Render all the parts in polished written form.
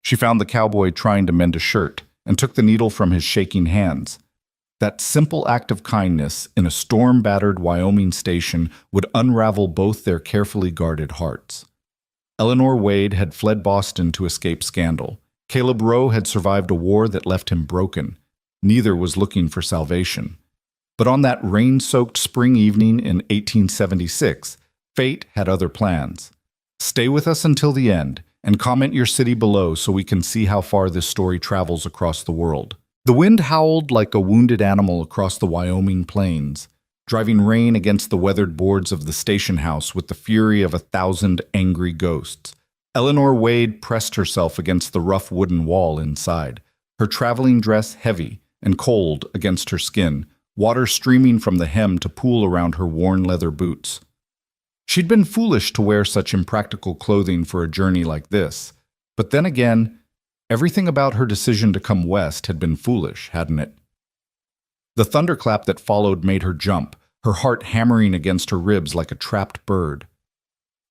She found the cowboy trying to mend a shirt and took the needle from his shaking hands. That simple act of kindness in a storm-battered Wyoming station would unravel both their carefully guarded hearts. Eleanor Wade had fled Boston to escape scandal. Caleb Rowe had survived a war that left him broken. Neither was looking for salvation. But on that rain-soaked spring evening in 1876, fate had other plans. Stay with us until the end, and comment your city below so we can see how far this story travels across the world. The wind howled like a wounded animal across the Wyoming plains, driving rain against the weathered boards of the station house with the fury of 1,000 angry ghosts. Eleanor Wade pressed herself against the rough wooden wall inside, her traveling dress heavy and cold against her skin, water streaming from the hem to pool around her worn leather boots. She'd been foolish to wear such impractical clothing for a journey like this, but then again, everything about her decision to come west had been foolish, hadn't it? The thunderclap that followed made her jump, her heart hammering against her ribs like a trapped bird.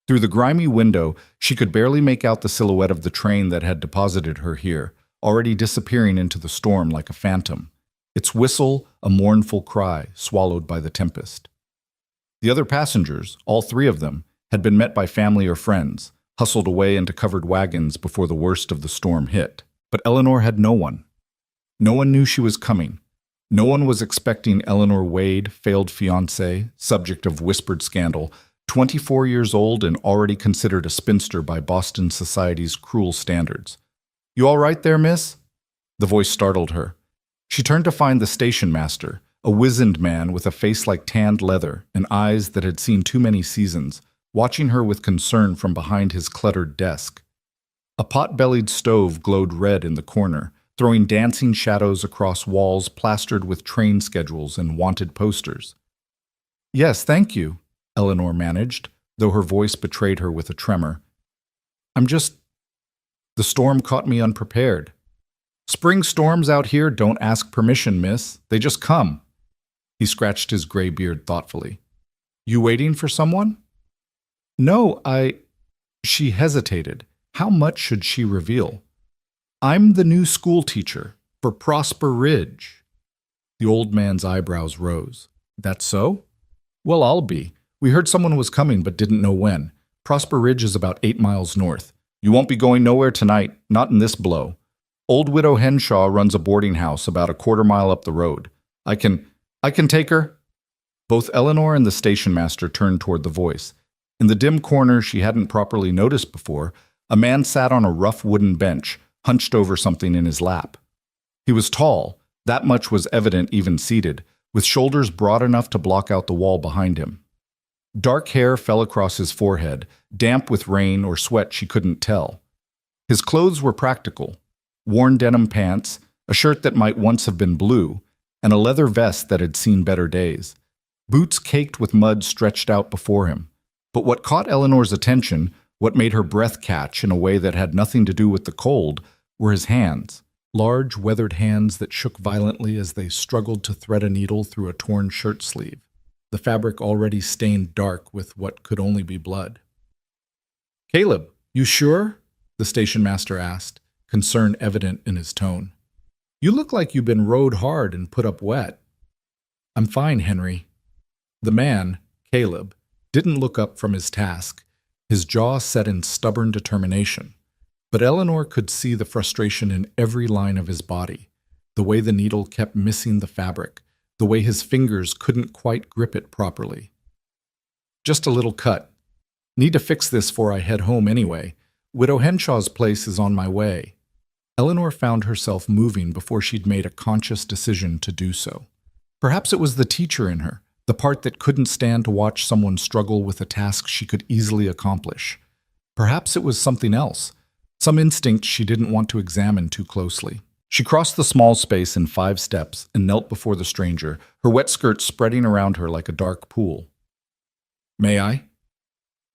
Through the grimy window, she could barely make out the silhouette of the train that had deposited her here, already disappearing into the storm like a phantom, its whistle a mournful cry swallowed by the tempest. The other passengers, all three of them, had been met by family or friends, hustled away into covered wagons before the worst of the storm hit. But Eleanor had no one. No one knew she was coming. No one was expecting Eleanor Wade, failed fiancée, subject of whispered scandal, 24 years old and already considered a spinster by Boston society's cruel standards. "You all right there, miss?" The voice startled her. She turned to find the station master, a wizened man with a face like tanned leather and eyes that had seen too many seasons, watching her with concern from behind his cluttered desk. A pot-bellied stove glowed red in the corner, throwing dancing shadows across walls plastered with train schedules and wanted posters. "Yes, thank you," Eleanor managed, though her voice betrayed her with a tremor. The storm caught me unprepared." "Spring storms out here don't ask permission, miss. They just come." He scratched his gray beard thoughtfully. "You waiting for someone?" "No, She hesitated. How much should she reveal? "I'm the new school teacher for Prosper Ridge." The old man's eyebrows rose. "That's so? Well, I'll be. We heard someone was coming but didn't know when. Prosper Ridge is about 8 miles north. You won't be going nowhere tonight, not in this blow. Old Widow Henshaw runs a boarding house about a quarter mile up the road. I can take her." Both Eleanor and the station master turned toward the voice. In the dim corner she hadn't properly noticed before, a man sat on a rough wooden bench, hunched over something in his lap. He was tall, that much was evident even seated, with shoulders broad enough to block out the wall behind him. Dark hair fell across his forehead, damp with rain or sweat she couldn't tell. His clothes were practical: worn denim pants, a shirt that might once have been blue, and a leather vest that had seen better days. Boots caked with mud stretched out before him. But what caught Eleanor's attention, what made her breath catch in a way that had nothing to do with the cold, were his hands. Large, weathered hands that shook violently as they struggled to thread a needle through a torn shirt sleeve, the fabric already stained dark with what could only be blood. "Caleb, you sure?" the station master asked, concern evident in his tone. "You look like you've been rode hard and put up wet." "I'm fine, Henry." The man, Caleb, didn't look up from his task, his jaw set in stubborn determination. But Eleanor could see the frustration in every line of his body, the way the needle kept missing the fabric, the way his fingers couldn't quite grip it properly. "Just a little cut. Need to fix this before I head home anyway. Widow Henshaw's place is on my way." Eleanor found herself moving before she'd made a conscious decision to do so. Perhaps it was the teacher in her, the part that couldn't stand to watch someone struggle with a task she could easily accomplish. Perhaps it was something else, some instinct she didn't want to examine too closely. She crossed the small space in 5 steps and knelt before the stranger, her wet skirt spreading around her like a dark pool. "May I?"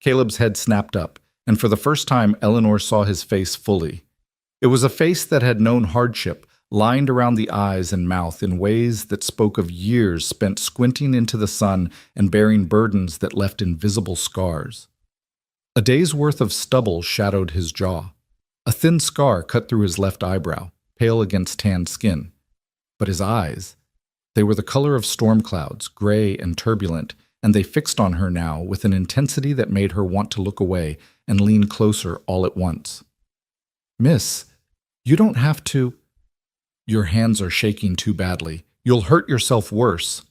Caleb's head snapped up, and for the first time Eleanor saw his face fully. It was a face that had known hardship, lined around the eyes and mouth in ways that spoke of years spent squinting into the sun and bearing burdens that left invisible scars. A day's worth of stubble shadowed his jaw. A thin scar cut through his left eyebrow, pale against tanned skin. But his eyes, they were the color of storm clouds, gray and turbulent, and they fixed on her now with an intensity that made her want to look away and lean closer all at once. "Miss, you don't have to—" "Your hands are shaking too badly. You'll hurt yourself worse."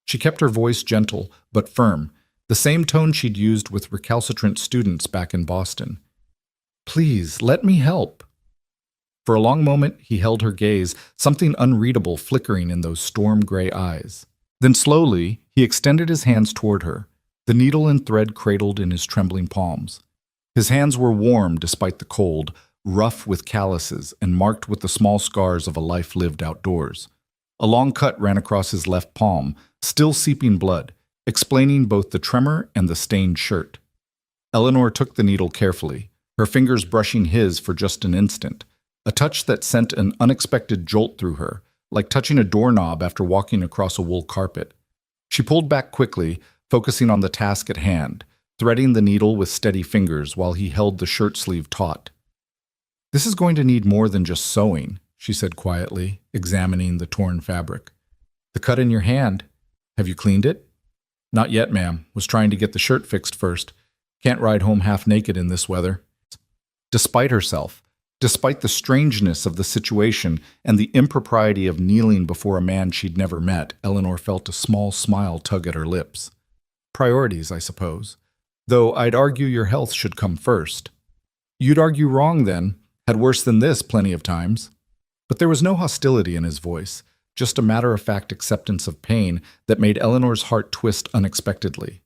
She kept her voice gentle but firm, the same tone she'd used with recalcitrant students back in Boston. "Please, let me help." For a long moment, he held her gaze, something unreadable flickering in those storm-gray eyes. Then slowly, he extended his hands toward her, the needle and thread cradled in his trembling palms. His hands were warm despite the cold, rough with calluses, and marked with the small scars of a life lived outdoors. A long cut ran across his left palm, still seeping blood, explaining both the tremor and the stained shirt. Eleanor took the needle carefully, her fingers brushing his for just an instant, a touch that sent an unexpected jolt through her, like touching a doorknob after walking across a wool carpet. She pulled back quickly, focusing on the task at hand, threading the needle with steady fingers while he held the shirt sleeve taut. "This is going to need more than just sewing," she said quietly, examining the torn fabric. "The cut in your hand. Have you cleaned it?" "Not yet, ma'am. Was trying to get the shirt fixed first. Can't ride home half naked in this weather." Despite herself, despite the strangeness of the situation and the impropriety of kneeling before a man she'd never met, Eleanor felt a small smile tug at her lips. "Priorities, I suppose. Though I'd argue your health should come first." "You'd argue wrong, then. Had worse than this plenty of times." But there was no hostility in his voice, just a matter-of-fact acceptance of pain that made Eleanor's heart twist unexpectedly.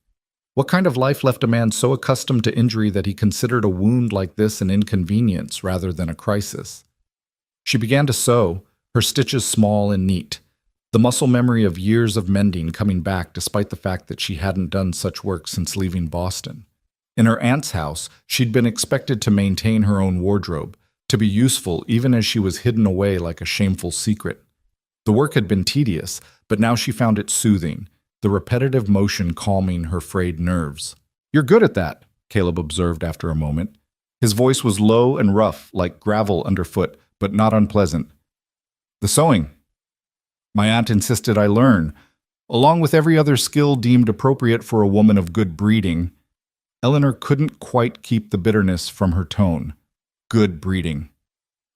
What kind of life left a man so accustomed to injury that he considered a wound like this an inconvenience rather than a crisis? She began to sew, her stitches small and neat, the muscle memory of years of mending coming back despite the fact that she hadn't done such work since leaving Boston. In her aunt's house, she'd been expected to maintain her own wardrobe, to be useful even as she was hidden away like a shameful secret. The work had been tedious, but now she found it soothing, the repetitive motion calming her frayed nerves. "You're good at that," Caleb observed after a moment. His voice was low and rough, like gravel underfoot, but not unpleasant. "The sewing. My aunt insisted I learn, along with every other skill deemed appropriate for a woman of good breeding." Eleanor couldn't quite keep the bitterness from her tone. Good breeding.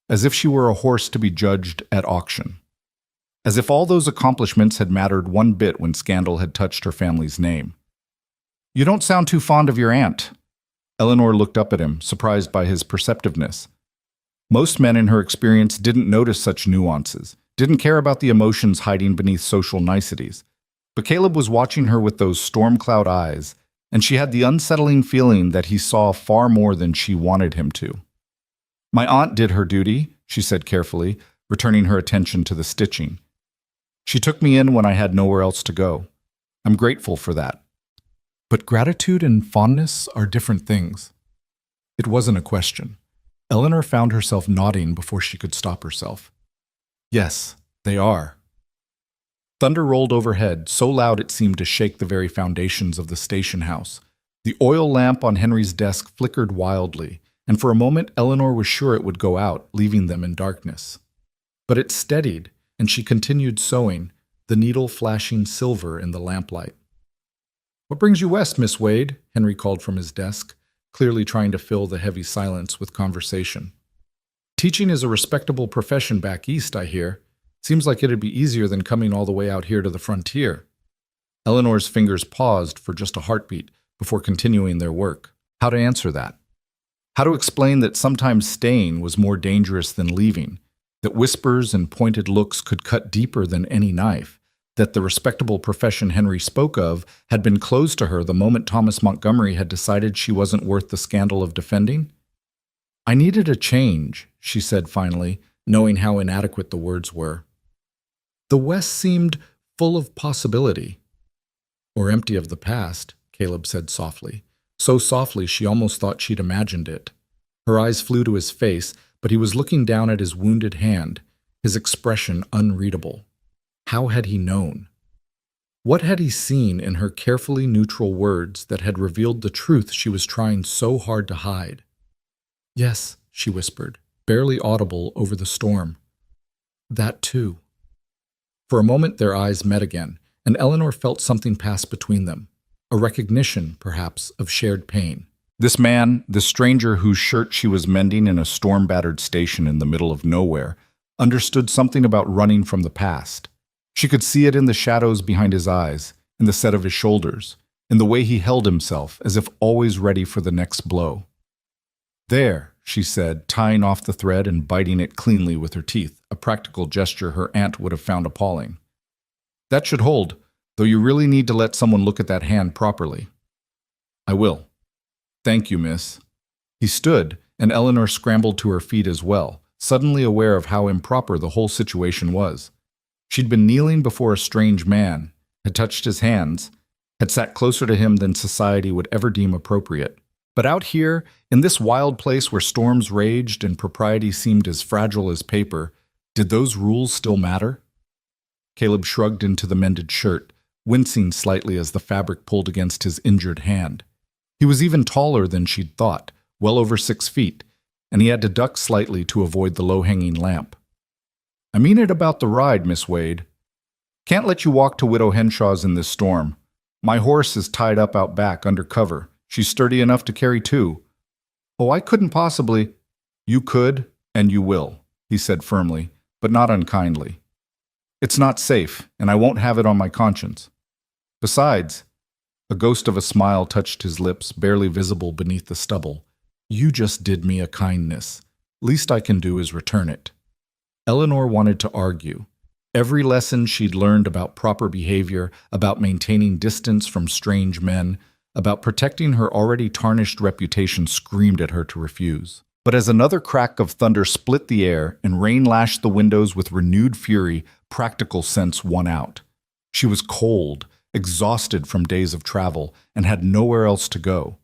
As if she were a horse to be judged at auction. As if all those accomplishments had mattered one bit when scandal had touched her family's name. "You don't sound too fond of your aunt." Eleanor looked up at him, surprised by his perceptiveness. Most men in her experience didn't notice such nuances, didn't care about the emotions hiding beneath social niceties. But Caleb was watching her with those storm cloud eyes, and she had the unsettling feeling that he saw far more than she wanted him to. "My aunt did her duty," she said carefully, returning her attention to the stitching. "She took me in when I had nowhere else to go. I'm grateful for that." But gratitude and fondness are different things. It wasn't a question. Eleanor found herself nodding before she could stop herself. "Yes, they are." Thunder rolled overhead, so loud it seemed to shake the very foundations of the station house. The oil lamp on Henry's desk flickered wildly, and for a moment Eleanor was sure it would go out, leaving them in darkness. But it steadied, and she continued sewing, the needle flashing silver in the lamplight. "What brings you west, Miss Wade?" Henry called from his desk, clearly trying to fill the heavy silence with conversation. "Teaching is a respectable profession back east, I hear. Seems like it'd be easier than coming all the way out here to the frontier." Eleanor's fingers paused for just a heartbeat before continuing their work. How to answer that? How to explain that sometimes staying was more dangerous than leaving, that whispers and pointed looks could cut deeper than any knife, that the respectable profession Henry spoke of had been closed to her the moment Thomas Montgomery had decided she wasn't worth the scandal of defending? "I needed a change," she said finally, knowing how inadequate the words were. "The West seemed full of possibility." "Or empty of the past," Caleb said softly. So softly she almost thought she'd imagined it. Her eyes flew to his face, but he was looking down at his wounded hand, his expression unreadable. How had he known? What had he seen in her carefully neutral words that had revealed the truth she was trying so hard to hide? "Yes," she whispered, barely audible over the storm. That too. For a moment their eyes met again, and Eleanor felt something pass between them, a recognition, perhaps, of shared pain. This man, this stranger whose shirt she was mending in a storm-battered station in the middle of nowhere, understood something about running from the past. She could see it in the shadows behind his eyes, in the set of his shoulders, in the way he held himself, as if always ready for the next blow. There, she said, tying off the thread and biting it cleanly with her teeth, a practical gesture her aunt would have found appalling. That should hold, though you really need to let someone look at that hand properly. I will. Thank you, miss. He stood, and Eleanor scrambled to her feet as well, suddenly aware of how improper the whole situation was. She'd been kneeling before a strange man, had touched his hands, had sat closer to him than society would ever deem appropriate. But out here, in this wild place where storms raged and propriety seemed as fragile as paper, did those rules still matter? Caleb shrugged into the mended shirt, wincing slightly as the fabric pulled against his injured hand. He was even taller than she'd thought, well over 6 feet, and he had to duck slightly to avoid the low-hanging lamp. I mean it about the ride, Miss Wade. Can't let you walk to Widow Henshaw's in this storm. My horse is tied up out back under cover. She's sturdy enough to carry 2. Oh, I couldn't possibly. You could, and you will, he said firmly, but not unkindly. It's not safe, and I won't have it on my conscience. Besides, a ghost of a smile touched his lips, barely visible beneath the stubble. You just did me a kindness. Least I can do is return it. Eleanor wanted to argue. Every lesson she'd learned about proper behavior, about maintaining distance from strange men, about protecting her already tarnished reputation screamed at her to refuse. But as another crack of thunder split the air and rain lashed the windows with renewed fury, practical sense won out. She was cold, exhausted from days of travel, and had nowhere else to go.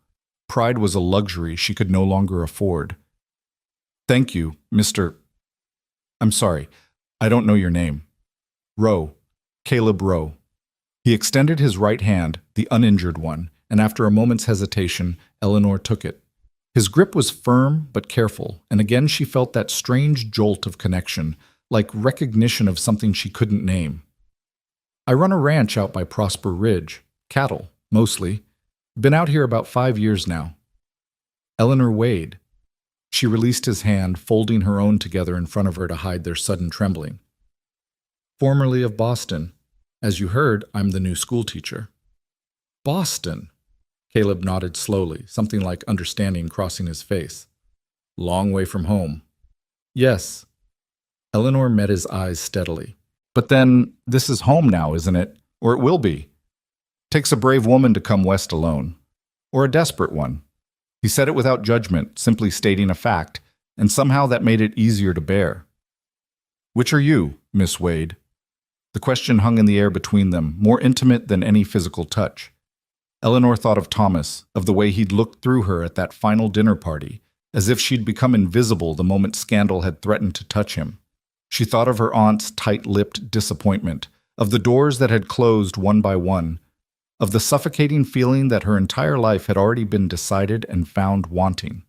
Pride was a luxury she could no longer afford. Thank you, Mr. I'm sorry, I don't know your name. Rowe. Caleb Rowe. He extended his right hand, the uninjured one, and after a moment's hesitation, Eleanor took it. His grip was firm but careful, and again she felt that strange jolt of connection, like recognition of something she couldn't name. I run a ranch out by Prosper Ridge. Cattle, mostly. Been out here about 5 years now. Eleanor Wade. She released his hand, folding her own together in front of her to hide their sudden trembling. Formerly of Boston. As you heard, I'm the new schoolteacher. Boston. Caleb nodded slowly, something like understanding crossing his face. Long way from home. Yes. Eleanor met his eyes steadily. But then, this is home now, isn't it? Or it will be. Takes a brave woman to come west alone. Or a desperate one. He said it without judgment, simply stating a fact, and somehow that made it easier to bear. Which are you, Miss Wade? The question hung in the air between them, more intimate than any physical touch. Eleanor thought of Thomas, of the way he'd looked through her at that final dinner party, as if she'd become invisible the moment scandal had threatened to touch him. She thought of her aunt's tight-lipped disappointment, of the doors that had closed one by one, of the suffocating feeling that her entire life had already been decided and found wanting.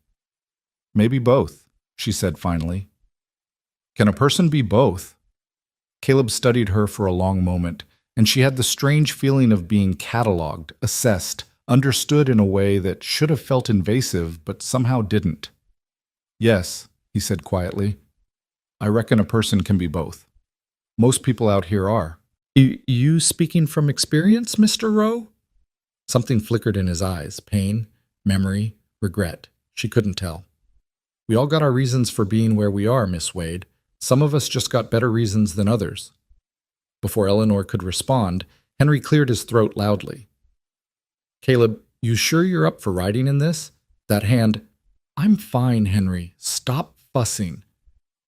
Maybe both, she said finally. Can a person be both? Caleb studied her for a long moment, and she had the strange feeling of being catalogued, assessed, understood in a way that should have felt invasive but somehow didn't. Yes, he said quietly. I reckon a person can be both. Most people out here are. You speaking from experience, Mr. Rowe? Something flickered in his eyes, pain, memory, regret. She couldn't tell. We all got our reasons for being where we are, Miss Wade. Some of us just got better reasons than others. Before Eleanor could respond, Henry cleared his throat loudly. Caleb, you sure you're up for riding in this? That hand. I'm fine, Henry. Stop fussing.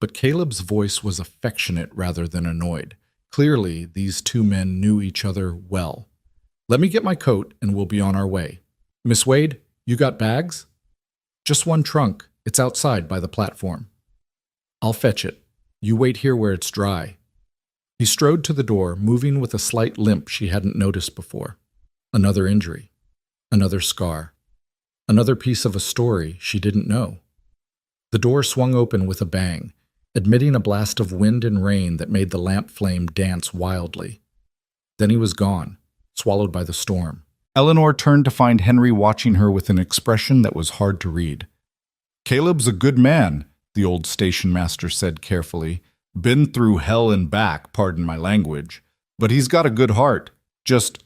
But Caleb's voice was affectionate rather than annoyed. Clearly, these two men knew each other well. Let me get my coat and we'll be on our way. Miss Wade, you got bags? Just one trunk. It's outside by the platform. I'll fetch it. You wait here where it's dry. He strode to the door, moving with a slight limp she hadn't noticed before. Another injury. Another scar. Another piece of a story she didn't know. The door swung open with a bang, admitting a blast of wind and rain that made the lamp flame dance wildly. Then he was gone, swallowed by the storm. Eleanor turned to find Henry watching her with an expression that was hard to read. "Caleb's a good man," the old station master said carefully. "Been through hell and back, pardon my language. But he's got a good heart. Just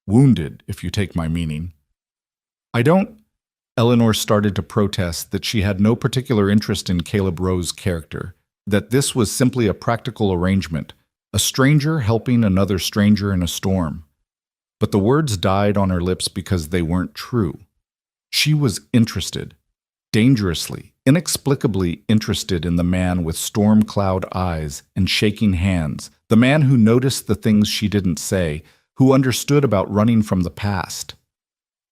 wounded, if you take my meaning." "I don't—" Eleanor started to protest that she had no particular interest in Caleb Rowe's character, that this was simply a practical arrangement, a stranger helping another stranger in a storm. But the words died on her lips because they weren't true. She was interested, dangerously, inexplicably interested in the man with storm cloud eyes and shaking hands, the man who noticed the things she didn't say, who understood about running from the past.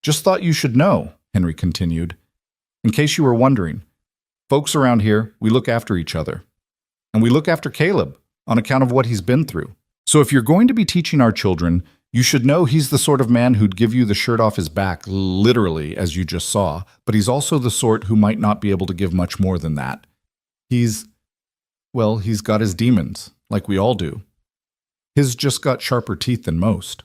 "Just thought you should know," Henry continued. "In case you were wondering, folks around here, we look after each other. And we look after Caleb on account of what he's been through. So if you're going to be teaching our children, you should know he's the sort of man who'd give you the shirt off his back, literally, as you just saw, but he's also the sort who might not be able to give much more than that. He's got his demons, like we all do. His just got sharper teeth than most."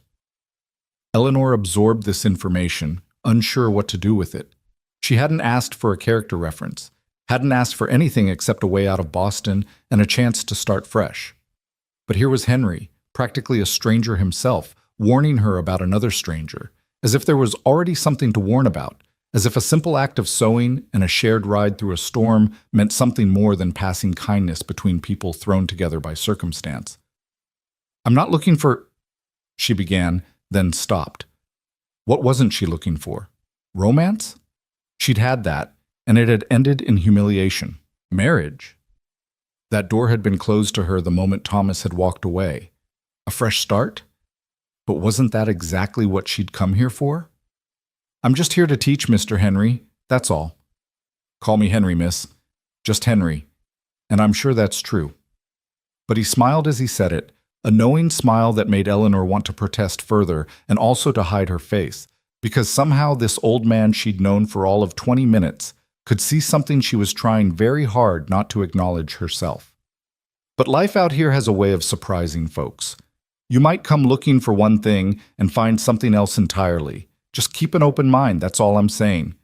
Eleanor absorbed this information, unsure what to do with it. She hadn't asked for a character reference, hadn't asked for anything except a way out of Boston and a chance to start fresh. But here was Henry, practically a stranger himself, warning her about another stranger, as if there was already something to warn about, as if a simple act of sewing and a shared ride through a storm meant something more than passing kindness between people thrown together by circumstance. "I'm not looking for—" she began, then stopped. What wasn't she looking for? Romance? She'd had that, and it had ended in humiliation. Marriage. That door had been closed to her the moment Thomas had walked away. A fresh start? But wasn't that exactly what she'd come here for? "I'm just here to teach, Mr. Henry, that's all." "Call me Henry, miss. Just Henry. And I'm sure that's true." But he smiled as he said it, a knowing smile that made Eleanor want to protest further and also to hide her face, because somehow this old man she'd known for all of 20 minutes could see something she was trying very hard not to acknowledge herself. But life out here has a way of surprising folks. You might come looking for one thing and find something else entirely. Just keep an open mind, that's all I'm saying.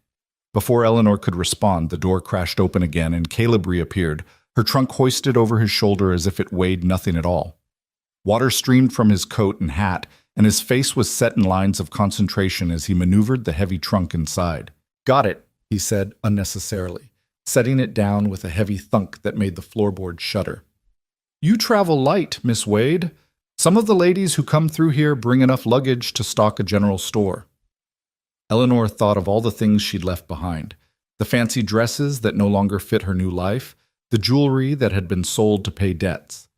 Before Eleanor could respond, the door crashed open again and Caleb reappeared, her trunk hoisted over his shoulder as if it weighed nothing at all. Water streamed from his coat and hat, and his face was set in lines of concentration as he maneuvered the heavy trunk inside. "Got it," he said unnecessarily, setting it down with a heavy thunk that made the floorboard shudder. "You travel light, Miss Wade. Some of the ladies who come through here bring enough luggage to stock a general store." Eleanor thought of all the things she'd left behind, the fancy dresses that no longer fit her new life, the jewelry that had been sold to pay debts,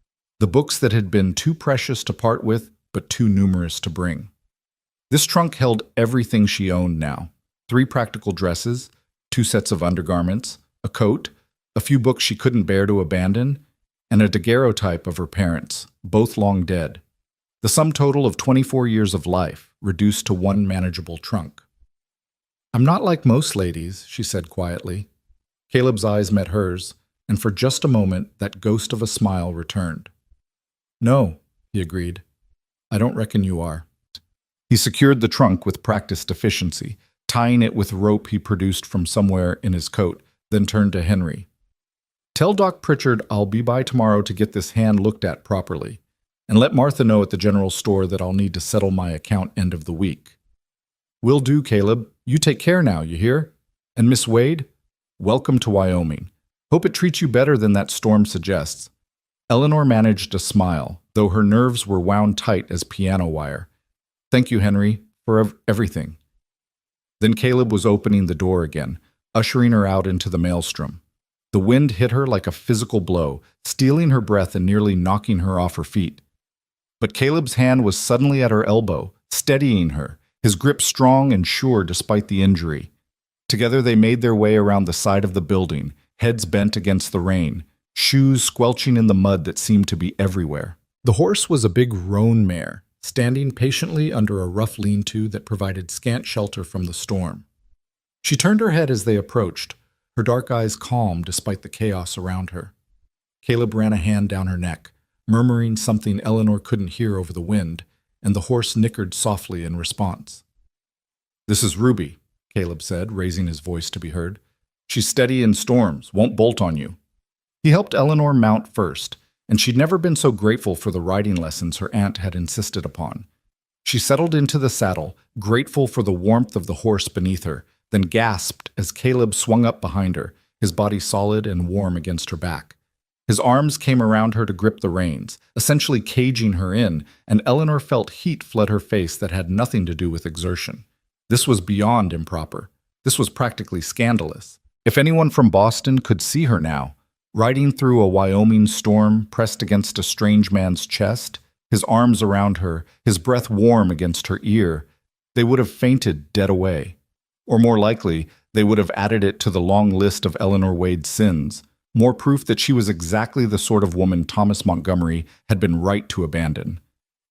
the books that had been too precious to part with but too numerous to bring. This trunk held everything she owned now: 3 practical dresses, 2 sets of undergarments, a coat, a few books she couldn't bear to abandon, and a daguerreotype of her parents, both long dead. The sum total of 24 years of life, reduced to one manageable trunk. "I'm not like most ladies," she said quietly. Caleb's eyes met hers, and for just a moment that ghost of a smile returned. "No," he agreed. "I don't reckon you are." He secured the trunk with practiced efficiency, tying it with rope he produced from somewhere in his coat, then turned to Henry. "Tell Doc Pritchard I'll be by tomorrow to get this hand looked at properly, and let Martha know at the general store that I'll need to settle my account end of the week." "Will do, Caleb. You take care now, you hear? And Miss Wade, welcome to Wyoming. Hope it treats you better than that storm suggests." Eleanor managed a smile, though her nerves were wound tight as piano wire. "Thank you, Henry, for everything." Then Caleb was opening the door again, ushering her out into the maelstrom. The wind hit her like a physical blow, stealing her breath and nearly knocking her off her feet. But Caleb's hand was suddenly at her elbow, steadying her, his grip strong and sure despite the injury. Together they made their way around the side of the building, heads bent against the rain, shoes squelching in the mud that seemed to be everywhere. The horse was a big roan mare, standing patiently under a rough lean-to that provided scant shelter from the storm. She turned her head as they approached, her dark eyes calm despite the chaos around her. Caleb ran a hand down her neck, murmuring something Eleanor couldn't hear over the wind, and the horse nickered softly in response. "This is Ruby," Caleb said, raising his voice to be heard. "She's steady in storms, won't bolt on you." He helped Eleanor mount first, and she'd never been so grateful for the riding lessons her aunt had insisted upon. She settled into the saddle, grateful for the warmth of the horse beneath her, then gasped as Caleb swung up behind her, his body solid and warm against her back. His arms came around her to grip the reins, essentially caging her in, and Eleanor felt heat flood her face that had nothing to do with exertion. This was beyond improper. This was practically scandalous. If anyone from Boston could see her now, riding through a Wyoming storm pressed against a strange man's chest, his arms around her, his breath warm against her ear, they would have fainted dead away. Or more likely, they would have added it to the long list of Eleanor Wade's sins, more proof that she was exactly the sort of woman Thomas Montgomery had been right to abandon.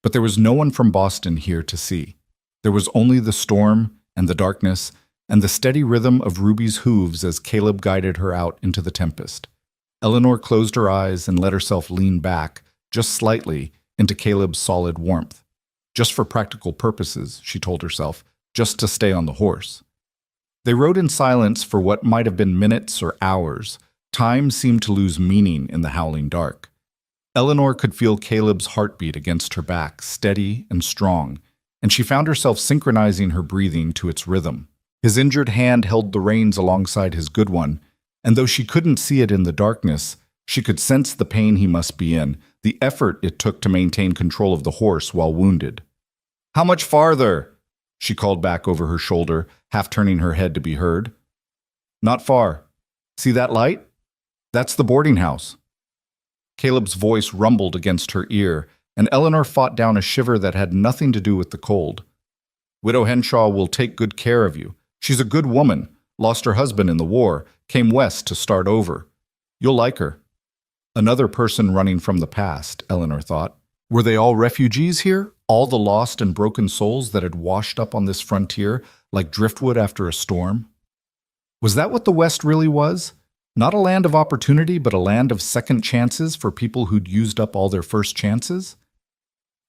But there was no one from Boston here to see. There was only the storm and the darkness and the steady rhythm of Ruby's hooves as Caleb guided her out into the tempest. Eleanor closed her eyes and let herself lean back, just slightly, into Caleb's solid warmth. Just for practical purposes, she told herself, just to stay on the horse. They rode in silence for what might have been minutes or hours. Time seemed to lose meaning in the howling dark. Eleanor could feel Caleb's heartbeat against her back, steady and strong, and she found herself synchronizing her breathing to its rhythm. His injured hand held the reins alongside his good one, and though she couldn't see it in the darkness, she could sense the pain he must be in, the effort it took to maintain control of the horse while wounded. "How much farther?" she called back over her shoulder, half turning her head to be heard. "Not far. See that light? That's the boarding house." Caleb's voice rumbled against her ear, and Eleanor fought down a shiver that had nothing to do with the cold. "Widow Henshaw will take good care of you. She's a good woman, lost her husband in the war, came west to start over. You'll like her." Another person running from the past, Eleanor thought. Were they all refugees here? All the lost and broken souls that had washed up on this frontier like driftwood after a storm? Was that what the West really was? Not a land of opportunity, but a land of second chances for people who'd used up all their first chances?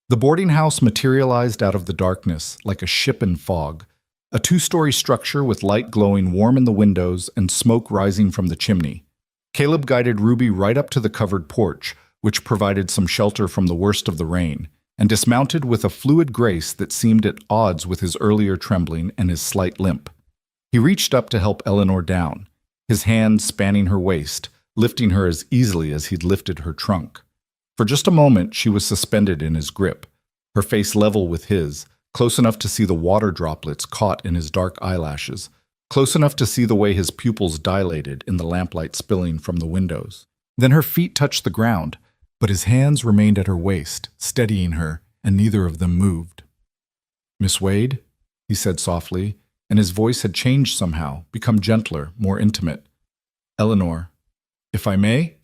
The boarding house materialized out of the darkness like a ship in fog, a two-story structure with light glowing warm in the windows and smoke rising from the chimney. Caleb guided Ruby right up to the covered porch, which provided some shelter from the worst of the rain, and dismounted with a fluid grace that seemed at odds with his earlier trembling and his slight limp. He reached up to help Eleanor down, his hand spanning her waist, lifting her as easily as he'd lifted her trunk. For just a moment, she was suspended in his grip, her face level with his, close enough to see the water droplets caught in his dark eyelashes, close enough to see the way his pupils dilated in the lamplight spilling from the windows. Then her feet touched the ground, but his hands remained at her waist, steadying her, and neither of them moved. "Miss Wade," he said softly, and his voice had changed somehow, become gentler, more intimate. "Eleanor, if I may?"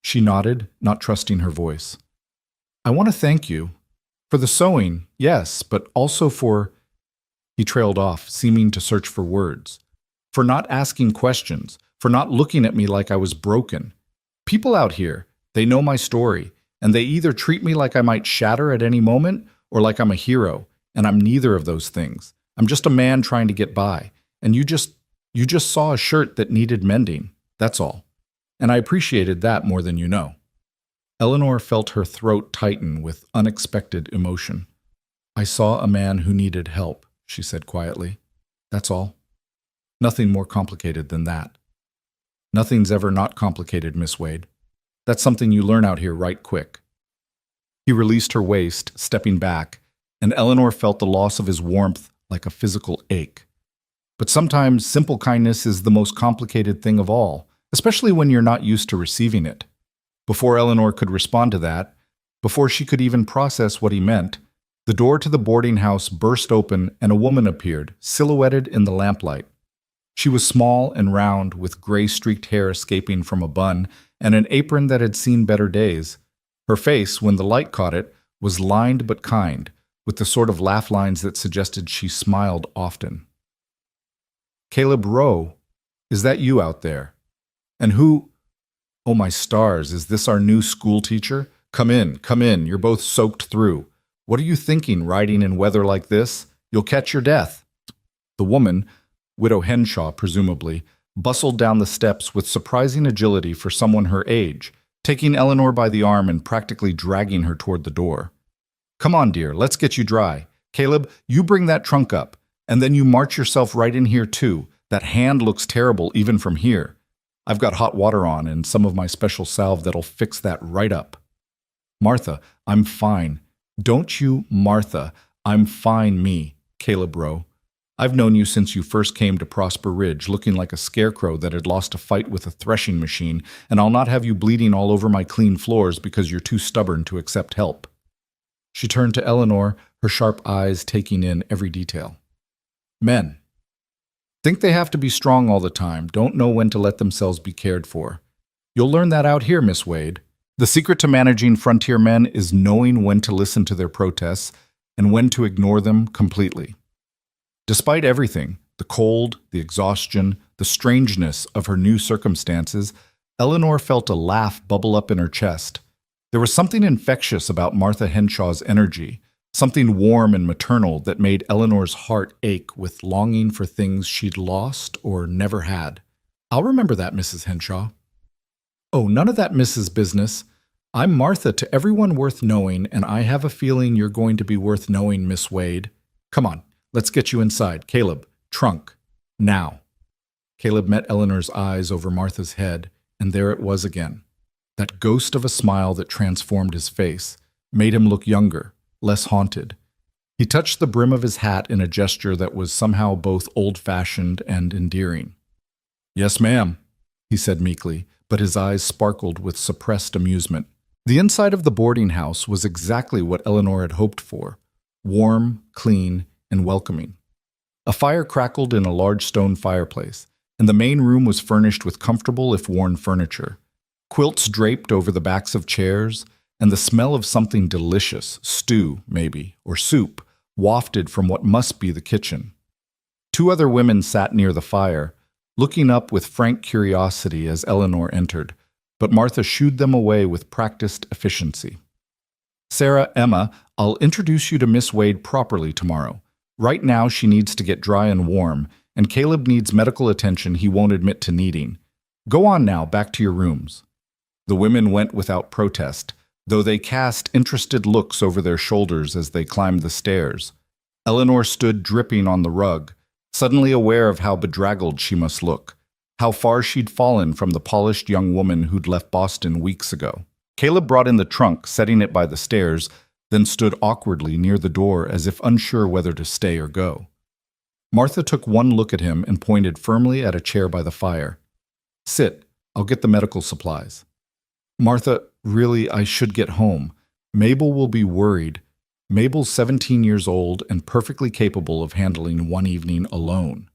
She nodded, not trusting her voice. "I want to thank you. For the sewing, yes, but also for—" He trailed off, seeming to search for words. "For not asking questions, for not looking at me like I was broken. People out here, they know my story, and they either treat me like I might shatter at any moment or like I'm a hero, and I'm neither of those things. I'm just a man trying to get by, and you just saw a shirt that needed mending, that's all. And I appreciated that more than you know." Eleanor felt her throat tighten with unexpected emotion. "I saw a man who needed help," she said quietly. "That's all. Nothing more complicated than that. Nothing's ever not complicated, Miss Wade. That's something you learn out here right quick." He released her waist, stepping back, and Eleanor felt the loss of his warmth like a physical ache. But sometimes simple kindness is the most complicated thing of all, especially when you're not used to receiving it. Before Eleanor could respond to that, before she could even process what he meant, the door to the boarding house burst open and a woman appeared, silhouetted in the lamplight. She was small and round, with gray-streaked hair escaping from a bun and an apron that had seen better days. Her face, when the light caught it, was lined but kind, with the sort of laugh lines that suggested she smiled often. "Caleb Rowe. Is that you out there? And who? Oh, my stars, is this our new school teacher? Come in, come in. You're both soaked through. What are you thinking riding in weather like this? You'll catch your death. The woman, Widow Henshaw presumably, bustled down the steps with surprising agility for someone her age, taking Eleanor by the arm and practically dragging her toward the door. Come on, dear, let's get you dry. Caleb, you bring that trunk up, and then you march yourself right in here too. That hand looks terrible even from here. I've got hot water on and some of my special salve that'll fix that right up. Martha, I'm fine. Don't you, Martha, I'm fine me, Caleb Rowe. I've known you since you first came to Prosper Ridge, looking like a scarecrow that had lost a fight with a threshing machine, and I'll not have you bleeding all over my clean floors because you're too stubborn to accept help. She turned to Eleanor, her sharp eyes taking in every detail. Men. Think they have to be strong all the time, don't know when to let themselves be cared for. You'll learn that out here, Miss Wade. The secret to managing frontier men is knowing when to listen to their protests and when to ignore them completely. Despite everything, the cold, the exhaustion, the strangeness of her new circumstances, Eleanor felt a laugh bubble up in her chest. There was something infectious about Martha Henshaw's energy, something warm and maternal that made Eleanor's heart ache with longing for things she'd lost or never had. I'll remember that, Mrs. Henshaw. Oh, none of that Mrs. business. I'm Martha to everyone worth knowing, and I have a feeling you're going to be worth knowing, Miss Wade. Come on, let's get you inside. Caleb, trunk. Now. Caleb met Eleanor's eyes over Martha's head, and there it was again. That ghost of a smile that transformed his face, made him look younger, less haunted. He touched the brim of his hat in a gesture that was somehow both old-fashioned and endearing. Yes, ma'am, he said meekly, but his eyes sparkled with suppressed amusement. The inside of the boarding house was exactly what Eleanor had hoped for, warm, clean, and welcoming. A fire crackled in a large stone fireplace, and the main room was furnished with comfortable if worn furniture. Quilts draped over the backs of chairs, and the smell of something delicious, stew, maybe, or soup, wafted from what must be the kitchen. Two other women sat near the fire, looking up with frank curiosity as Eleanor entered, but Martha shooed them away with practiced efficiency. Sarah, Emma, I'll introduce you to Miss Wade properly tomorrow. Right now she needs to get dry and warm, and Caleb needs medical attention he won't admit to needing. Go on now, back to your rooms. The women went without protest, though they cast interested looks over their shoulders as they climbed the stairs. Eleanor stood dripping on the rug, suddenly aware of how bedraggled she must look, how far she'd fallen from the polished young woman who'd left Boston weeks ago. Caleb brought in the trunk, setting it by the stairs, then stood awkwardly near the door as if unsure whether to stay or go. Martha took one look at him and pointed firmly at a chair by the fire. Sit, I'll get the medical supplies. Martha, really, I should get home. Mabel will be worried. Mabel's 17 years old and perfectly capable of handling one evening alone.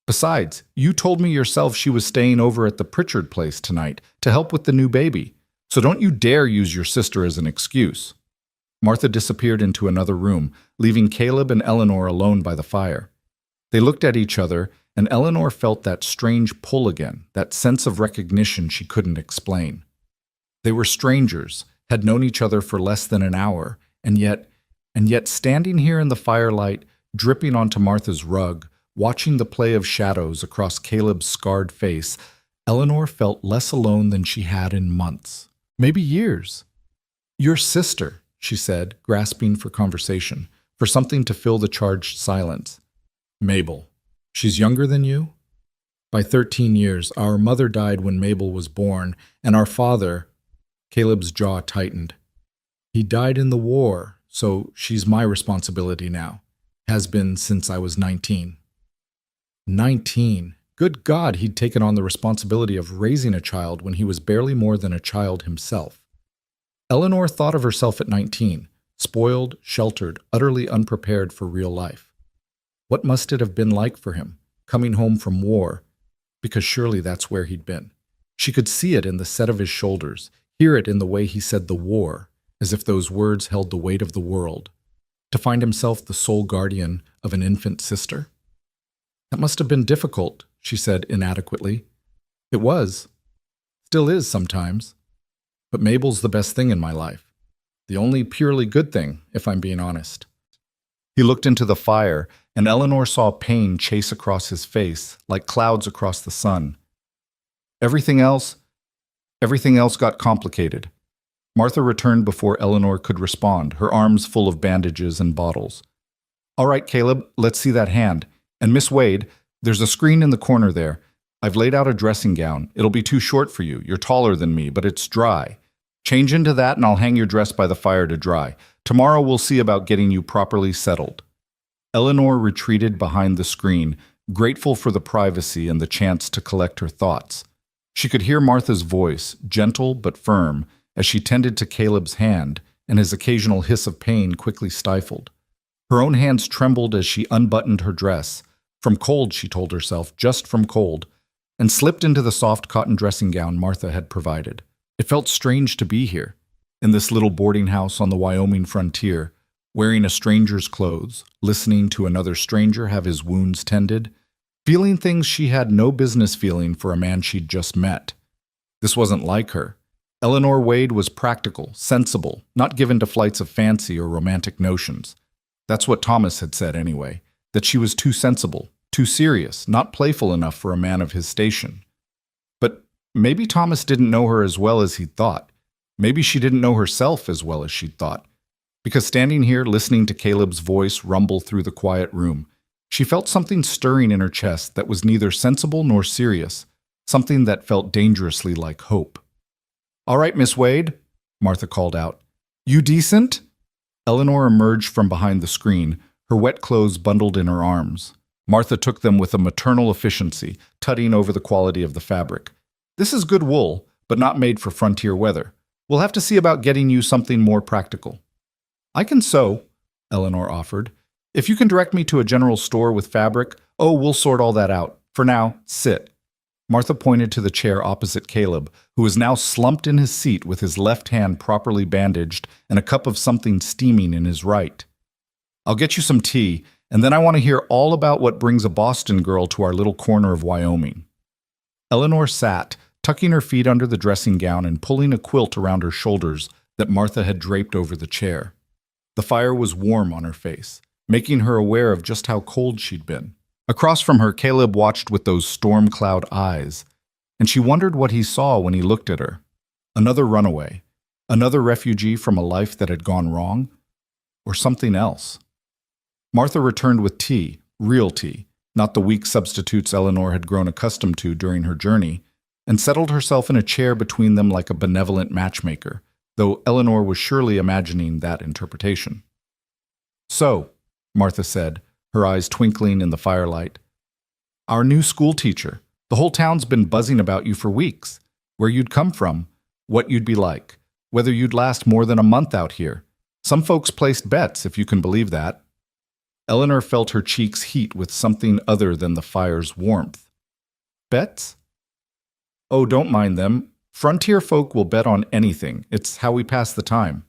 Besides, you told me yourself she was staying over at the Pritchard place tonight to help with the new baby, so don't you dare use your sister as an excuse. Martha disappeared into another room, leaving Caleb and Eleanor alone by the fire. They looked at each other, and Eleanor felt that strange pull again, that sense of recognition she couldn't explain. They were strangers, had known each other for less than an hour, and yet standing here in the firelight, dripping onto Martha's rug, watching the play of shadows across Caleb's scarred face, Eleanor felt less alone than she had in months, maybe years. Your sister, she said, grasping for conversation, for something to fill the charged silence. Mabel. She's younger than you? By 13 years. Our mother died when Mabel was born, and our father... Caleb's jaw tightened. He died in the war, so she's my responsibility now. Has been since I was 19. 19. Good God, he'd taken on the responsibility of raising a child when he was barely more than a child himself. Eleanor thought of herself at 19, spoiled, sheltered, utterly unprepared for real life. What must it have been like for him, coming home from war? Because surely that's where he'd been. She could see it in the set of his shoulders, hear it in the way he said the war, as if those words held the weight of the world. To find himself the sole guardian of an infant sister? That must have been difficult, she said inadequately. It was. Still is sometimes. But Mabel's the best thing in my life. The only purely good thing, if I'm being honest. He looked into the fire, and Eleanor saw pain chase across his face like clouds across the sun. Everything else got complicated. Martha returned before Eleanor could respond, her arms full of bandages and bottles. All right, Caleb, let's see that hand. And Miss Wade, there's a screen in the corner there. I've laid out a dressing gown. It'll be too short for you. You're taller than me, but it's dry. Change into that and I'll hang your dress by the fire to dry. Tomorrow we'll see about getting you properly settled. Eleanor retreated behind the screen, grateful for the privacy and the chance to collect her thoughts. She could hear Martha's voice, gentle but firm, as she tended to Caleb's hand, and his occasional hiss of pain quickly stifled. Her own hands trembled as she unbuttoned her dress, from cold, she told herself, just from cold, and slipped into the soft cotton dressing gown Martha had provided. It felt strange to be here, in this little boarding house on the Wyoming frontier, wearing a stranger's clothes, listening to another stranger have his wounds tended, feeling things she had no business feeling for a man she'd just met. This wasn't like her. Eleanor Wade was practical, sensible, not given to flights of fancy or romantic notions. That's what Thomas had said anyway, that she was too sensible, too serious, not playful enough for a man of his station. But maybe Thomas didn't know her as well as he'd thought. Maybe she didn't know herself as well as she'd thought. Because standing here, listening to Caleb's voice rumble through the quiet room, she felt something stirring in her chest that was neither sensible nor serious, something that felt dangerously like hope. All right, Miss Wade, Martha called out. You decent? Eleanor emerged from behind the screen, her wet clothes bundled in her arms. Martha took them with a maternal efficiency, tutting over the quality of the fabric. This is good wool, but not made for frontier weather. We'll have to see about getting you something more practical. I can sew, Eleanor offered. If you can direct me to a general store with fabric, we'll sort all that out. For now, sit. Martha pointed to the chair opposite Caleb, who was now slumped in his seat with his left hand properly bandaged and a cup of something steaming in his right. I'll get you some tea, and then I want to hear all about what brings a Boston girl to our little corner of Wyoming. Eleanor sat, tucking her feet under the dressing gown and pulling a quilt around her shoulders that Martha had draped over the chair. The fire was warm on her face, making her aware of just how cold she'd been. Across from her, Caleb watched with those storm cloud eyes, and she wondered what he saw when he looked at her. Another runaway, another refugee from a life that had gone wrong, or something else. Martha returned with tea, real tea, not the weak substitutes Eleanor had grown accustomed to during her journey, and settled herself in a chair between them like a benevolent matchmaker, though Eleanor was surely imagining that interpretation. So, Martha said, her eyes twinkling in the firelight. Our new school teacher. The whole town's been buzzing about you for weeks. Where you'd come from, what you'd be like, whether you'd last more than a month out here. Some folks placed bets, if you can believe that. Eleanor felt her cheeks heat with something other than the fire's warmth. Bets? Oh, don't mind them. Frontier folk will bet on anything. It's how we pass the time.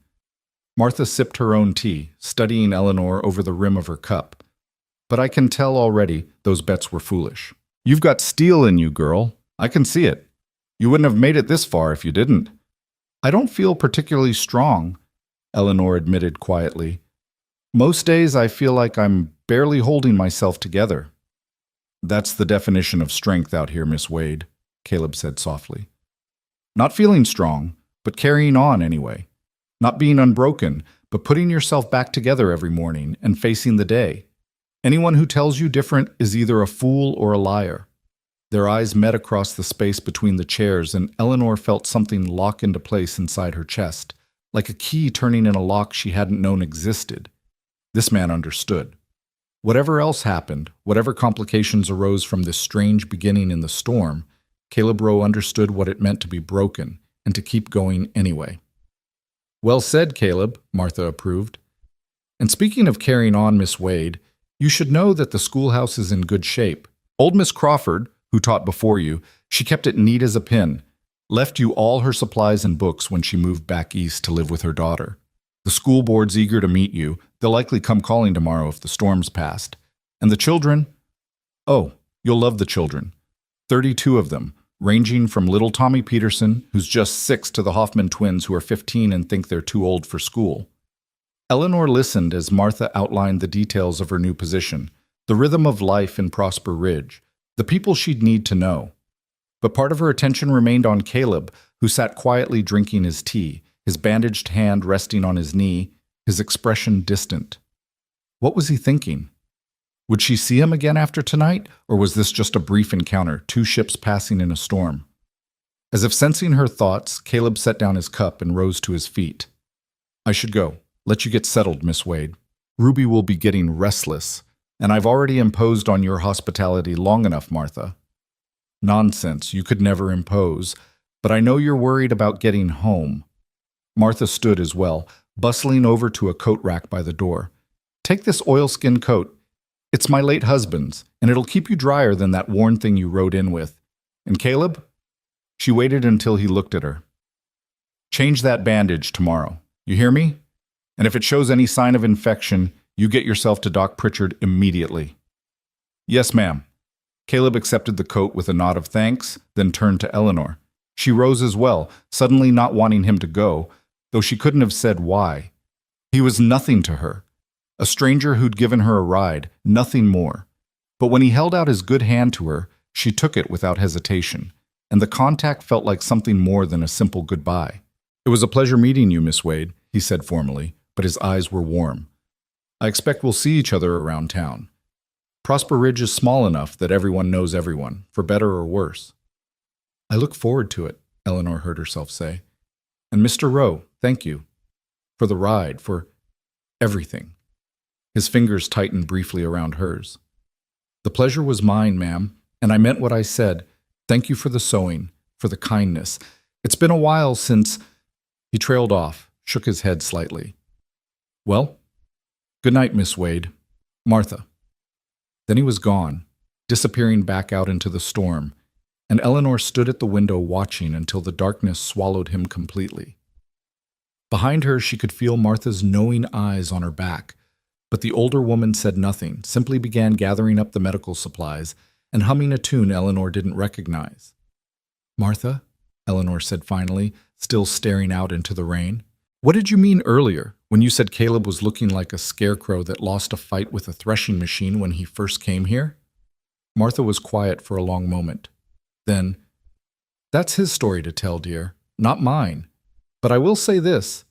Martha sipped her own tea, studying Eleanor over the rim of her cup. But I can tell already those bets were foolish. You've got steel in you, girl. I can see it. You wouldn't have made it this far if you didn't. I don't feel particularly strong, Eleanor admitted quietly. Most days I feel like I'm barely holding myself together. That's the definition of strength out here, Miss Wade, Caleb said softly. Not feeling strong, but carrying on anyway. Not being unbroken, but putting yourself back together every morning and facing the day. Anyone who tells you different is either a fool or a liar. Their eyes met across the space between the chairs, and Eleanor felt something lock into place inside her chest, like a key turning in a lock she hadn't known existed. This man understood. Whatever else happened, whatever complications arose from this strange beginning in the storm, Caleb Rowe understood what it meant to be broken and to keep going anyway. Well said, Caleb, Martha approved. And speaking of carrying on, Miss Wade, you should know that the schoolhouse is in good shape. Old Miss Crawford, who taught before you, she kept it neat as a pin, left you all her supplies and books when she moved back east to live with her daughter. The school board's eager to meet you. They'll likely come calling tomorrow if the storm's passed. And the children? Oh, you'll love the children. 32 of them, ranging from little Tommy Peterson, who's just 6, to the Hoffman twins who are 15 and think they're too old for school. Eleanor listened as Martha outlined the details of her new position, the rhythm of life in Prosper Ridge, the people she'd need to know. But part of her attention remained on Caleb, who sat quietly drinking his tea, his bandaged hand resting on his knee, his expression distant. What was he thinking? Would she see him again after tonight, or was this just a brief encounter, 2 ships passing in a storm? As if sensing her thoughts, Caleb set down his cup and rose to his feet. I should go. Let you get settled, Miss Wade. Ruby will be getting restless, and I've already imposed on your hospitality long enough, Martha. Nonsense, you could never impose, but I know you're worried about getting home. Martha stood as well, bustling over to a coat rack by the door. Take this oilskin coat. It's my late husband's, and it'll keep you drier than that worn thing you rode in with. And Caleb? She waited until he looked at her. Change that bandage tomorrow. You hear me? And if it shows any sign of infection, you get yourself to Doc Pritchard immediately. Yes, ma'am. Caleb accepted the coat with a nod of thanks, then turned to Eleanor. She rose as well, suddenly not wanting him to go, though she couldn't have said why. He was nothing to her. A stranger who'd given her a ride, nothing more. But when he held out his good hand to her, she took it without hesitation, and the contact felt like something more than a simple goodbye. It was a pleasure meeting you, Miss Wade, he said formally, but his eyes were warm. I expect we'll see each other around town. Prosper Ridge is small enough that everyone knows everyone, for better or worse. I look forward to it, Eleanor heard herself say. And Mr. Rowe, thank you. For the ride, for everything. His fingers tightened briefly around hers. The pleasure was mine, ma'am, and I meant what I said. Thank you for the sewing, for the kindness. It's been a while since... He trailed off, shook his head slightly. Well, good night, Miss Wade. Martha. Then he was gone, disappearing back out into the storm, and Eleanor stood at the window watching until the darkness swallowed him completely. Behind her, she could feel Martha's knowing eyes on her back, but the older woman said nothing, simply began gathering up the medical supplies and humming a tune Eleanor didn't recognize. Martha, Eleanor said finally, still staring out into the rain. What did you mean earlier, when you said Caleb was looking like a scarecrow that lost a fight with a threshing machine when he first came here? Martha was quiet for a long moment. Then, that's his story to tell, dear, not mine. But I will say this.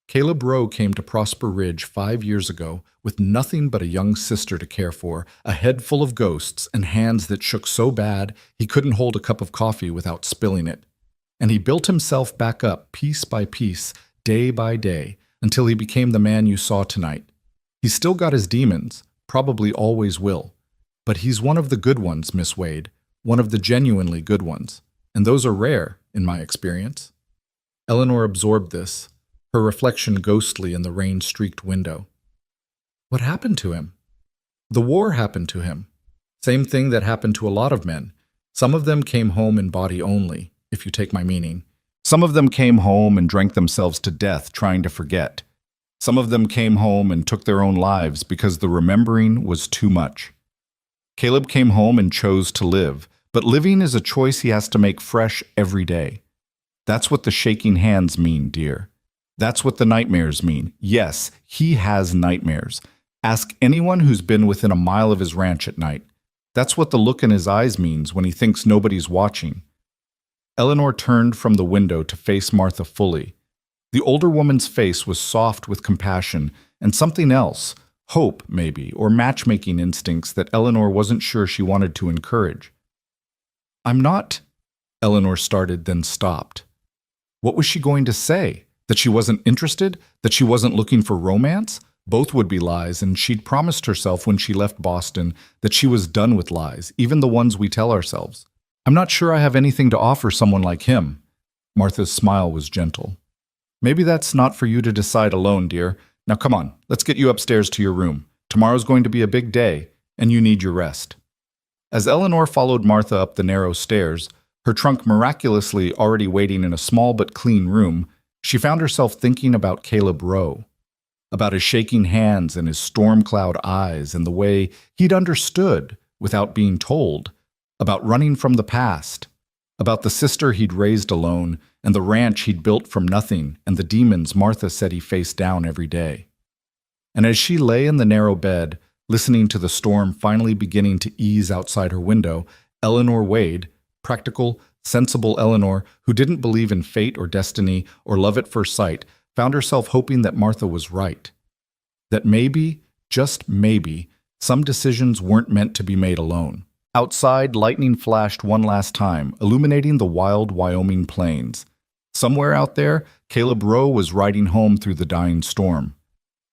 Caleb Rowe came to Prosper Ridge 5 years ago with nothing but a young sister to care for, a head full of ghosts, and hands that shook so bad he couldn't hold a cup of coffee without spilling it. And he built himself back up piece by piece, day by day, until he became the man you saw tonight. He's still got his demons, probably always will. But he's one of the good ones, Miss Wade, one of the genuinely good ones. And those are rare, in my experience. Eleanor absorbed this, her reflection ghostly in the rain-streaked window. What happened to him? The war happened to him. Same thing that happened to a lot of men. Some of them came home in body only, if you take my meaning. Some of them came home and drank themselves to death trying to forget. Some of them came home and took their own lives because the remembering was too much. Caleb came home and chose to live, but living is a choice he has to make fresh every day. That's what the shaking hands mean, dear. That's what the nightmares mean. Yes, he has nightmares. Ask anyone who's been within a mile of his ranch at night. That's what the look in his eyes means when he thinks nobody's watching. Eleanor turned from the window to face Martha fully. The older woman's face was soft with compassion and something else, hope maybe, or matchmaking instincts that Eleanor wasn't sure she wanted to encourage. I'm not, Eleanor started, then stopped. What was she going to say? That she wasn't interested? That she wasn't looking for romance? Both would be lies, and she'd promised herself when she left Boston that she was done with lies, even the ones we tell ourselves. I'm not sure I have anything to offer someone like him. Martha's smile was gentle. Maybe that's not for you to decide alone, dear. Now come on, let's get you upstairs to your room. Tomorrow's going to be a big day, and you need your rest. As Eleanor followed Martha up the narrow stairs, her trunk miraculously already waiting in a small but clean room, she found herself thinking about Caleb Rowe, about his shaking hands and his storm cloud eyes and the way he'd understood, without being told, about running from the past, about the sister he'd raised alone and the ranch he'd built from nothing and the demons Martha said he faced down every day. And as she lay in the narrow bed, listening to the storm finally beginning to ease outside her window, Eleanor Wade, practical, sensible Eleanor, who didn't believe in fate or destiny or love at first sight, found herself hoping that Martha was right. That maybe, just maybe, some decisions weren't meant to be made alone. Outside, lightning flashed one last time, illuminating the wild Wyoming plains. Somewhere out there, Caleb Rowe was riding home through the dying storm.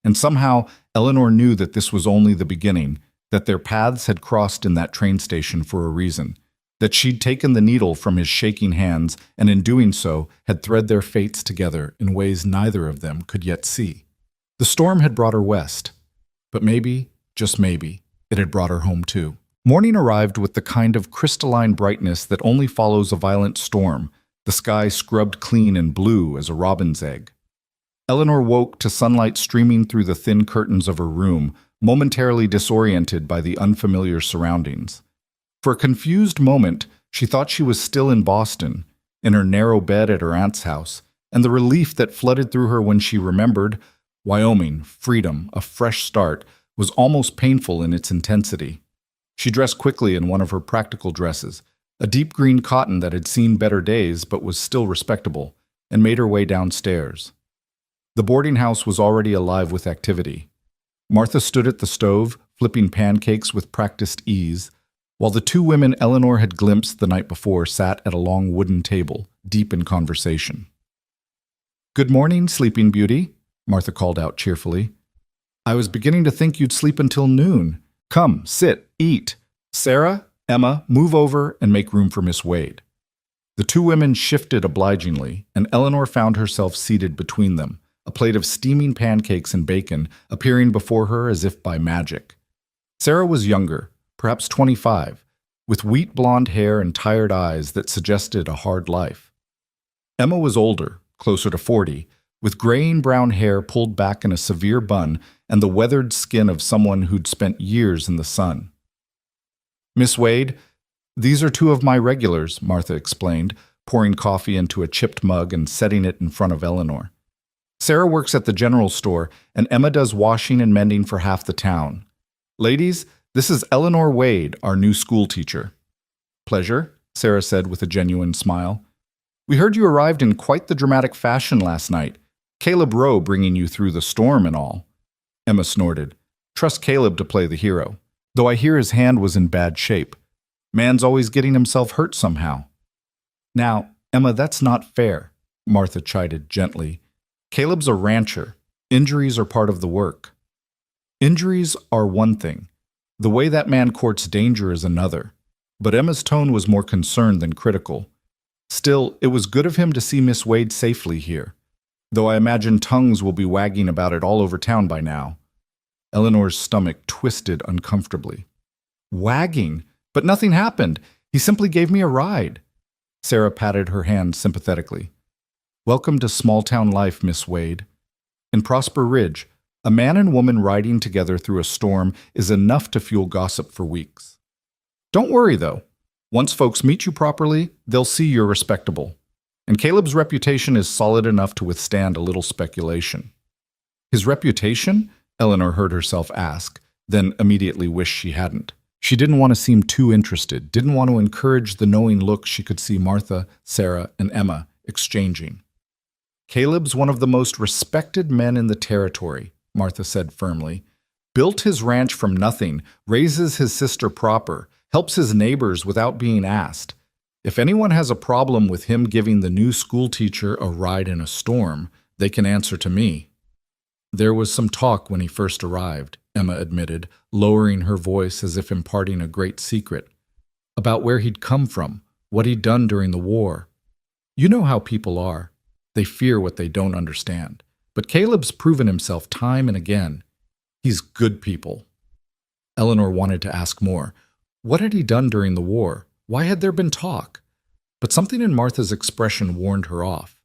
And somehow, Eleanor knew that this was only the beginning, that their paths had crossed in that train station for a reason, that she'd taken the needle from his shaking hands and in doing so had thread their fates together in ways neither of them could yet see. The storm had brought her west, but maybe, just maybe, it had brought her home too. Morning arrived with the kind of crystalline brightness that only follows a violent storm, the sky scrubbed clean and blue as a robin's egg. Eleanor woke to sunlight streaming through the thin curtains of her room, momentarily disoriented by the unfamiliar surroundings. For a confused moment, she thought she was still in Boston, in her narrow bed at her aunt's house, and the relief that flooded through her when she remembered Wyoming, freedom, a fresh start, was almost painful in its intensity. She dressed quickly in one of her practical dresses, a deep green cotton that had seen better days but was still respectable, and made her way downstairs. The boarding house was already alive with activity. Martha stood at the stove, flipping pancakes with practiced ease, while the two women Eleanor had glimpsed the night before sat at a long wooden table, deep in conversation. "Good morning, Sleeping Beauty," Martha called out cheerfully. "I was beginning to think you'd sleep until noon. Come, sit, eat. Sarah, Emma, move over and make room for Miss Wade." The two women shifted obligingly, and Eleanor found herself seated between them, a plate of steaming pancakes and bacon appearing before her as if by magic. Sarah was younger, perhaps 25, with wheat blonde hair and tired eyes that suggested a hard life. Emma was older, closer to 40, with graying brown hair pulled back in a severe bun and the weathered skin of someone who'd spent years in the sun. "Miss Wade, these are two of my regulars," Martha explained, pouring coffee into a chipped mug and setting it in front of Eleanor. "Sarah works at the general store, and Emma does washing and mending for half the town. Ladies, this is Eleanor Wade, our new school teacher." "Pleasure," Sarah said with a genuine smile. "We heard you arrived in quite the dramatic fashion last night. Caleb Rowe bringing you through the storm and all." Emma snorted. "Trust Caleb to play the hero, though I hear his hand was in bad shape. Man's always getting himself hurt somehow." "Now, Emma, that's not fair," Martha chided gently. "Caleb's a rancher. Injuries are part of the work." "Injuries are one thing. The way that man courts danger is another." But Emma's tone was more concerned than critical. "Still, it was good of him to see Miss Wade safely here, though I imagine tongues will be wagging about it all over town by now." Eleanor's stomach twisted uncomfortably. "Wagging? But nothing happened. He simply gave me a ride." Sarah patted her hand sympathetically. "Welcome to small-town life, Miss Wade. In Prosper Ridge, a man and woman riding together through a storm is enough to fuel gossip for weeks. Don't worry, though. Once folks meet you properly, they'll see you're respectable. And Caleb's reputation is solid enough to withstand a little speculation." "His reputation?" Eleanor heard herself ask, then immediately wished she hadn't. She didn't want to seem too interested, didn't want to encourage the knowing look she could see Martha, Sarah, and Emma exchanging. "Caleb's one of the most respected men in the territory," Martha said firmly. "Built his ranch from nothing, raises his sister proper, helps his neighbors without being asked. If anyone has a problem with him giving the new school teacher a ride in a storm, they can answer to me." "There was some talk when he first arrived," Emma admitted, lowering her voice as if imparting a great secret. "About where he'd come from, what he'd done during the war. You know how people are. They fear what they don't understand. But Caleb's proven himself time and again. He's good people." Eleanor wanted to ask more. What had he done during the war? Why had there been talk? But something in Martha's expression warned her off.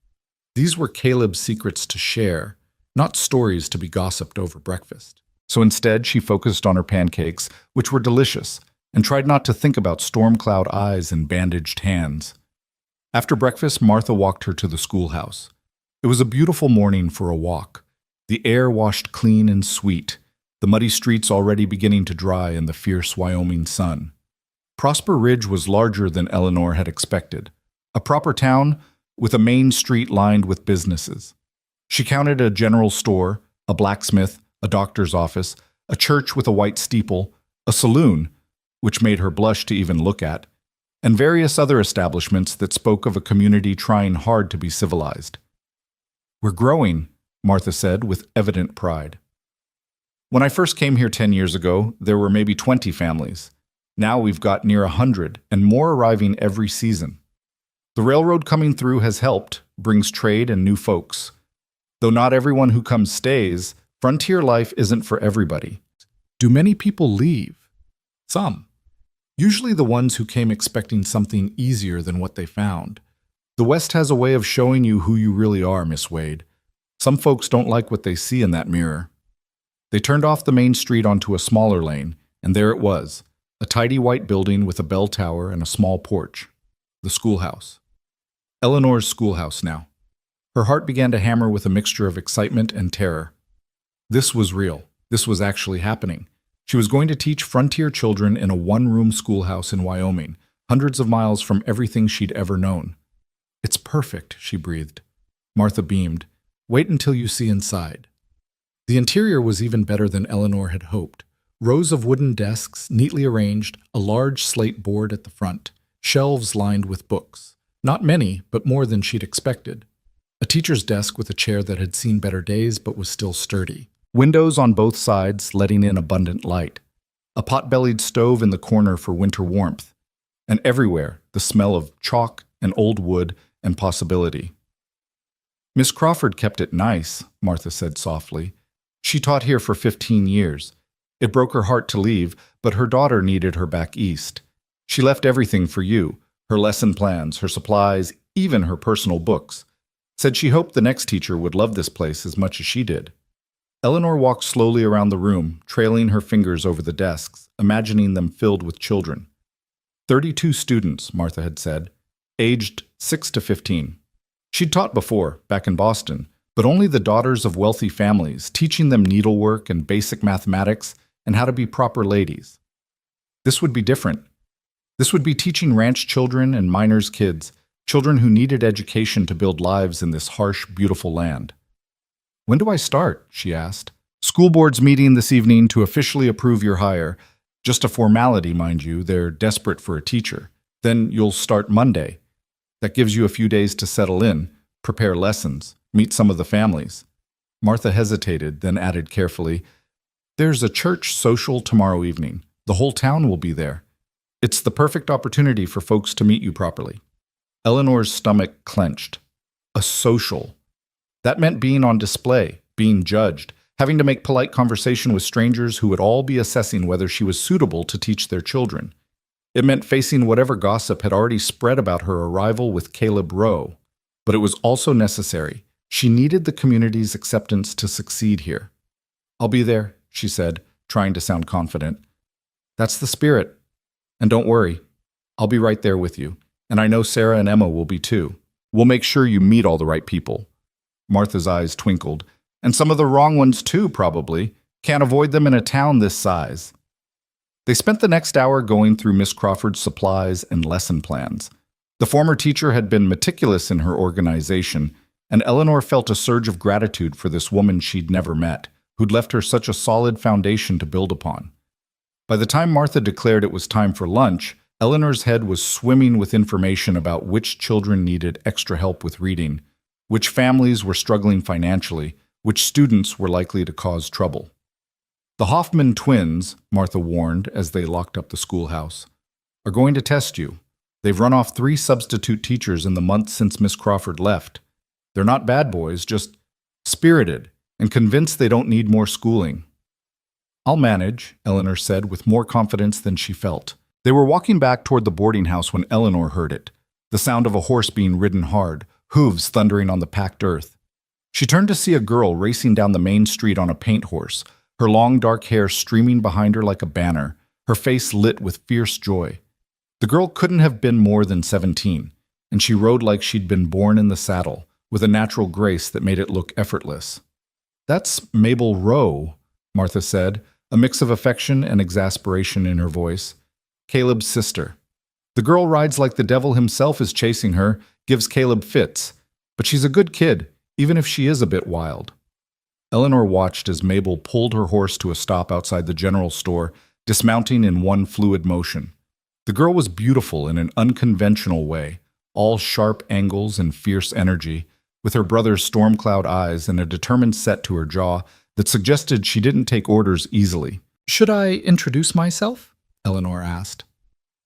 These were Caleb's secrets to share, not stories to be gossiped over breakfast. So instead, she focused on her pancakes, which were delicious, and tried not to think about storm cloud eyes and bandaged hands. After breakfast, Martha walked her to the schoolhouse. It was a beautiful morning for a walk. The air washed clean and sweet, the muddy streets already beginning to dry in the fierce Wyoming sun. Prosper Ridge was larger than Eleanor had expected, a proper town with a main street lined with businesses. She counted a general store, a blacksmith, a doctor's office, a church with a white steeple, a saloon, which made her blush to even look at, and various other establishments that spoke of a community trying hard to be civilized. "We're growing," Martha said with evident pride. "When I first came here 10 years ago, there were maybe 20 families. Now we've got near 100, and more arriving every season. The railroad coming through has helped, brings trade and new folks. Though not everyone who comes stays, frontier life isn't for everybody." "Do many people leave?" "Some. Usually the ones who came expecting something easier than what they found. The West has a way of showing you who you really are, Miss Wade. Some folks don't like what they see in that mirror." They turned off the main street onto a smaller lane, and there it was, a tidy white building with a bell tower and a small porch. The schoolhouse. Eleanor's schoolhouse now. Her heart began to hammer with a mixture of excitement and terror. This was real. This was actually happening. She was going to teach frontier children in a one-room schoolhouse in Wyoming, hundreds of miles from everything she'd ever known. "It's perfect," she breathed. Martha beamed. "Wait until you see inside." The interior was even better than Eleanor had hoped. Rows of wooden desks, neatly arranged, a large slate board at the front, shelves lined with books. Not many, but more than she'd expected. A teacher's desk with a chair that had seen better days but was still sturdy. Windows on both sides letting in abundant light. A pot-bellied stove in the corner for winter warmth. And everywhere, the smell of chalk and old wood and possibility. "Miss Crawford kept it nice," Martha said softly. "She taught here for 15 years. It broke her heart to leave, but her daughter needed her back east. She left everything for you, her lesson plans, her supplies, even her personal books. Said she hoped the next teacher would love this place as much as she did." Eleanor walked slowly around the room, trailing her fingers over the desks, imagining them filled with children. 32 students, Martha had said, aged 6 to 15. She'd taught before, back in Boston, but only the daughters of wealthy families, teaching them needlework and basic mathematics and how to be proper ladies. This would be different. This would be teaching ranch children and miners' kids, children who needed education to build lives in this harsh, beautiful land. "When do I start?" she asked. "School board's meeting this evening to officially approve your hire. Just a formality, mind you. They're desperate for a teacher. Then you'll start Monday. That gives you a few days to settle in, prepare lessons, meet some of the families." Martha hesitated, then added carefully, "There's a church social tomorrow evening. The whole town will be there. It's the perfect opportunity for folks to meet you properly." Eleanor's stomach clenched. A social. That meant being on display, being judged, having to make polite conversation with strangers who would all be assessing whether she was suitable to teach their children. It meant facing whatever gossip had already spread about her arrival with Caleb Rowe. But it was also necessary. She needed the community's acceptance to succeed here. "I'll be there," she said, trying to sound confident. "That's the spirit. And don't worry, I'll be right there with you. And I know Sarah and Emma will be too. We'll make sure you meet all the right people." Martha's eyes twinkled. "And some of the wrong ones too, probably. Can't avoid them in a town this size." They spent the next hour going through Miss Crawford's supplies and lesson plans. The former teacher had been meticulous in her organization, and Eleanor felt a surge of gratitude for this woman she'd never met, who'd left her such a solid foundation to build upon. By the time Martha declared it was time for lunch, Eleanor's head was swimming with information about which children needed extra help with reading, which families were struggling financially, which students were likely to cause trouble. "The Hoffman twins," Martha warned as they locked up the schoolhouse, "are going to test you. They've run off 3 substitute teachers in the month since Miss Crawford left. They're not bad boys, just spirited and convinced they don't need more schooling." "I'll manage," Eleanor said with more confidence than she felt. They were walking back toward the boarding house when Eleanor heard it, the sound of a horse being ridden hard, hooves thundering on the packed earth. She turned to see a girl racing down the main street on a paint horse, her long dark hair streaming behind her like a banner, her face lit with fierce joy. The girl couldn't have been more than 17, and she rode like she'd been born in the saddle, with a natural grace that made it look effortless. "That's Mabel Rowe," Martha said, a mix of affection and exasperation in her voice. "Caleb's sister. The girl rides like the devil himself is chasing her, gives Caleb fits. But she's a good kid, even if she is a bit wild." Eleanor watched as Mabel pulled her horse to a stop outside the general store, dismounting in one fluid motion. The girl was beautiful in an unconventional way, all sharp angles and fierce energy, with her brother's storm-cloud eyes and a determined set to her jaw that suggested she didn't take orders easily. "Should I introduce myself?" Eleanor asked.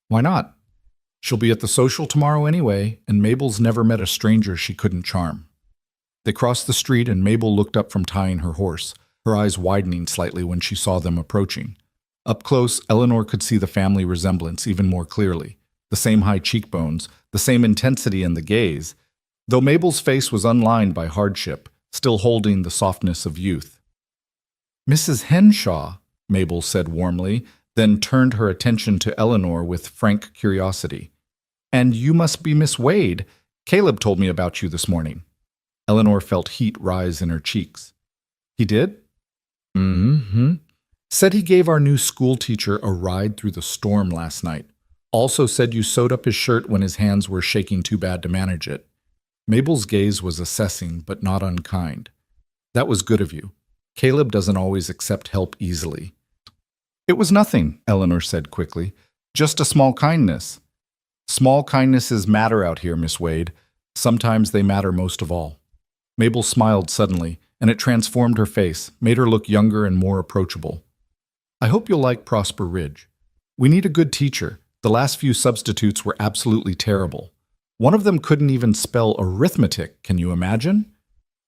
"Why not? She'll be at the social tomorrow anyway, and Mabel's never met a stranger she couldn't charm." They crossed the street and Mabel looked up from tying her horse, her eyes widening slightly when she saw them approaching. Up close, Eleanor could see the family resemblance even more clearly. The same high cheekbones, the same intensity in the gaze, though Mabel's face was unlined by hardship, still holding the softness of youth. "Mrs. Henshaw," Mabel said warmly, then turned her attention to Eleanor with frank curiosity. "And you must be Miss Wade. Caleb told me about you this morning." Eleanor felt heat rise in her cheeks. "He did?" "Mm-hmm. Said he gave our new school teacher a ride through the storm last night. Also said you sewed up his shirt when his hands were shaking too bad to manage it." Mabel's gaze was assessing, but not unkind. "That was good of you. Caleb doesn't always accept help easily." "It was nothing," Eleanor said quickly. "Just a small kindness." "Small kindnesses matter out here, Miss Wade. Sometimes they matter most of all." Mabel smiled suddenly, and it transformed her face, made her look younger and more approachable. "I hope you'll like Prosper Ridge. We need a good teacher. The last few substitutes were absolutely terrible. One of them couldn't even spell arithmetic, can you imagine?"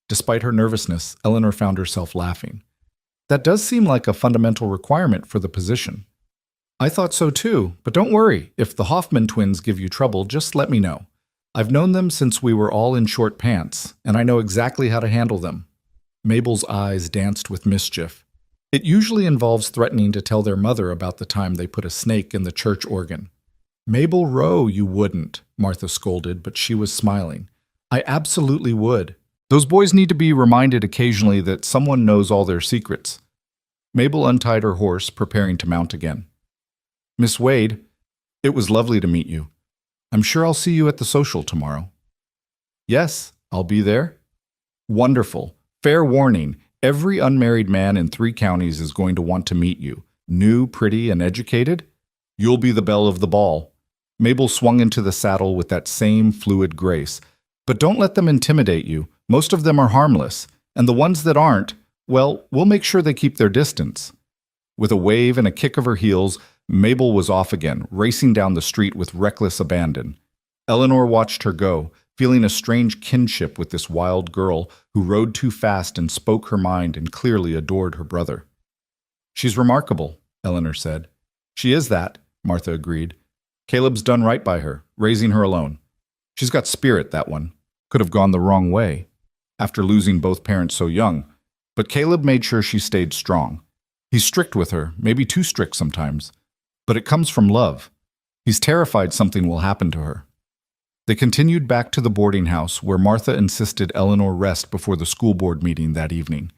Despite her nervousness, Eleanor found herself laughing. "That does seem like a fundamental requirement for the position." "I thought so too, but don't worry. If the Hoffman twins give you trouble, just let me know. I've known them since we were all in short pants, and I know exactly how to handle them." Mabel's eyes danced with mischief. "It usually involves threatening to tell their mother about the time they put a snake in the church organ." "Mabel Rowe, you wouldn't," Martha scolded, but she was smiling. "I absolutely would. Those boys need to be reminded occasionally that someone knows all their secrets." Mabel untied her horse, preparing to mount again. "Miss Wade, it was lovely to meet you. I'm sure I'll see you at the social tomorrow." "Yes, I'll be there." "Wonderful. Fair warning, every unmarried man in 3 counties is going to want to meet you. New, pretty, and educated. You'll be the belle of the ball." Mabel swung into the saddle with that same fluid grace. "But don't let them intimidate you. Most of them are harmless, and the ones that aren't, well, we'll make sure they keep their distance." With a wave and a kick of her heels, Mabel was off again, racing down the street with reckless abandon. Eleanor watched her go, feeling a strange kinship with this wild girl who rode too fast and spoke her mind and clearly adored her brother. "She's remarkable," Eleanor said. "She is that," Martha agreed. "Caleb's done right by her, raising her alone. She's got spirit, that one. Could have gone the wrong way, after losing both parents so young. But Caleb made sure she stayed strong. He's strict with her, maybe too strict sometimes. But it comes from love. He's terrified something will happen to her." They continued back to the boarding house, where Martha insisted Eleanor rest before the school board meeting that evening.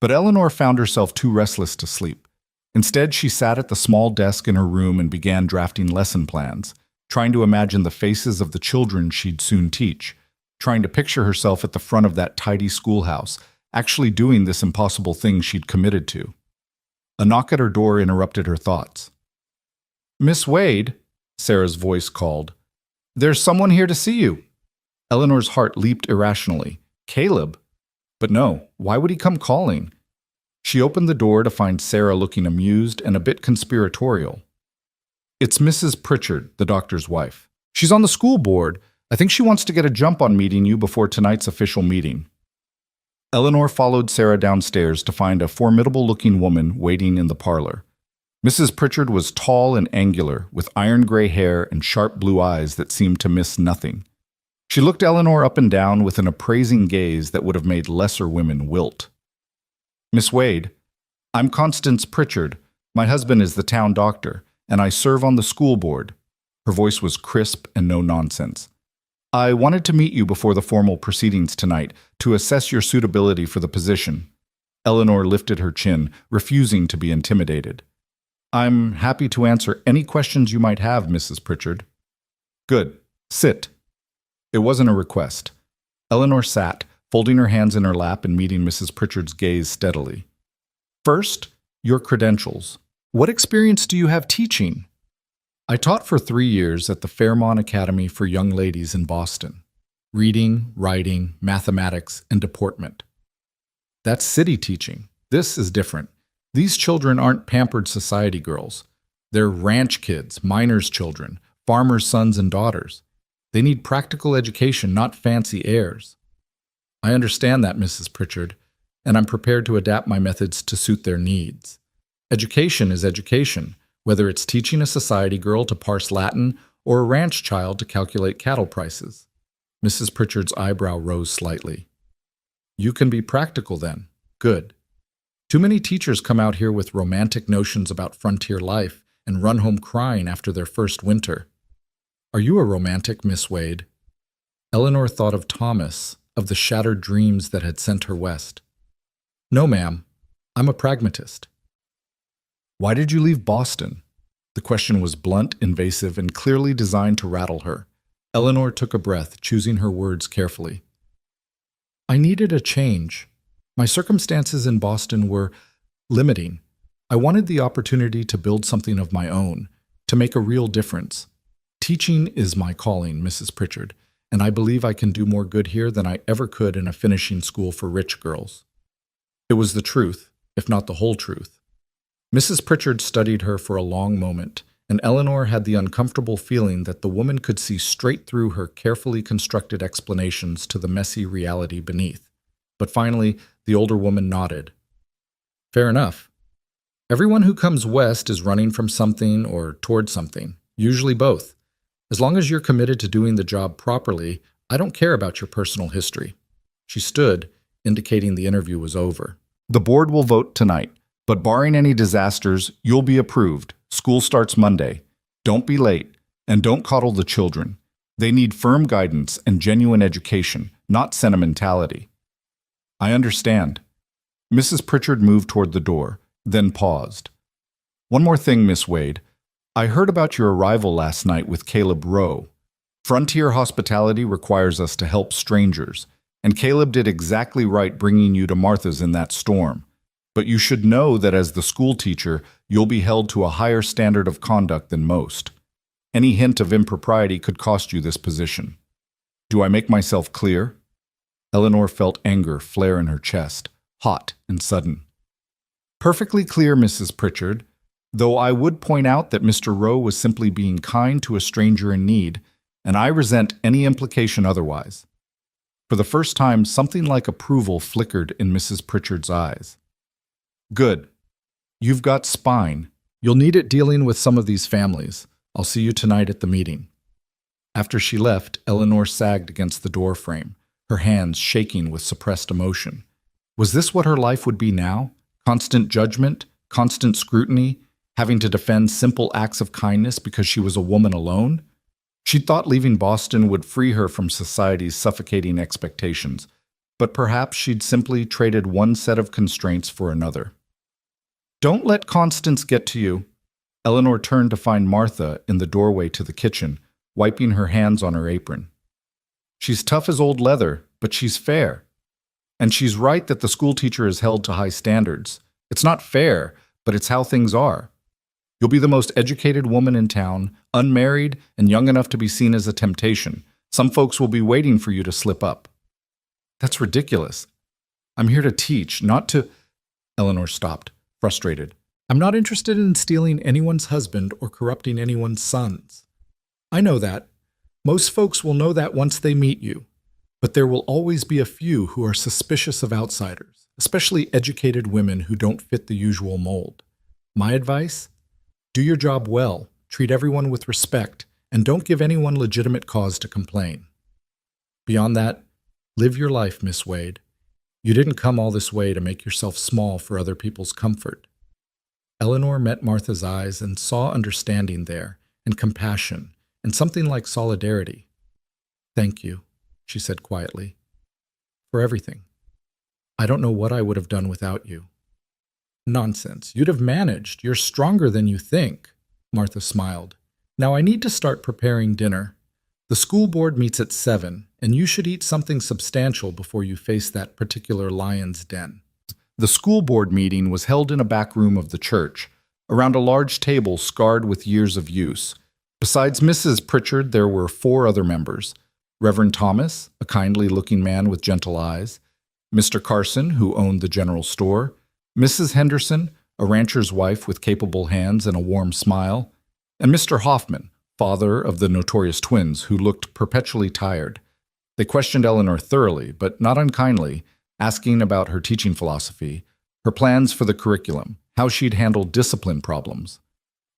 But Eleanor found herself too restless to sleep. Instead, she sat at the small desk in her room and began drafting lesson plans, trying to imagine the faces of the children she'd soon teach, trying to picture herself at the front of that tidy schoolhouse, actually doing this impossible thing she'd committed to. A knock at her door interrupted her thoughts. "Miss Wade," Sarah's voice called. "There's someone here to see you." Eleanor's heart leaped irrationally. Caleb? But no, why would he come calling? She opened the door to find Sarah looking amused and a bit conspiratorial. "It's Mrs. Pritchard, the doctor's wife. She's on the school board. I think she wants to get a jump on meeting you before tonight's official meeting." Eleanor followed Sarah downstairs to find a formidable-looking woman waiting in the parlor. Mrs. Pritchard was tall and angular, with iron-gray hair and sharp blue eyes that seemed to miss nothing. She looked Eleanor up and down with an appraising gaze that would have made lesser women wilt. "Miss Wade, I'm Constance Pritchard. My husband is the town doctor, and I serve on the school board." Her voice was crisp and no nonsense. "I wanted to meet you before the formal proceedings tonight to assess your suitability for the position." Eleanor lifted her chin, refusing to be intimidated. "I'm happy to answer any questions you might have, Mrs. Pritchard." "Good. Sit." It wasn't a request. Eleanor sat, folding her hands in her lap and meeting Mrs. Pritchard's gaze steadily. "First, your credentials. What experience do you have teaching?" "I taught for 3 years at the Fairmont Academy for Young Ladies in Boston. Reading, writing, mathematics, and deportment." "That's city teaching. This is different. These children aren't pampered society girls. They're ranch kids, miners' children, farmers' sons and daughters. They need practical education, not fancy airs." "I understand that, Mrs. Pritchard, and I'm prepared to adapt my methods to suit their needs. Education is education, whether it's teaching a society girl to parse Latin or a ranch child to calculate cattle prices." Mrs. Pritchard's eyebrow rose slightly. "You can be practical then. Good. Too many teachers come out here with romantic notions about frontier life and run home crying after their first winter." "Are you a romantic, Miss Wade?" Eleanor thought of Thomas, of the shattered dreams that had sent her west. "No, ma'am. I'm a pragmatist." "Why did you leave Boston?" The question was blunt, invasive, and clearly designed to rattle her. Eleanor took a breath, choosing her words carefully. "I needed a change. My circumstances in Boston were limiting. I wanted the opportunity to build something of my own, to make a real difference. Teaching is my calling, Mrs. Pritchard, and I believe I can do more good here than I ever could in a finishing school for rich girls." It was the truth, if not the whole truth. Mrs. Pritchard studied her for a long moment, and Eleanor had the uncomfortable feeling that the woman could see straight through her carefully constructed explanations to the messy reality beneath. But finally, the older woman nodded. "Fair enough. Everyone who comes west is running from something or toward something, usually both. As long as you're committed to doing the job properly, I don't care about your personal history." She stood, indicating the interview was over. "The board will vote tonight, but barring any disasters, you'll be approved. School starts Monday. Don't be late, and don't coddle the children. They need firm guidance and genuine education, not sentimentality." "I understand." Mrs. Pritchard moved toward the door, then paused. "One more thing, Miss Wade. I heard about your arrival last night with Caleb Rowe. Frontier hospitality requires us to help strangers, and Caleb did exactly right bringing you to Martha's in that storm. But you should know that as the school teacher, you'll be held to a higher standard of conduct than most. Any hint of impropriety could cost you this position. Do I make myself clear?" Eleanor felt anger flare in her chest, hot and sudden. "Perfectly clear, Mrs. Pritchard, though I would point out that Mr. Rowe was simply being kind to a stranger in need, and I resent any implication otherwise." For the first time, something like approval flickered in Mrs. Pritchard's eyes. "Good. You've got spine. You'll need it dealing with some of these families. I'll see you tonight at the meeting." After she left, Eleanor sagged against the door frame, her hands shaking with suppressed emotion. Was this what her life would be now? Constant judgment, constant scrutiny, having to defend simple acts of kindness because she was a woman alone? She'd thought leaving Boston would free her from society's suffocating expectations, but perhaps she'd simply traded one set of constraints for another. "Don't let Constance get to you." Eleanor turned to find Martha in the doorway to the kitchen, wiping her hands on her apron. "She's tough as old leather, but she's fair. And she's right that the schoolteacher is held to high standards. It's not fair, but it's how things are. You'll be the most educated woman in town, unmarried and young enough to be seen as a temptation. Some folks will be waiting for you to slip up." "That's ridiculous. I'm here to teach, not to—" Eleanor stopped, frustrated. "I'm not interested in stealing anyone's husband or corrupting anyone's sons. I know that. Most folks will know that once they meet you. But there will always be a few who are suspicious of outsiders, especially educated women who don't fit the usual mold. My advice? Do your job well, treat everyone with respect, and don't give anyone legitimate cause to complain. Beyond that, live your life, Miss Wade. You didn't come all this way to make yourself small for other people's comfort." Eleanor met Martha's eyes and saw understanding there, and compassion, and something like solidarity. "Thank you," she said quietly, "for everything. I don't know what I would have done without you." "Nonsense. You'd have managed. You're stronger than you think," Martha smiled. "Now I need to start preparing dinner. The school board meets at 7, and you should eat something substantial before you face that particular lion's den." The school board meeting was held in a back room of the church, around a large table scarred with years of use. Besides Mrs. Pritchard, there were 4 other members: Reverend Thomas, a kindly-looking man with gentle eyes; Mr. Carson, who owned the general store; Mrs. Henderson, a rancher's wife with capable hands and a warm smile; and Mr. Hoffman, father of the notorious twins, who looked perpetually tired. They questioned Eleanor thoroughly, but not unkindly, asking about her teaching philosophy, her plans for the curriculum, how she'd handle discipline problems.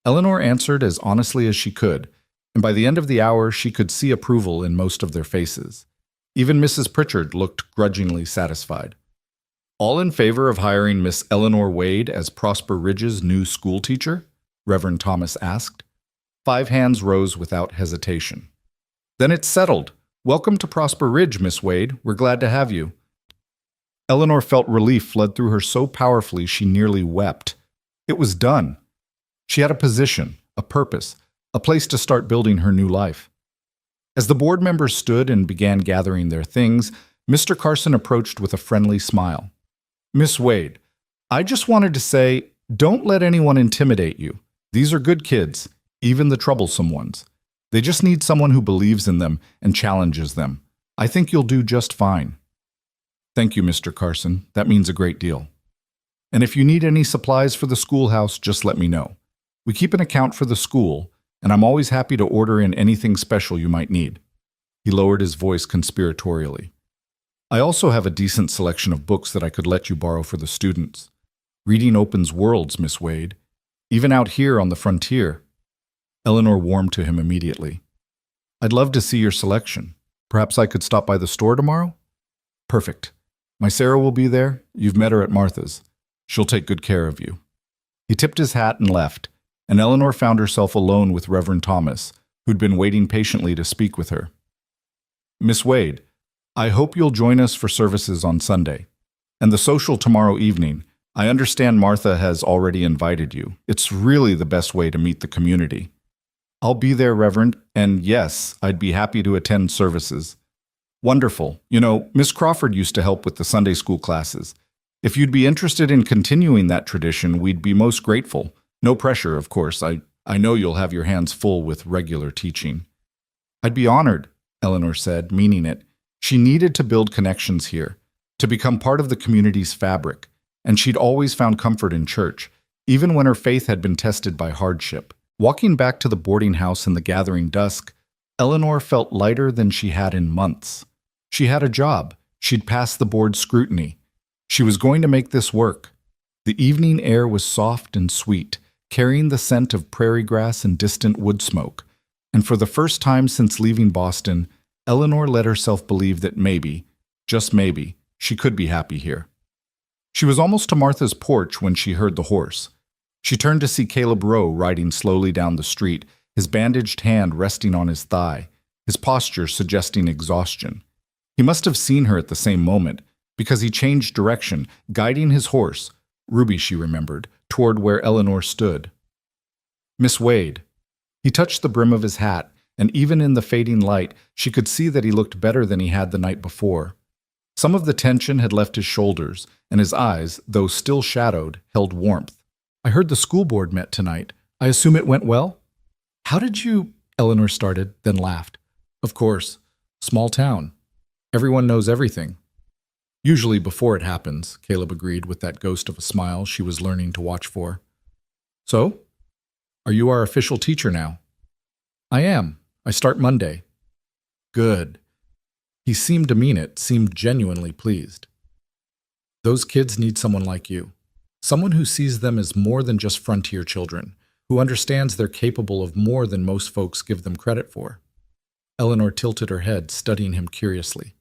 Eleanor answered as honestly as she could, and by the end of the hour she could see approval in most of their faces. Even Mrs. Pritchard looked grudgingly satisfied. "All in favor of hiring Miss Eleanor Wade as Prosper Ridge's new school teacher?" Reverend Thomas asked. 5 hands rose without hesitation. "Then it's settled. Welcome to Prosper Ridge, Miss Wade. We're glad to have you." Eleanor felt relief flood through her so powerfully she nearly wept. It was done. She had a position, a purpose, a place to start building her new life. As the board members stood and began gathering their things, Mr. Carson approached with a friendly smile. "Miss Wade, I just wanted to say, don't let anyone intimidate you. These are good kids, even the troublesome ones. They just need someone who believes in them and challenges them. I think you'll do just fine." "Thank you, Mr. Carson. That means a great deal. And if you need any supplies for the schoolhouse, just let me know. We keep an account for the school, and I'm always happy to order in anything special you might need." He lowered his voice conspiratorially. "I also have a decent selection of books that I could let you borrow for the students. Reading opens worlds, Miss Wade, even out here on the frontier." Eleanor warmed to him immediately. "I'd love to see your selection. Perhaps I could stop by the store tomorrow?" "Perfect. My Sarah will be there. You've met her at Martha's. She'll take good care of you." He tipped his hat and left, and Eleanor found herself alone with Reverend Thomas, who'd been waiting patiently to speak with her. "Miss Wade, I hope you'll join us for services on Sunday. And the social tomorrow evening. I understand Martha has already invited you. It's really the best way to meet the community." "I'll be there, Reverend, and yes, I'd be happy to attend services." "Wonderful. You know, Miss Crawford used to help with the Sunday school classes. If you'd be interested in continuing that tradition, we'd be most grateful. No pressure, of course. I know you'll have your hands full with regular teaching." "I'd be honored," Eleanor said, meaning it. She needed to build connections here, to become part of the community's fabric, and she'd always found comfort in church, even when her faith had been tested by hardship. Walking back to the boarding house in the gathering dusk, Eleanor felt lighter than she had in months. She had a job. She'd passed the board's scrutiny. She was going to make this work. The evening air was soft and sweet, carrying the scent of prairie grass and distant wood smoke. And for the first time since leaving Boston, Eleanor let herself believe that maybe, just maybe, she could be happy here. She was almost to Martha's porch when she heard the horse. She turned to see Caleb Rowe riding slowly down the street, his bandaged hand resting on his thigh, his posture suggesting exhaustion. He must have seen her at the same moment, because he changed direction, guiding his horse, Ruby she remembered, toward where Eleanor stood. "Miss Wade." He touched the brim of his hat, and even in the fading light, she could see that he looked better than he had the night before. Some of the tension had left his shoulders, and his eyes, though still shadowed, held warmth. "I heard the school board met tonight. I assume it went well?" "How did you—" Eleanor started, then laughed. "Of course. Small town. Everyone knows everything." "Usually before it happens," Caleb agreed with that ghost of a smile she was learning to watch for. "So? Are you our official teacher now?" "I am. I start Monday." "Good." He seemed to mean it, seemed genuinely pleased. "Those kids need someone like you. Someone who sees them as more than just frontier children, who understands they're capable of more than most folks give them credit for." Eleanor tilted her head, studying him curiously.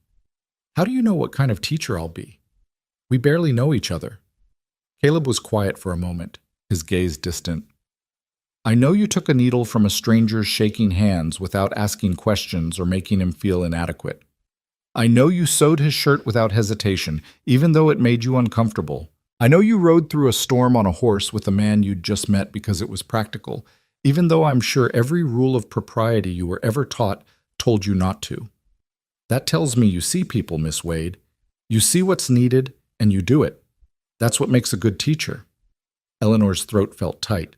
"How do you know what kind of teacher I'll be? We barely know each other." Caleb was quiet for a moment. his gaze distant. I know you took a needle from a stranger's shaking hands without asking questions or making him feel inadequate. I know you sewed his shirt without hesitation, even though it made you uncomfortable. I know you rode through a storm on a horse with a man you'd just met because it was practical, even though I'm sure every rule of propriety you were ever taught told you not to. That tells me you see people, Miss Wade. You see what's needed, and you do it. That's what makes a good teacher. Eleanor's throat felt tight.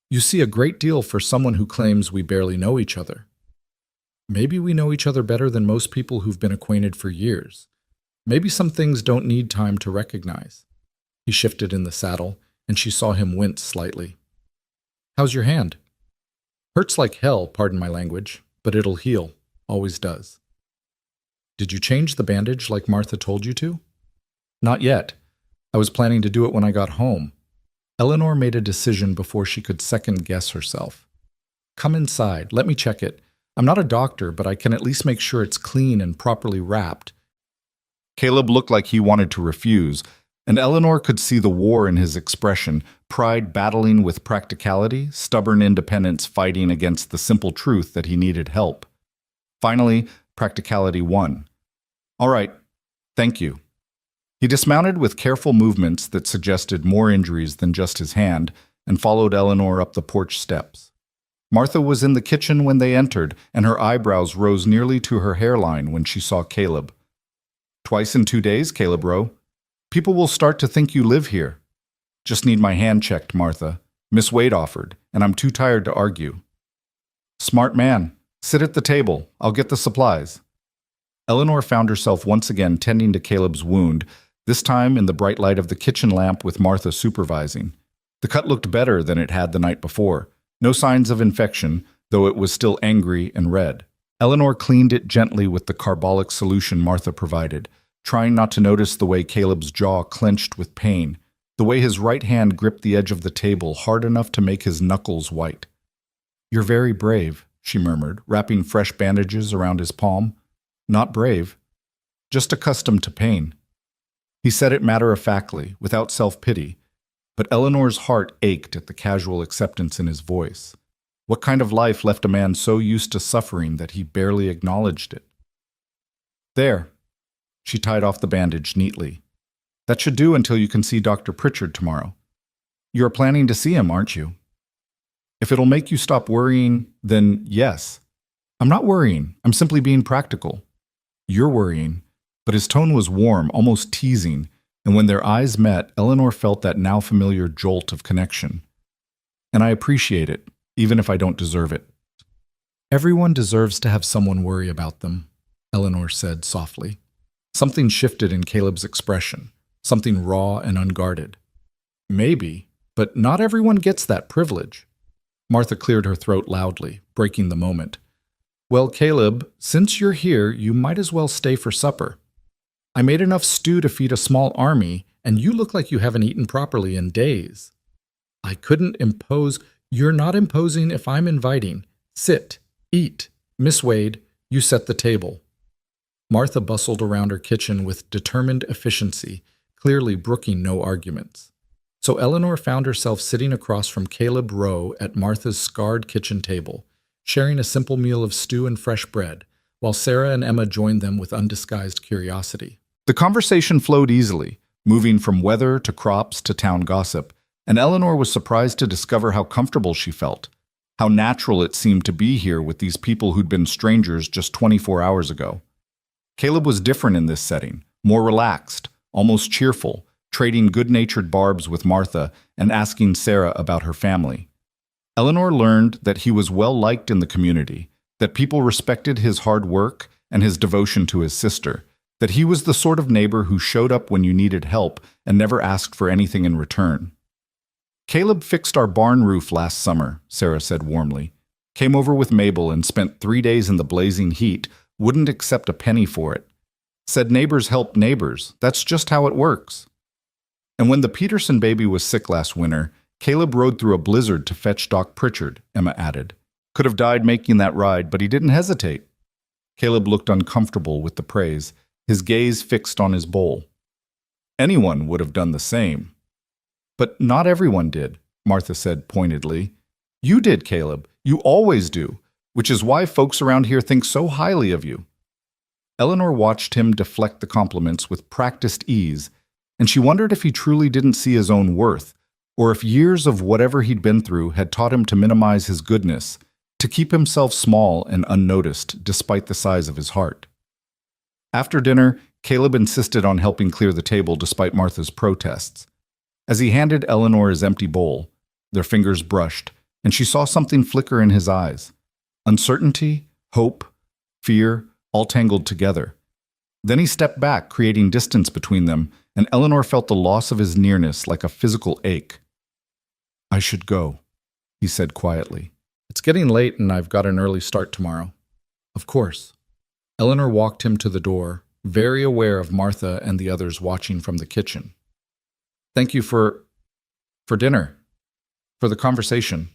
You see a great deal for someone who claims we barely know each other. Maybe we know each other better than most people who've been acquainted for years. Maybe some things don't need time to recognize. He shifted in the saddle, and she saw him wince slightly. How's your hand? Hurts like hell, pardon my language, but it'll heal. Always does. Did you change the bandage like Martha told you to? Not yet. I was planning to do it when I got home. Eleanor made a decision before she could second-guess herself. Come inside. Let me check it. I'm not a doctor, but I can at least make sure it's clean and properly wrapped. Caleb looked like he wanted to refuse, and Eleanor could see the war in his expression, pride battling with practicality, stubborn independence fighting against the simple truth that he needed help. Finally, practicality won. All right, thank you. He dismounted with careful movements that suggested more injuries than just his hand and followed Eleanor up the porch steps. Martha was in the kitchen when they entered, and her eyebrows rose nearly to her hairline when she saw Caleb. Twice in 2 days, Caleb Rowe. People will start to think you live here. Just need my hand checked, Martha. Miss Wade offered, and I'm too tired to argue. Smart man. Sit at the table. I'll get the supplies. Eleanor found herself once again tending to Caleb's wound, this time in the bright light of the kitchen lamp with Martha supervising. The cut looked better than it had the night before. No signs of infection, though it was still angry and red. Eleanor cleaned it gently with the carbolic solution Martha provided, trying not to notice the way Caleb's jaw clenched with pain, the way his right hand gripped the edge of the table hard enough to make his knuckles white. You're very brave, she murmured, wrapping fresh bandages around his palm. Not brave, just accustomed to pain. He said it matter-of-factly, without self-pity, but Eleanor's heart ached at the casual acceptance in his voice. What kind of life left a man so used to suffering that he barely acknowledged it? There. She tied off the bandage neatly. That should do until you can see Dr. Pritchard tomorrow. You're planning to see him, aren't you? If it'll make you stop worrying, then yes. I'm not worrying. I'm simply being practical. You're worrying. But his tone was warm, almost teasing, and when their eyes met, Eleanor felt that now familiar jolt of connection. And I appreciate it, even if I don't deserve it. Everyone deserves to have someone worry about them, Eleanor said softly. Something shifted in Caleb's expression, something raw and unguarded. Maybe, but not everyone gets that privilege. Martha cleared her throat loudly, breaking the moment. Well, Caleb, since you're here, you might as well stay for supper. I made enough stew to feed a small army, and you look like you haven't eaten properly in days. I couldn't impose. You're not imposing if I'm inviting. Sit, eat. Miss Wade, you set the table. Martha bustled around her kitchen with determined efficiency, clearly brooking no arguments. So Eleanor found herself sitting across from Caleb Rowe at Martha's scarred kitchen table, sharing a simple meal of stew and fresh bread, while Sarah and Emma joined them with undisguised curiosity. The conversation flowed easily, moving from weather to crops to town gossip, and Eleanor was surprised to discover how comfortable she felt, how natural it seemed to be here with these people who'd been strangers just 24 hours ago. Caleb was different in this setting, more relaxed, almost cheerful, trading good-natured barbs with Martha and asking Sarah about her family. Eleanor learned that he was well-liked in the community, that people respected his hard work and his devotion to his sister, that he was the sort of neighbor who showed up when you needed help and never asked for anything in return. Caleb fixed our barn roof last summer, Sarah said warmly. Came over with Mabel and spent 3 days in the blazing heat, wouldn't accept a penny for it. Said neighbors help neighbors, that's just how it works. And when the Peterson baby was sick last winter, Caleb rode through a blizzard to fetch Doc Pritchard, Emma added. Could have died making that ride, but he didn't hesitate. Caleb looked uncomfortable with the praise, his gaze fixed on his bowl. Anyone would have done the same. But not everyone did, Martha said pointedly. You did, Caleb. You always do, which is why folks around here think so highly of you. Eleanor watched him deflect the compliments with practiced ease, and she wondered if he truly didn't see his own worth, or if years of whatever he'd been through had taught him to minimize his goodness, to keep himself small and unnoticed despite the size of his heart. After dinner, Caleb insisted on helping clear the table despite Martha's protests. As he handed Eleanor his empty bowl, their fingers brushed, and she saw something flicker in his eyes. Uncertainty, hope, fear, all tangled together. Then he stepped back, creating distance between them, and Eleanor felt the loss of his nearness like a physical ache. I should go, he said quietly. It's getting late and I've got an early start tomorrow. Of course. Eleanor walked him to the door, very aware of Martha and the others watching from the kitchen. Thank you for dinner, for the conversation.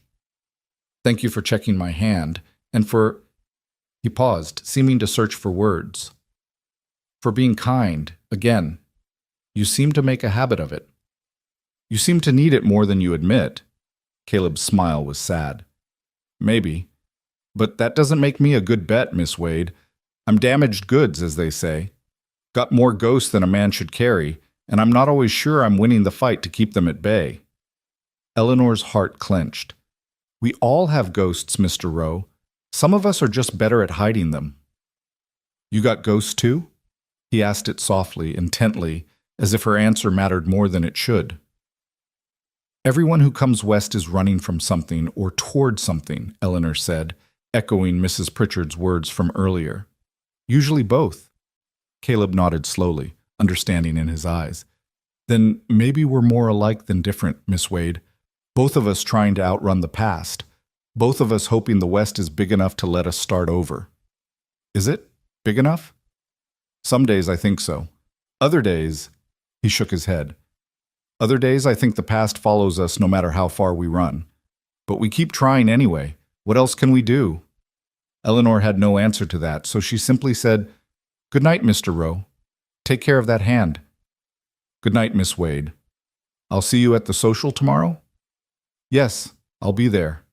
Thank you for checking my hand, and for... He paused, seeming to search for words. For being kind, again. You seem to make a habit of it. You seem to need it more than you admit. Caleb's smile was sad. Maybe. But that doesn't make me a good bet, Miss Wade. I'm damaged goods, as they say. Got more ghosts than a man should carry, and I'm not always sure I'm winning the fight to keep them at bay. Eleanor's heart clenched. We all have ghosts, Mr. Rowe. Some of us are just better at hiding them. You got ghosts too? He asked it softly, intently, as if her answer mattered more than it should. Everyone who comes west is running from something or toward something, Eleanor said, echoing Mrs. Pritchard's words from earlier. Usually both. Caleb nodded slowly, understanding in his eyes. Then maybe we're more alike than different, Miss Wade. Both of us trying to outrun the past. Both of us hoping the West is big enough to let us start over. Is it big enough? Some days I think so. Other days, he shook his head. Other days I think the past follows us no matter how far we run. But we keep trying anyway. What else can we do? Eleanor had no answer to that, so she simply said, Good night, Mr. Rowe. Take care of that hand. Good night, Miss Wade. I'll see you at the social tomorrow? Yes, I'll be there.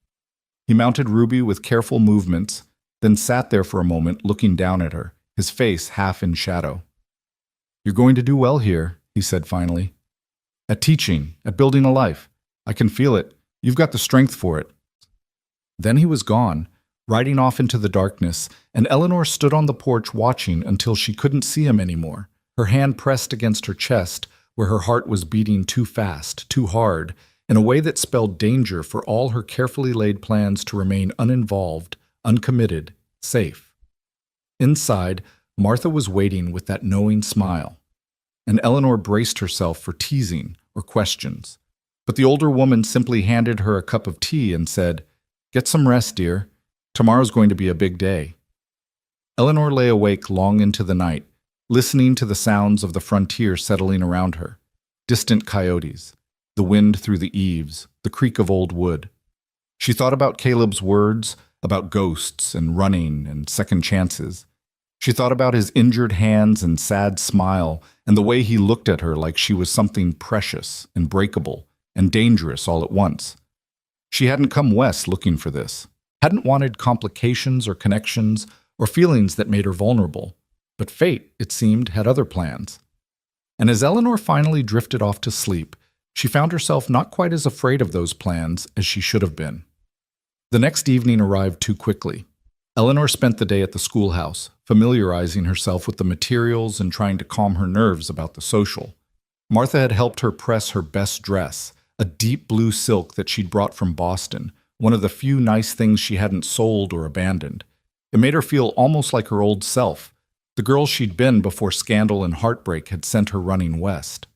He mounted Ruby with careful movements, then sat there for a moment looking down at her, his face half in shadow. You're going to do well here, he said finally. At teaching, at building a life. I can feel it. You've got the strength for it. Then he was gone, riding off into the darkness, and Eleanor stood on the porch watching until she couldn't see him anymore, her hand pressed against her chest where her heart was beating too fast, too hard, in a way that spelled danger for all her carefully laid plans to remain uninvolved, uncommitted, safe. Inside, Martha was waiting with that knowing smile, and Eleanor braced herself for teasing or questions. But the older woman simply handed her a cup of tea and said, Get some rest, dear. Tomorrow's going to be a big day. Eleanor lay awake long into the night, listening to the sounds of the frontier settling around her, distant coyotes, the wind through the eaves, the creak of old wood. She thought about Caleb's words, about ghosts and running and second chances. She thought about his injured hands and sad smile and the way he looked at her like she was something precious and breakable and dangerous all at once. She hadn't come west looking for this, hadn't wanted complications or connections or feelings that made her vulnerable. But fate, it seemed, had other plans. And as Eleanor finally drifted off to sleep, she found herself not quite as afraid of those plans as she should have been. The next evening arrived too quickly. Eleanor spent the day at the schoolhouse, familiarizing herself with the materials and trying to calm her nerves about the social. Martha had helped her press her best dress, a deep blue silk that she'd brought from Boston, one of the few nice things she hadn't sold or abandoned. It made her feel almost like her old self, the girl she'd been before scandal and heartbreak had sent her running west.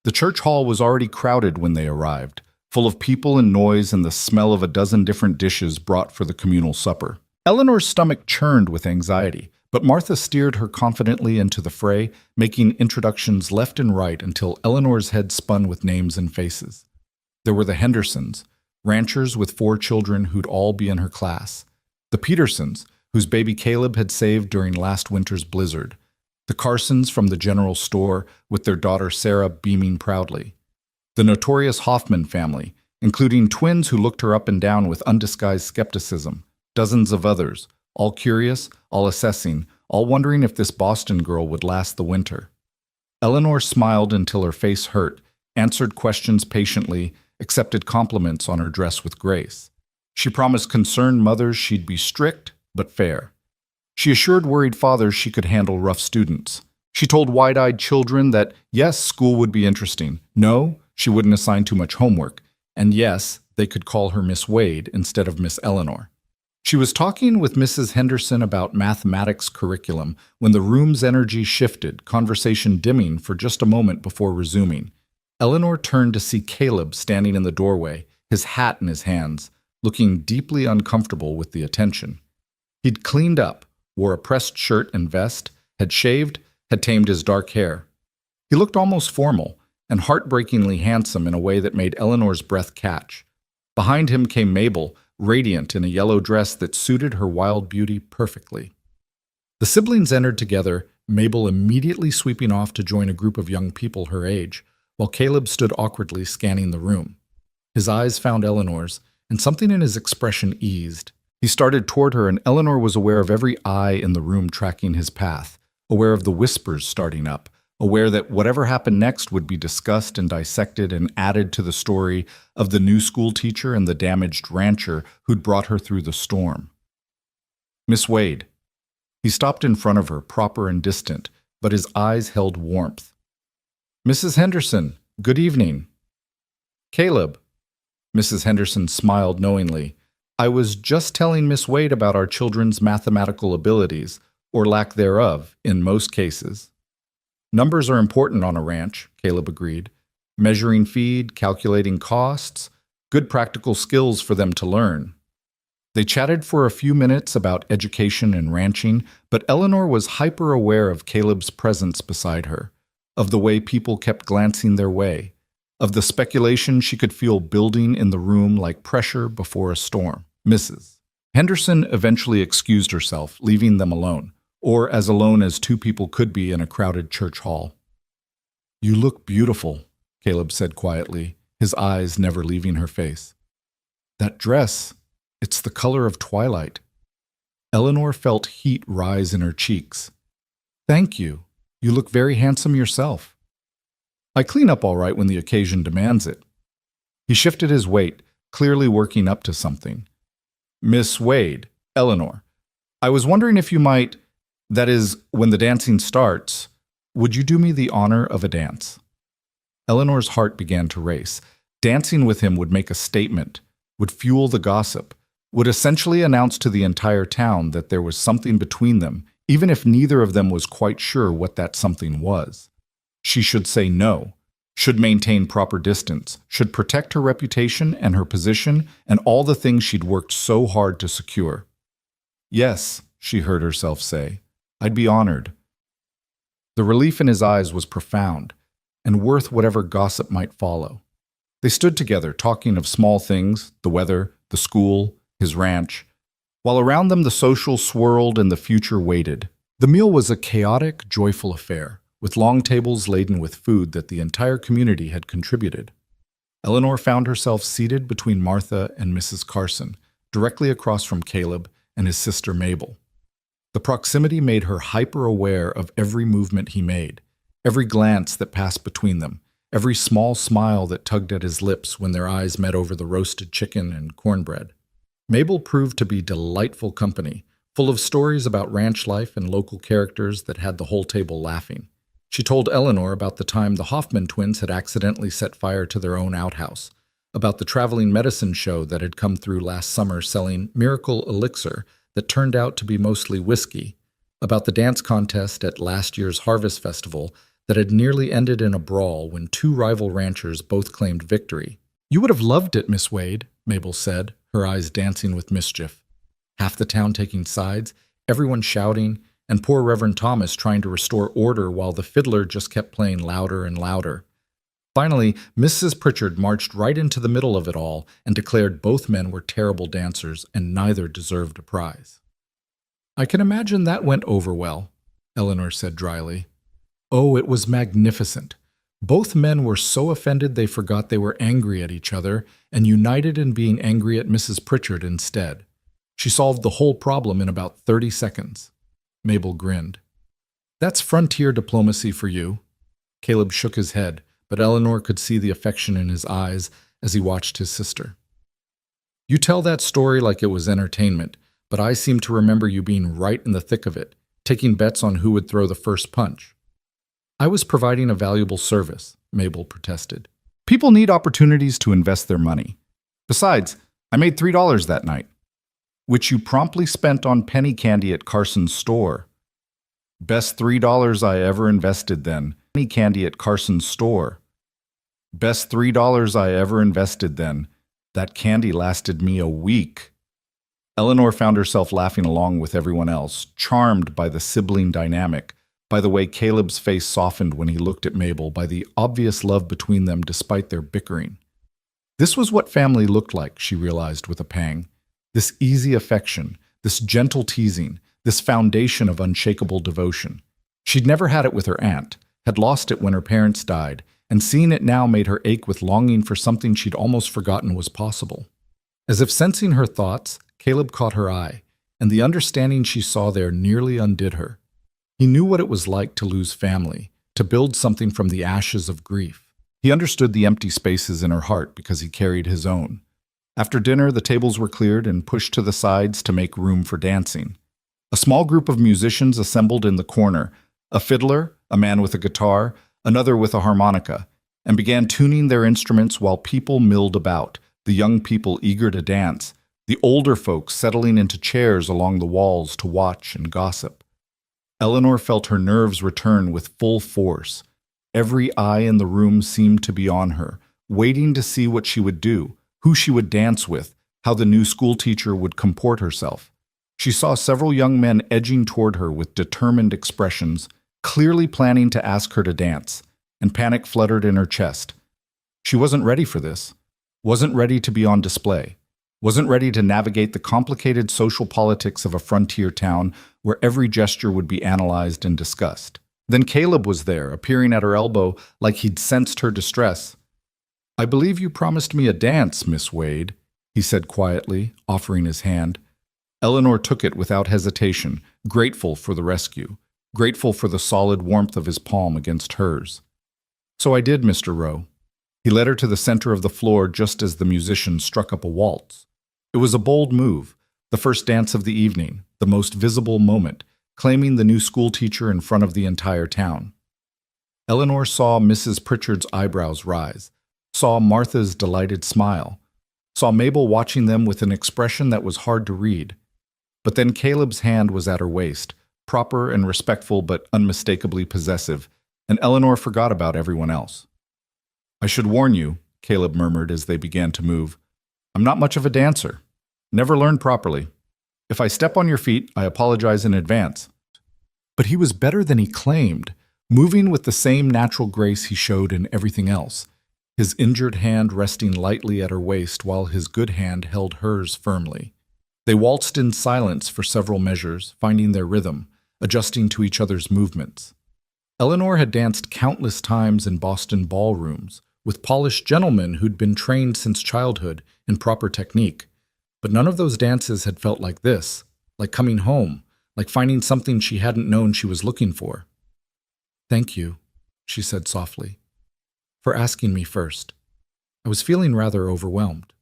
The church hall was already crowded when they arrived, full of people and noise and the smell of a dozen different dishes brought for the communal supper. Eleanor's stomach churned with anxiety, but Martha steered her confidently into the fray, making introductions left and right until Eleanor's head spun with names and faces. There were the Hendersons, ranchers with 4 children who'd all be in her class. The Petersons, whose baby Caleb had saved during last winter's blizzard. The Carsons from the general store, with their daughter Sarah beaming proudly. The notorious Hoffman family, including twins who looked her up and down with undisguised skepticism, dozens of others, all curious, all assessing, all wondering if this Boston girl would last the winter. Eleanor smiled until her face hurt, answered questions patiently, accepted compliments on her dress with grace. She promised concerned mothers she'd be strict but fair. She assured worried fathers she could handle rough students. She told wide-eyed children that, yes, school would be interesting. No, she wouldn't assign too much homework. And yes, they could call her Miss Wade instead of Miss Eleanor. She was talking with Mrs. Henderson about mathematics curriculum when the room's energy shifted, conversation dimming for just a moment before resuming. Eleanor turned to see Caleb standing in the doorway, his hat in his hands, looking deeply uncomfortable with the attention. He'd cleaned up, wore a pressed shirt and vest, had shaved, had tamed his dark hair. He looked almost formal and heartbreakingly handsome in a way that made Eleanor's breath catch. Behind him came Mabel, radiant in a yellow dress that suited her wild beauty perfectly. The siblings entered together, Mabel immediately sweeping off to join a group of young people her age, while Caleb stood awkwardly scanning the room. His eyes found Eleanor's, and something in his expression eased. He started toward her, and Eleanor was aware of every eye in the room tracking his path, aware of the whispers starting up, aware that whatever happened next would be discussed and dissected and added to the story of the new school teacher and the damaged rancher who'd brought her through the storm. Miss Wade. He stopped in front of her, proper and distant, but his eyes held warmth. Mrs. Henderson, good evening. Caleb. Mrs. Henderson smiled knowingly. I was just telling Miss Wade about our children's mathematical abilities, or lack thereof, in most cases. Numbers are important on a ranch, Caleb agreed. Measuring feed, calculating costs, good practical skills for them to learn. They chatted for a few minutes about education and ranching, but Eleanor was hyper-aware of Caleb's presence beside her, of the way people kept glancing their way, of the speculation she could feel building in the room like pressure before a storm. Mrs. Henderson eventually excused herself, leaving them alone, or as alone as two people could be in a crowded church hall. You look beautiful, Caleb said quietly, his eyes never leaving her face. That dress, it's the color of twilight. Eleanor felt heat rise in her cheeks. Thank you. You look very handsome yourself. I clean up all right when the occasion demands it. He shifted his weight, clearly working up to something. Miss Wade, Eleanor, I was wondering if you might, that is, when the dancing starts, would you do me the honor of a dance? Eleanor's heart began to race. Dancing with him would make a statement, would fuel the gossip, would essentially announce to the entire town that there was something between them, even if neither of them was quite sure what that something was. She should say no, should maintain proper distance, should protect her reputation and her position and all the things she'd worked so hard to secure. Yes, she heard herself say, I'd be honored. The relief in his eyes was profound and worth whatever gossip might follow. They stood together, talking of small things, the weather, the school, his ranch, while around them the social swirled and the future waited. The meal was a chaotic, joyful affair, with long tables laden with food that the entire community had contributed. Eleanor found herself seated between Martha and Mrs. Carson, directly across from Caleb and his sister Mabel. The proximity made her hyper-aware of every movement he made, every glance that passed between them, every small smile that tugged at his lips when their eyes met over the roasted chicken and cornbread. Mabel proved to be delightful company, full of stories about ranch life and local characters that had the whole table laughing. She told Eleanor about the time the Hoffman twins had accidentally set fire to their own outhouse, about the traveling medicine show that had come through last summer selling miracle elixir that turned out to be mostly whiskey, about the dance contest at last year's Harvest Festival that had nearly ended in a brawl when two rival ranchers both claimed victory. You would have loved it, Miss Wade, Mabel said, her eyes dancing with mischief. Half the town taking sides, everyone shouting, and poor Reverend Thomas trying to restore order while the fiddler just kept playing louder and louder. Finally, Mrs. Pritchard marched right into the middle of it all and declared both men were terrible dancers and neither deserved a prize. I can imagine that went over well, Eleanor said dryly. Oh, it was magnificent. Both men were so offended they forgot they were angry at each other and united in being angry at Mrs. Pritchard instead. She solved the whole problem in about 30 seconds. Mabel grinned. That's frontier diplomacy for you. Caleb shook his head, but Eleanor could see the affection in his eyes as he watched his sister. You tell that story like it was entertainment, but I seem to remember you being right in the thick of it, taking bets on who would throw the first punch. I was providing a valuable service, Mabel protested. People need opportunities to invest their money. Besides, I made $3 that night, which you promptly spent on penny candy at Carson's store. Best $3 I ever invested then. Penny candy at Carson's store. Best $3 I ever invested then. That candy lasted me a week. Eleanor found herself laughing along with everyone else, charmed by the sibling dynamic, by the way Caleb's face softened when he looked at Mabel, by the obvious love between them despite their bickering. This was what family looked like, she realized with a pang. This easy affection, this gentle teasing, this foundation of unshakable devotion. She'd never had it with her aunt, had lost it when her parents died, and seeing it now made her ache with longing for something she'd almost forgotten was possible. As if sensing her thoughts, Caleb caught her eye, and the understanding she saw there nearly undid her. He knew what it was like to lose family, to build something from the ashes of grief. He understood the empty spaces in her heart because he carried his own. After dinner, the tables were cleared and pushed to the sides to make room for dancing. A small group of musicians assembled in the corner, a fiddler, a man with a guitar, another with a harmonica, and began tuning their instruments while people milled about, the young people eager to dance, the older folks settling into chairs along the walls to watch and gossip. Eleanor felt her nerves return with full force. Every eye in the room seemed to be on her, waiting to see what she would do, who she would dance with, how the new schoolteacher would comport herself. She saw several young men edging toward her with determined expressions, clearly planning to ask her to dance, and panic fluttered in her chest. She wasn't ready for this, wasn't ready to be on display, wasn't ready to navigate the complicated social politics of a frontier town where every gesture would be analyzed and discussed. Then Caleb was there, appearing at her elbow like he'd sensed her distress. "I believe you promised me a dance, Miss Wade," he said quietly, offering his hand. Eleanor took it without hesitation, grateful for the rescue, grateful for the solid warmth of his palm against hers. "So I did, Mr. Rowe." He led her to the center of the floor just as the musicians struck up a waltz. It was a bold move, the first dance of the evening, the most visible moment, claiming the new schoolteacher in front of the entire town. Eleanor saw Mrs. Pritchard's eyebrows rise, saw Martha's delighted smile, saw Mabel watching them with an expression that was hard to read. But then Caleb's hand was at her waist, proper and respectful but unmistakably possessive, and Eleanor forgot about everyone else. "I should warn you," Caleb murmured as they began to move. "I'm not much of a dancer. Never learned properly. If I step on your feet, I apologize in advance." But he was better than he claimed, moving with the same natural grace he showed in everything else, his injured hand resting lightly at her waist while his good hand held hers firmly. They waltzed in silence for several measures, finding their rhythm, adjusting to each other's movements. Eleanor had danced countless times in Boston ballrooms, with polished gentlemen who'd been trained since childhood in proper technique. But none of those dances had felt like this, like coming home, like finding something she hadn't known she was looking for. "Thank you," she said softly, "for asking me first. I was feeling rather overwhelmed.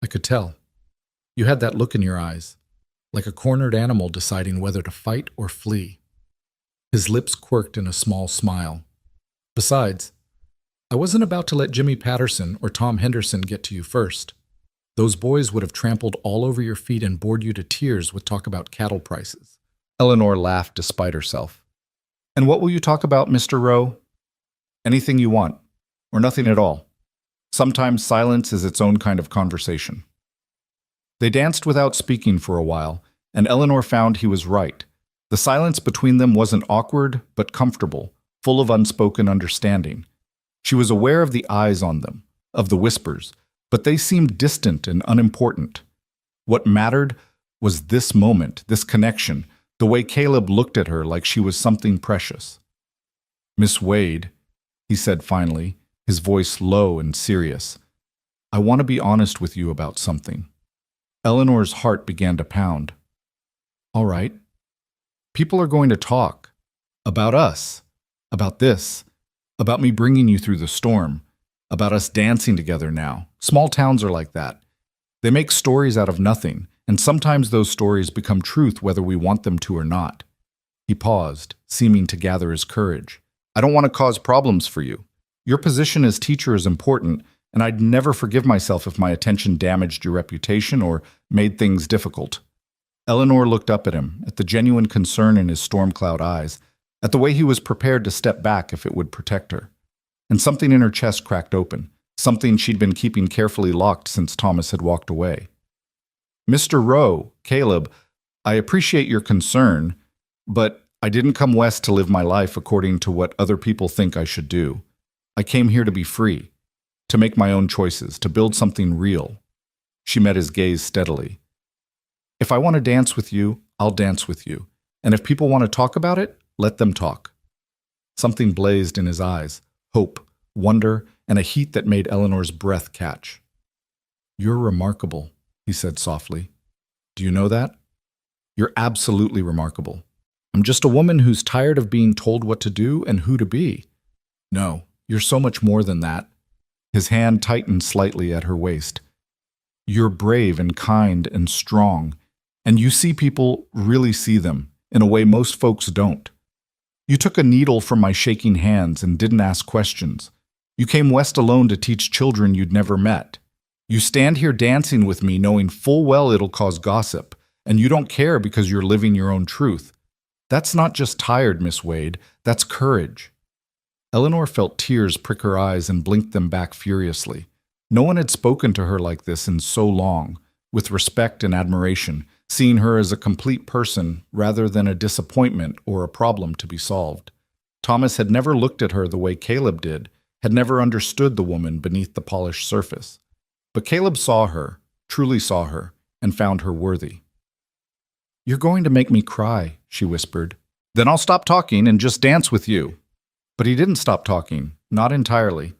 I could tell. You had that look in your eyes, like a cornered animal deciding whether to fight or flee." His lips quirked in a small smile. "Besides, I wasn't about to let Jimmy Patterson or Tom Henderson get to you first. Those boys would have trampled all over your feet and bored you to tears with talk about cattle prices." Eleanor laughed despite herself. "And what will you talk about, Mr. Rowe?" "Anything you want, or nothing at all. Sometimes silence is its own kind of conversation." They danced without speaking for a while, and Eleanor found he was right. The silence between them wasn't awkward, but comfortable, full of unspoken understanding. She was aware of the eyes on them, of the whispers, but they seemed distant and unimportant. What mattered was this moment, this connection, the way Caleb looked at her like she was something precious. "Miss Wade," he he said finally, his voice low and serious. I want to be honest with you about something. Eleanor's heart began to pound. All right. People are going to talk. About us. About this. About me bringing you through the storm. About us dancing together now. Small towns are like that. They make stories out of nothing, and sometimes those stories become truth whether we want them to or not. He paused, seeming to gather his courage. I don't want to cause problems for you. Your position as teacher is important, and I'd never forgive myself if my attention damaged your reputation or made things difficult. Eleanor looked up at him, at the genuine concern in his storm cloud eyes, at the way he was prepared to step back if it would protect her. And something in her chest cracked open, something she'd been keeping carefully locked since Thomas had walked away. Mr. Rowe, Caleb, I appreciate your concern, but I didn't come west to live my life according to what other people think I should do. I came here to be free, to make my own choices, to build something real. She met his gaze steadily. If I want to dance with you, I'll dance with you. And if people want to talk about it, let them talk. Something blazed in his eyes, hope, wonder, and a heat that made Eleanor's breath catch. You're remarkable, he said softly. Do you know that? You're absolutely remarkable. I'm just a woman who's tired of being told what to do and who to be. No, you're so much more than that. His hand tightened slightly at her waist. You're brave and kind and strong, and you see people really see them in a way most folks don't. You took a needle from my shaking hands and didn't ask questions. You came west alone to teach children you'd never met. You stand here dancing with me knowing full well it'll cause gossip, and you don't care because you're living your own truth. That's not just tired, Miss Wade. That's courage. Eleanor felt tears prick her eyes and blinked them back furiously. No one had spoken to her like this in so long, with respect and admiration, seeing her as a complete person rather than a disappointment or a problem to be solved. Thomas had never looked at her the way Caleb did, had never understood the woman beneath the polished surface. But Caleb saw her, truly saw her, and found her worthy. You're going to make me cry, she whispered. Then I'll stop talking and just dance with you. But he didn't stop talking, not entirely.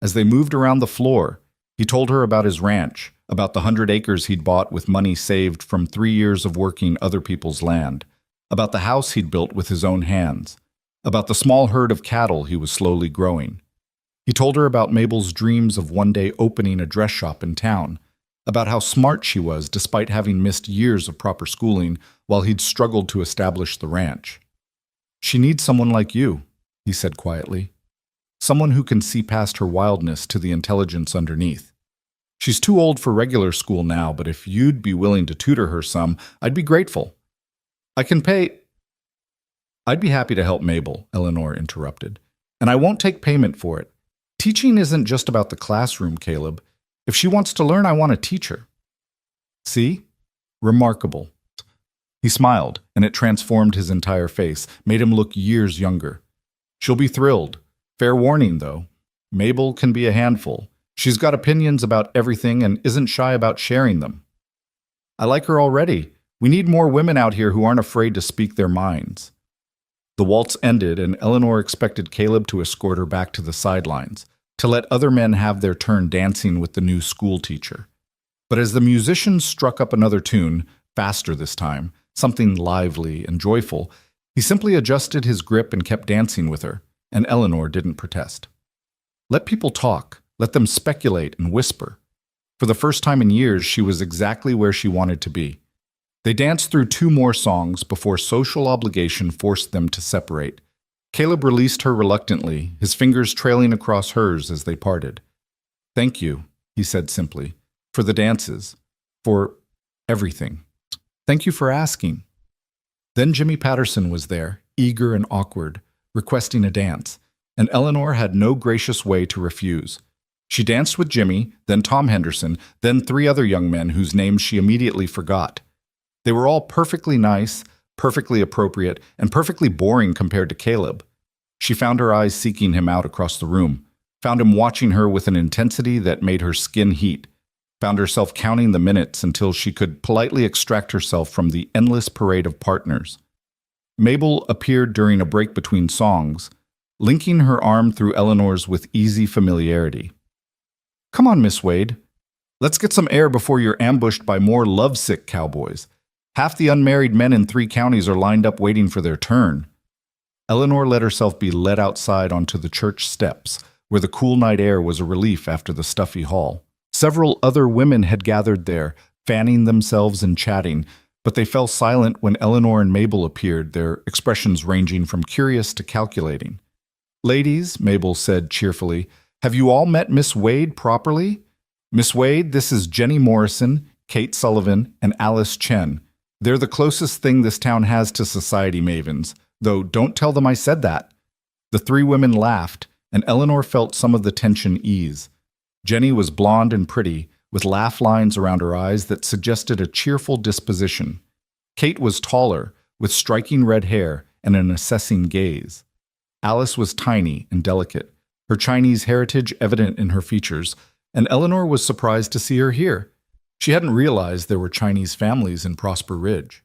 As they moved around the floor, he told her about his ranch, about the 100 acres he'd bought with money saved from 3 years of working other people's land, about the house he'd built with his own hands, about the small herd of cattle he was slowly growing. He told her about Mabel's dreams of one day opening a dress shop in town, about how smart she was despite having missed years of proper schooling while he'd struggled to establish the ranch. She needs someone like you, he said quietly. Someone who can see past her wildness to the intelligence underneath. She's too old for regular school now, but if you'd be willing to tutor her some, I'd be grateful. I'd be happy to help Mabel, Eleanor interrupted. And I won't take payment for it. Teaching isn't just about the classroom, Caleb. If she wants to learn, I want to teach her. See? Remarkable. He smiled, and it transformed his entire face, made him look years younger. She'll be thrilled. Fair warning, though. Mabel can be a handful. She's got opinions about everything and isn't shy about sharing them. I like her already. We need more women out here who aren't afraid to speak their minds. The waltz ended, and Eleanor expected Caleb to escort her back to the sidelines, to let other men have their turn dancing with the new school teacher. But as the musicians struck up another tune, faster this time, something lively and joyful, he simply adjusted his grip and kept dancing with her, and Eleanor didn't protest. Let people talk. Let them speculate and whisper. For the first time in years, she was exactly where she wanted to be. They danced through 2 more songs before social obligation forced them to separate. Caleb released her reluctantly, his fingers trailing across hers as they parted. Thank you, he said simply, for the dances, for everything. Thank you for asking. Then Jimmy Patterson was there, eager and awkward, requesting a dance, and Eleanor had no gracious way to refuse. She danced with Jimmy, then Tom Henderson, then 3 other young men whose names she immediately forgot. They were all perfectly nice, perfectly appropriate, and perfectly boring compared to Caleb. She found her eyes seeking him out across the room, found him watching her with an intensity that made her skin heat, found herself counting the minutes until she could politely extract herself from the endless parade of partners. Mabel appeared during a break between songs, linking her arm through Eleanor's with easy familiarity. "Come on, Miss Wade. Let's get some air before you're ambushed by more lovesick cowboys. Half the unmarried men in 3 counties are lined up waiting for their turn." Eleanor let herself be led outside onto the church steps, where the cool night air was a relief after the stuffy hall. Several other women had gathered there, fanning themselves and chatting, but they fell silent when Eleanor and Mabel appeared, their expressions ranging from curious to calculating. "Ladies," Mabel said cheerfully, "have you all met Miss Wade properly? Miss Wade, this is Jenny Morrison, Kate Sullivan, and Alice Chen. They're the closest thing this town has to society mavens, though don't tell them I said that." The 3 women laughed, and Eleanor felt some of the tension ease. Jenny was blonde and pretty, with laugh lines around her eyes that suggested a cheerful disposition. Kate was taller, with striking red hair and an assessing gaze. Alice was tiny and delicate, her Chinese heritage evident in her features, and Eleanor was surprised to see her here. She hadn't realized there were Chinese families in Prosper Ridge.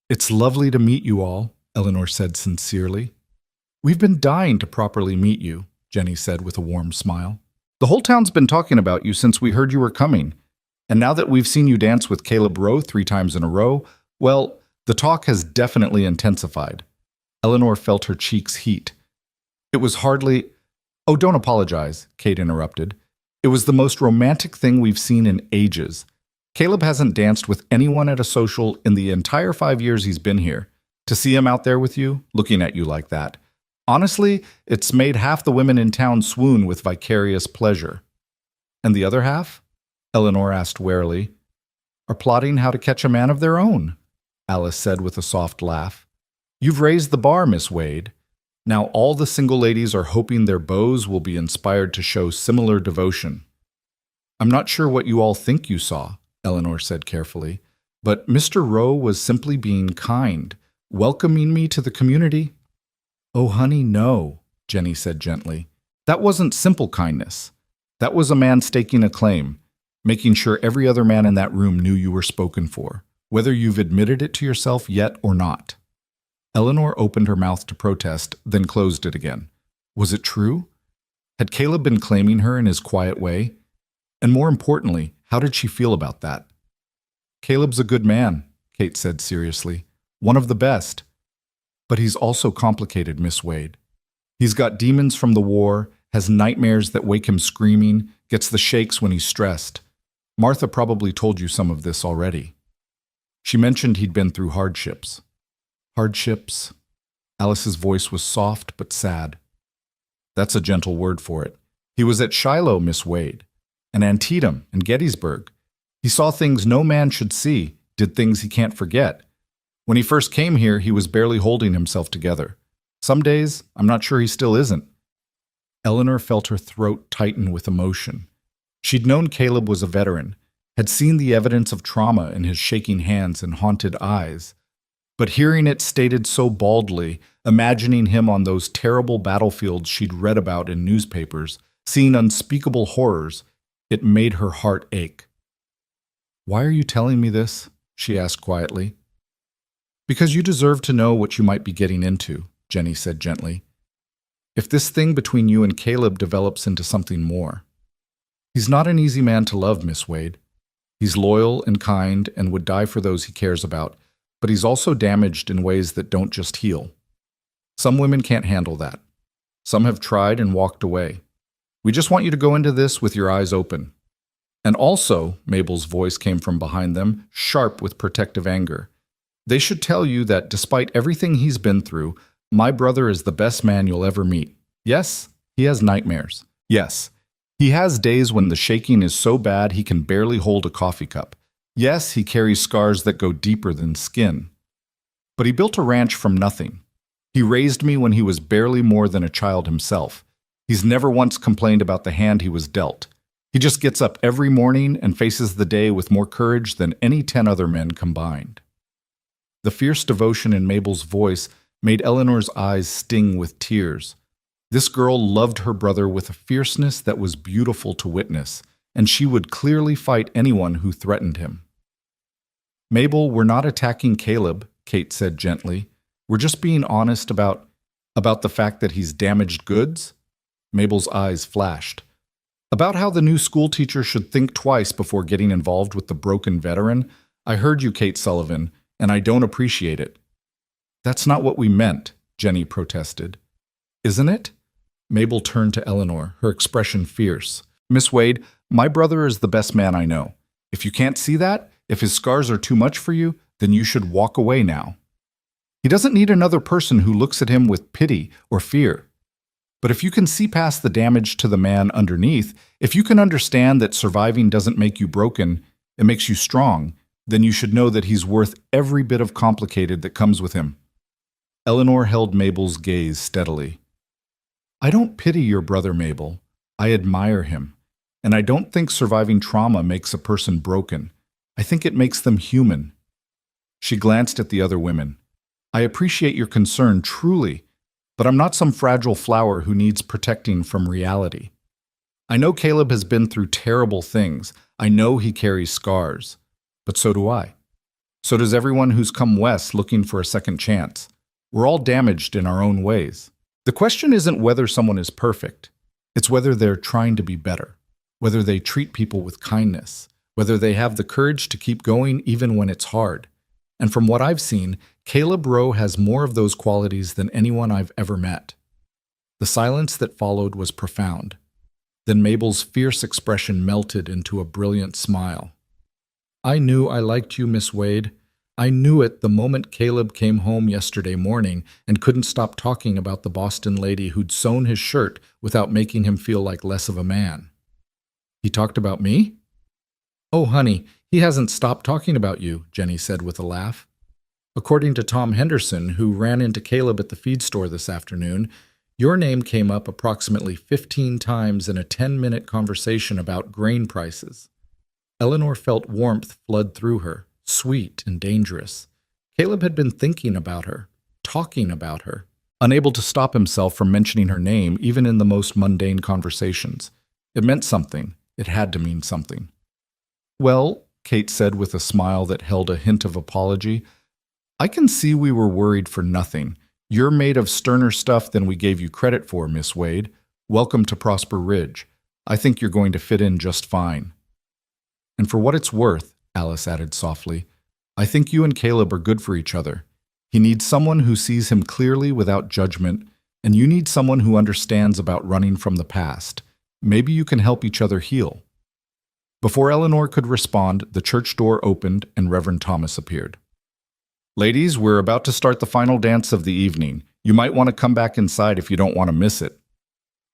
"It's lovely to meet you all," Eleanor said sincerely. "We've been dying to properly meet you," Jenny said with a warm smile. "The whole town's been talking about you since we heard you were coming. And now that we've seen you dance with Caleb Rowe 3 times in a row, well, the talk has definitely intensified." Eleanor felt her cheeks heat. "It was hardly—" "Oh, don't apologize," Kate interrupted. "It was the most romantic thing we've seen in ages. Caleb hasn't danced with anyone at a social in the entire 5 years he's been here. To see him out there with you, looking at you like that, honestly, it's made half the women in town swoon with vicarious pleasure." "And the other half?" Eleanor asked warily. "Are plotting how to catch a man of their own," Alice said with a soft laugh. "You've raised the bar, Miss Wade. Now all the single ladies are hoping their beaux will be inspired to show similar devotion." "I'm not sure what you all think you saw," Eleanor said carefully, "but Mr. Rowe was simply being kind, welcoming me to the community." "Oh, honey, no," Jenny said gently. "That wasn't simple kindness. That was a man staking a claim, making sure every other man in that room knew you were spoken for, whether you've admitted it to yourself yet or not." Eleanor opened her mouth to protest, then closed it again. Was it true? Had Caleb been claiming her in his quiet way? And more importantly, how did she feel about that? "Caleb's a good man," Kate said seriously. "One of the best. But he's also complicated, Miss Wade. He's got demons from the war, has nightmares that wake him screaming, gets the shakes when he's stressed. Martha probably told you some of this already. She mentioned he'd been through hardships." "Hardships?" Alice's voice was soft but sad. "That's a gentle word for it. He was at Shiloh, Miss Wade, and Antietam and Gettysburg. He saw things no man should see, did things he can't forget. When he first came here, he was barely holding himself together. Some days, I'm not sure he still isn't." Eleanor felt her throat tighten with emotion. She'd known Caleb was a veteran, had seen the evidence of trauma in his shaking hands and haunted eyes. But hearing it stated so baldly, imagining him on those terrible battlefields she'd read about in newspapers, seeing unspeakable horrors, it made her heart ache. "Why are you telling me this?" she asked quietly. "Because you deserve to know what you might be getting into," Jenny said gently. "If this thing between you and Caleb develops into something more. He's not an easy man to love, Miss Wade. He's loyal and kind and would die for those he cares about, but he's also damaged in ways that don't just heal. Some women can't handle that. Some have tried and walked away. We just want you to go into this with your eyes open." And also, Mabel's voice came from behind them, sharp with protective anger. "They should tell you that despite everything he's been through, my brother is the best man you'll ever meet. Yes, he has nightmares. Yes, he has days when the shaking is so bad he can barely hold a coffee cup. Yes, he carries scars that go deeper than skin. But he built a ranch from nothing. He raised me when he was barely more than a child himself. He's never once complained about the hand he was dealt. He just gets up every morning and faces the day with more courage than any 10 other men combined." The fierce devotion in Mabel's voice made Eleanor's eyes sting with tears. This girl loved her brother with a fierceness that was beautiful to witness, and she would clearly fight anyone who threatened him. "Mabel, we're not attacking Caleb," Kate said gently. "We're just being honest about—" About the fact that he's damaged goods? Mabel's eyes flashed. About how the new school teacher should think twice before getting involved with the broken veteran? I heard you, Kate Sullivan, and I don't appreciate it. That's not what we meant, Jenny protested. Isn't it? Mabel turned to Eleanor, her expression fierce. Miss Wade, my brother is the best man I know. If you can't see that, if his scars are too much for you, then you should walk away now. He doesn't need another person who looks at him with pity or fear. But if you can see past the damage to the man underneath, if you can understand that surviving doesn't make you broken, it makes you strong, then you should know that he's worth every bit of complicated that comes with him. Eleanor held Mabel's gaze steadily. I don't pity your brother, Mabel. I admire him. And I don't think surviving trauma makes a person broken. I think it makes them human. She glanced at the other women. I appreciate your concern, truly, but I'm not some fragile flower who needs protecting from reality. I know Caleb has been through terrible things. I know he carries scars. But so do I. So does everyone who's come west looking for a second chance. We're all damaged in our own ways. The question isn't whether someone is perfect. It's whether they're trying to be better, whether they treat people with kindness, whether they have the courage to keep going even when it's hard. And from what I've seen, Caleb Rowe has more of those qualities than anyone I've ever met. The silence that followed was profound. Then Mabel's fierce expression melted into a brilliant smile. I knew I liked you, Miss Wade. I knew it the moment Caleb came home yesterday morning and couldn't stop talking about the Boston lady who'd sewn his shirt without making him feel like less of a man. He talked about me? Oh, honey, he hasn't stopped talking about you, Jenny said with a laugh. According to Tom Henderson, who ran into Caleb at the feed store this afternoon, your name came up approximately 15 times in a 10-minute conversation about grain prices. Eleanor felt warmth flood through her, sweet and dangerous. Caleb had been thinking about her, talking about her, unable to stop himself from mentioning her name even in the most mundane conversations. It meant something. It had to mean something. Well, Kate said with a smile that held a hint of apology, I can see we were worried for nothing. You're made of sterner stuff than we gave you credit for, Miss Wade. Welcome to Prosper Ridge. I think you're going to fit in just fine. And for what it's worth, Alice added softly, I think you and Caleb are good for each other. He needs someone who sees him clearly without judgment, and you need someone who understands about running from the past. Maybe you can help each other heal. Before Eleanor could respond, the church door opened and Reverend Thomas appeared. Ladies, we're about to start the final dance of the evening. You might want to come back inside if you don't want to miss it.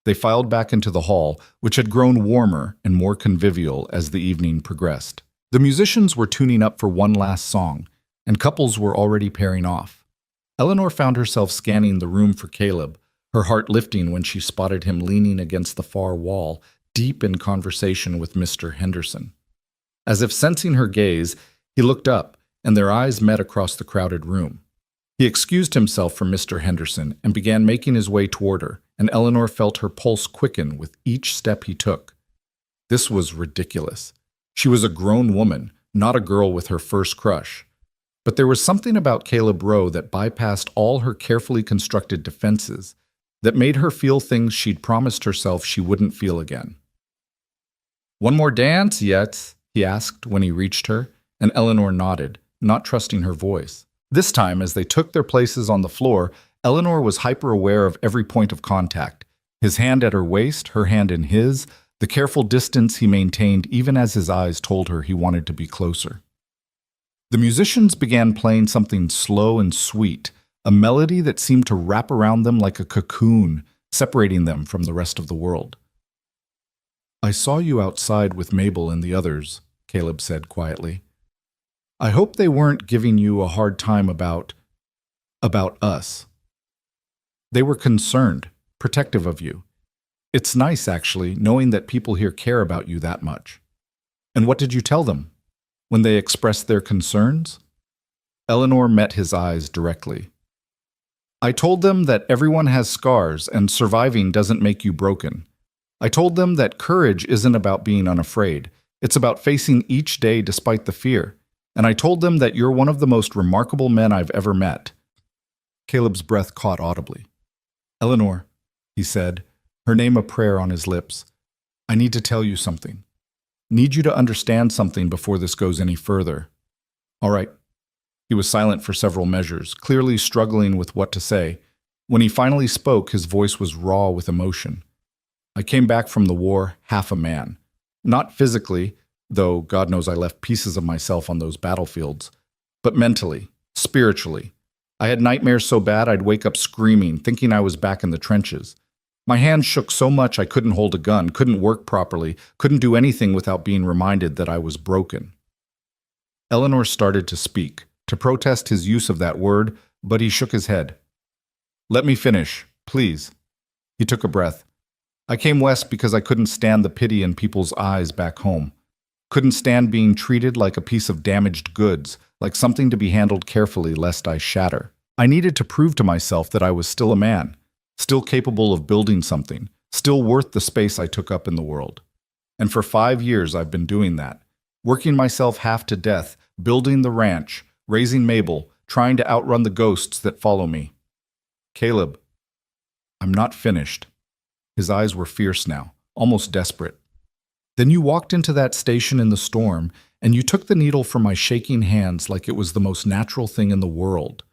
They filed back into the hall, which had grown warmer and more convivial as the evening progressed. The musicians were tuning up for one last song, and couples were already pairing off. Eleanor found herself scanning the room for Caleb, her heart lifting when she spotted him leaning against the far wall, deep in conversation with Mr. Henderson. As if sensing her gaze, he looked up, and their eyes met across the crowded room. He excused himself from Mr. Henderson and began making his way toward her, and Eleanor felt her pulse quicken with each step he took. This was ridiculous. She was a grown woman, not a girl with her first crush. But there was something about Caleb Rowe that bypassed all her carefully constructed defenses, that made her feel things she'd promised herself she wouldn't feel again. One more dance yet? He asked when he reached her, and Eleanor nodded, not trusting her voice. This time, as they took their places on the floor, Eleanor was hyper-aware of every point of contact, his hand at her waist, her hand in his, the careful distance he maintained even as his eyes told her he wanted to be closer. The musicians began playing something slow and sweet, a melody that seemed to wrap around them like a cocoon, separating them from the rest of the world. I saw you outside with Mabel and the others, Caleb said quietly. I hope they weren't giving you a hard time about us. They were concerned, protective of you. It's nice, actually, knowing that people here care about you that much. And what did you tell them when they expressed their concerns? Eleanor met his eyes directly. I told them that everyone has scars and surviving doesn't make you broken. I told them that courage isn't about being unafraid. It's about facing each day despite the fear. And I told them that you're one of the most remarkable men I've ever met. Caleb's breath caught audibly. Eleanor, he said, her name a prayer on his lips. I need to tell you something. Need you to understand something before this goes any further. All right. He was silent for several measures, clearly struggling with what to say. When he finally spoke, his voice was raw with emotion. I came back from the war half a man. Not physically, though God knows I left pieces of myself on those battlefields, but mentally, spiritually. I had nightmares so bad I'd wake up screaming, thinking I was back in the trenches. My hands shook so much I couldn't hold a gun, couldn't work properly, couldn't do anything without being reminded that I was broken. Eleanor started to speak, to protest his use of that word, but he shook his head. Let me finish, please. He took a breath. I came west because I couldn't stand the pity in people's eyes back home. Couldn't stand being treated like a piece of damaged goods, like something to be handled carefully lest I shatter. I needed to prove to myself that I was still a man, still capable of building something, still worth the space I took up in the world. And for 5 years I've been doing that, working myself half to death, building the ranch, raising Mabel, trying to outrun the ghosts that follow me. Caleb, I'm not finished. His eyes were fierce now, almost desperate. Then you walked into that station in the storm, and you took the needle from my shaking hands like it was the most natural thing in the world.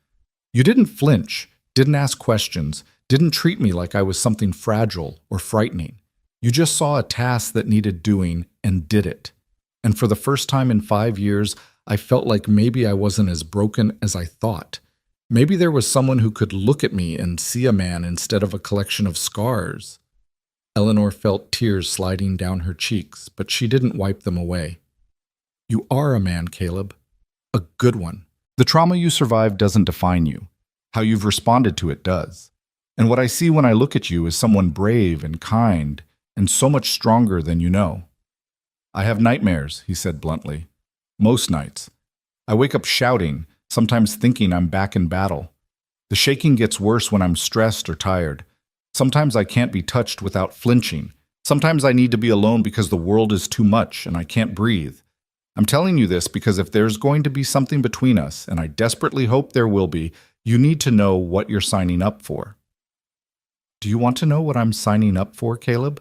You didn't flinch, didn't ask questions, didn't treat me like I was something fragile or frightening. You just saw a task that needed doing and did it. And for the first time in 5 years, I felt like maybe I wasn't as broken as I thought. Maybe there was someone who could look at me and see a man instead of a collection of scars. Eleanor felt tears sliding down her cheeks, but she didn't wipe them away. You are a man, Caleb. A good one. The trauma you survived doesn't define you. How you've responded to it does. And what I see when I look at you is someone brave and kind and so much stronger than you know. I have nightmares, he said bluntly. Most nights. I wake up shouting, sometimes thinking I'm back in battle. The shaking gets worse when I'm stressed or tired. Sometimes I can't be touched without flinching. Sometimes I need to be alone because the world is too much and I can't breathe. I'm telling you this because if there's going to be something between us, and I desperately hope there will be, you need to know what you're signing up for. Do you want to know what I'm signing up for, Caleb?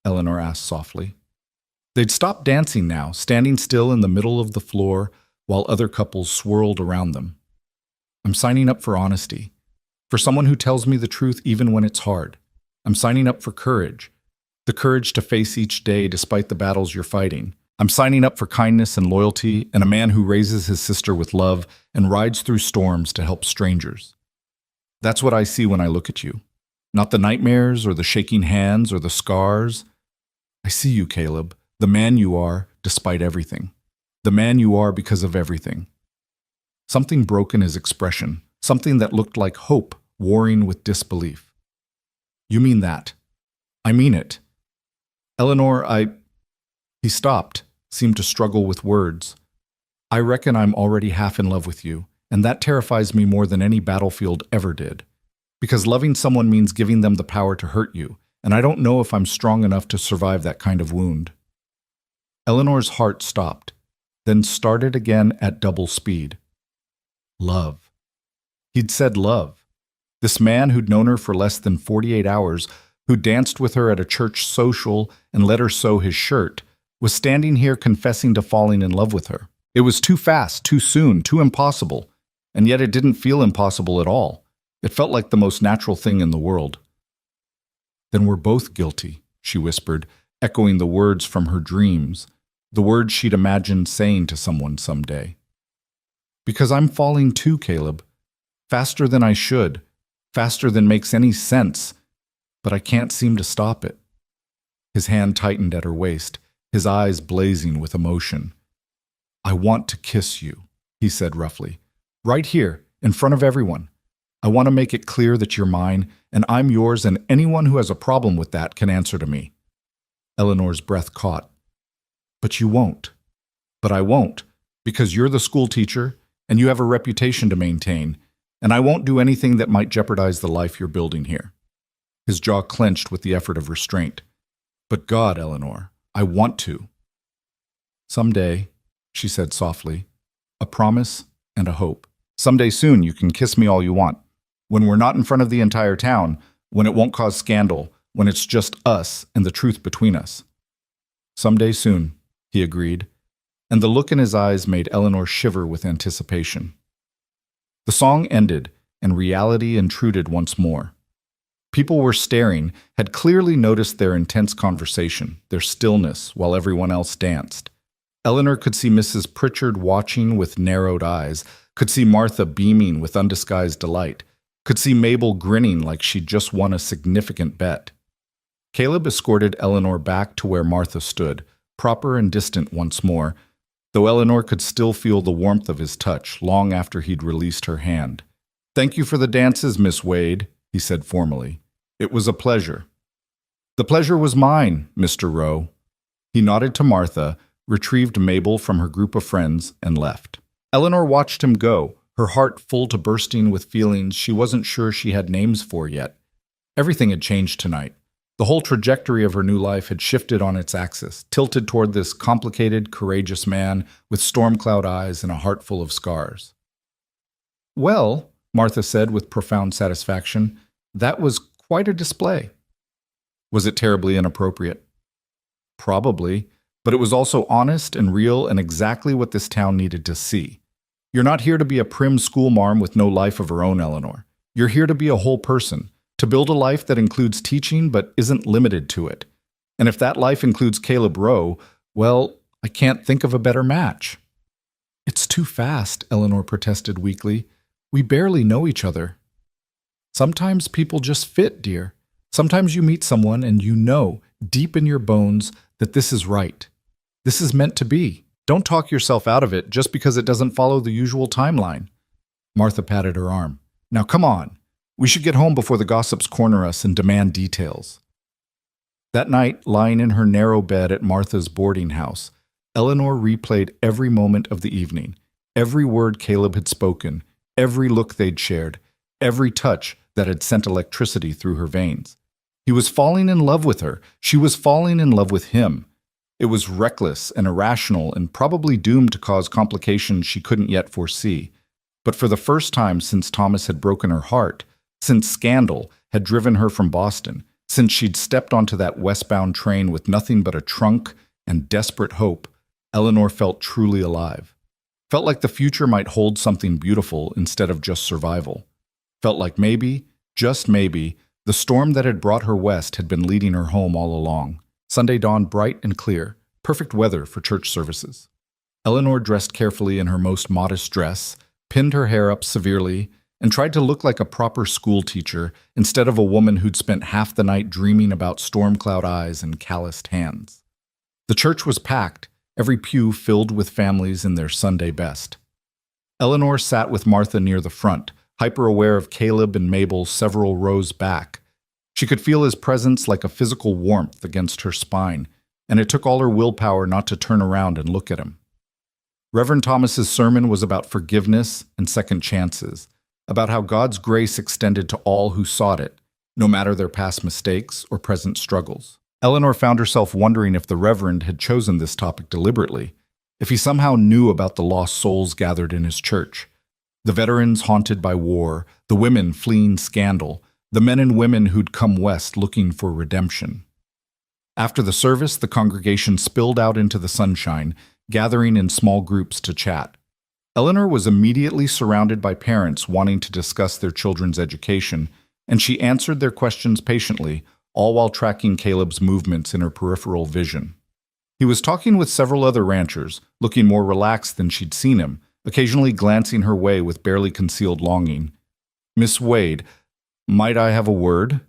Eleanor asked softly. They'd stopped dancing now, standing still in the middle of the floor while other couples swirled around them. I'm signing up for honesty. For someone who tells me the truth even when it's hard. I'm signing up for courage. The courage to face each day despite the battles you're fighting. I'm signing up for kindness and loyalty and a man who raises his sister with love and rides through storms to help strangers. That's what I see when I look at you. Not the nightmares or the shaking hands or the scars. I see you, Caleb, the man you are despite everything. The man you are because of everything. Something broke in his expression, something that looked like hope warring with disbelief. You mean that? I mean it. Eleanor, He stopped, seemed to struggle with words. I reckon I'm already half in love with you, and that terrifies me more than any battlefield ever did. Because loving someone means giving them the power to hurt you, and I don't know if I'm strong enough to survive that kind of wound. Eleanor's heart stopped, then started again at double speed. Love. He'd said love. This man who'd known her for less than 48 hours, who danced with her at a church social and let her sew his shirt, was standing here confessing to falling in love with her. It was too fast, too soon, too impossible, and yet it didn't feel impossible at all. It felt like the most natural thing in the world. Then we're both guilty, she whispered, echoing the words from her dreams, the words she'd imagined saying to someone someday. Because I'm falling too, Caleb. Faster than I should. Faster than makes any sense. But I can't seem to stop it. His hand tightened at her waist, his eyes blazing with emotion. I want to kiss you, he said roughly. Right here, in front of everyone. I want to make it clear that you're mine, and I'm yours, and anyone who has a problem with that can answer to me. Eleanor's breath caught. But you won't. But I won't, because you're the school teacher, and you have a reputation to maintain, and I won't do anything that might jeopardize the life you're building here. His jaw clenched with the effort of restraint. But God, Eleanor, I want to. Someday, she said softly, a promise and a hope. Someday soon you can kiss me all you want. When we're not in front of the entire town, when it won't cause scandal, when it's just us and the truth between us. Someday soon, he agreed, and the look in his eyes made Eleanor shiver with anticipation. The song ended, and reality intruded once more. People were staring, had clearly noticed their intense conversation, their stillness, while everyone else danced. Eleanor could see Mrs. Pritchard watching with narrowed eyes, could see Martha beaming with undisguised delight, could see Mabel grinning like she'd just won a significant bet. Caleb escorted Eleanor back to where Martha stood, proper and distant once more, though Eleanor could still feel the warmth of his touch long after he'd released her hand. "Thank you for the dances, Miss Wade," he said formally. "It was a pleasure." "The pleasure was mine, Mr. Rowe." He nodded to Martha, retrieved Mabel from her group of friends, and left. Eleanor watched him go, her heart full to bursting with feelings she wasn't sure she had names for yet. Everything had changed tonight. The whole trajectory of her new life had shifted on its axis, tilted toward this complicated, courageous man with storm cloud eyes and a heart full of scars. "Well," Martha said with profound satisfaction, "that was quite a display." Was it terribly inappropriate? Probably, but it was also honest and real and exactly what this town needed to see. You're not here to be a prim schoolmarm with no life of her own, Eleanor. You're here to be a whole person, to build a life that includes teaching but isn't limited to it. And if that life includes Caleb Rowe, well, I can't think of a better match. "It's too fast," Eleanor protested weakly. "We barely know each other." "Sometimes people just fit, dear. Sometimes you meet someone and you know, deep in your bones, that this is right. This is meant to be. Don't talk yourself out of it just because it doesn't follow the usual timeline." Martha patted her arm. "Now come on. We should get home before the gossips corner us and demand details." That night, lying in her narrow bed at Martha's boarding house, Eleanor replayed every moment of the evening, every word Caleb had spoken, every look they'd shared, every touch that had sent electricity through her veins. He was falling in love with her. She was falling in love with him. It was reckless and irrational and probably doomed to cause complications she couldn't yet foresee. But for the first time since Thomas had broken her heart, since scandal had driven her from Boston, since she'd stepped onto that westbound train with nothing but a trunk and desperate hope, Eleanor felt truly alive. Felt like the future might hold something beautiful instead of just survival. Felt like maybe, just maybe, the storm that had brought her west had been leading her home all along. Sunday dawned bright and clear, perfect weather for church services. Eleanor dressed carefully in her most modest dress, pinned her hair up severely, and tried to look like a proper school teacher instead of a woman who'd spent half the night dreaming about storm cloud eyes and calloused hands. The church was packed, every pew filled with families in their Sunday best. Eleanor sat with Martha near the front, hyper-aware of Caleb and Mabel several rows back. She could feel his presence like a physical warmth against her spine, and it took all her willpower not to turn around and look at him. Reverend Thomas's sermon was about forgiveness and second chances, about how God's grace extended to all who sought it, no matter their past mistakes or present struggles. Eleanor found herself wondering if the Reverend had chosen this topic deliberately, if he somehow knew about the lost souls gathered in his church, the veterans haunted by war, the women fleeing scandal, the men and women who'd come west looking for redemption. After the service, the congregation spilled out into the sunshine, gathering in small groups to chat. Eleanor was immediately surrounded by parents wanting to discuss their children's education, and she answered their questions patiently, all while tracking Caleb's movements in her peripheral vision. He was talking with several other ranchers, looking more relaxed than she'd seen him, occasionally glancing her way with barely concealed longing. "Miss Wade, might I have a word?"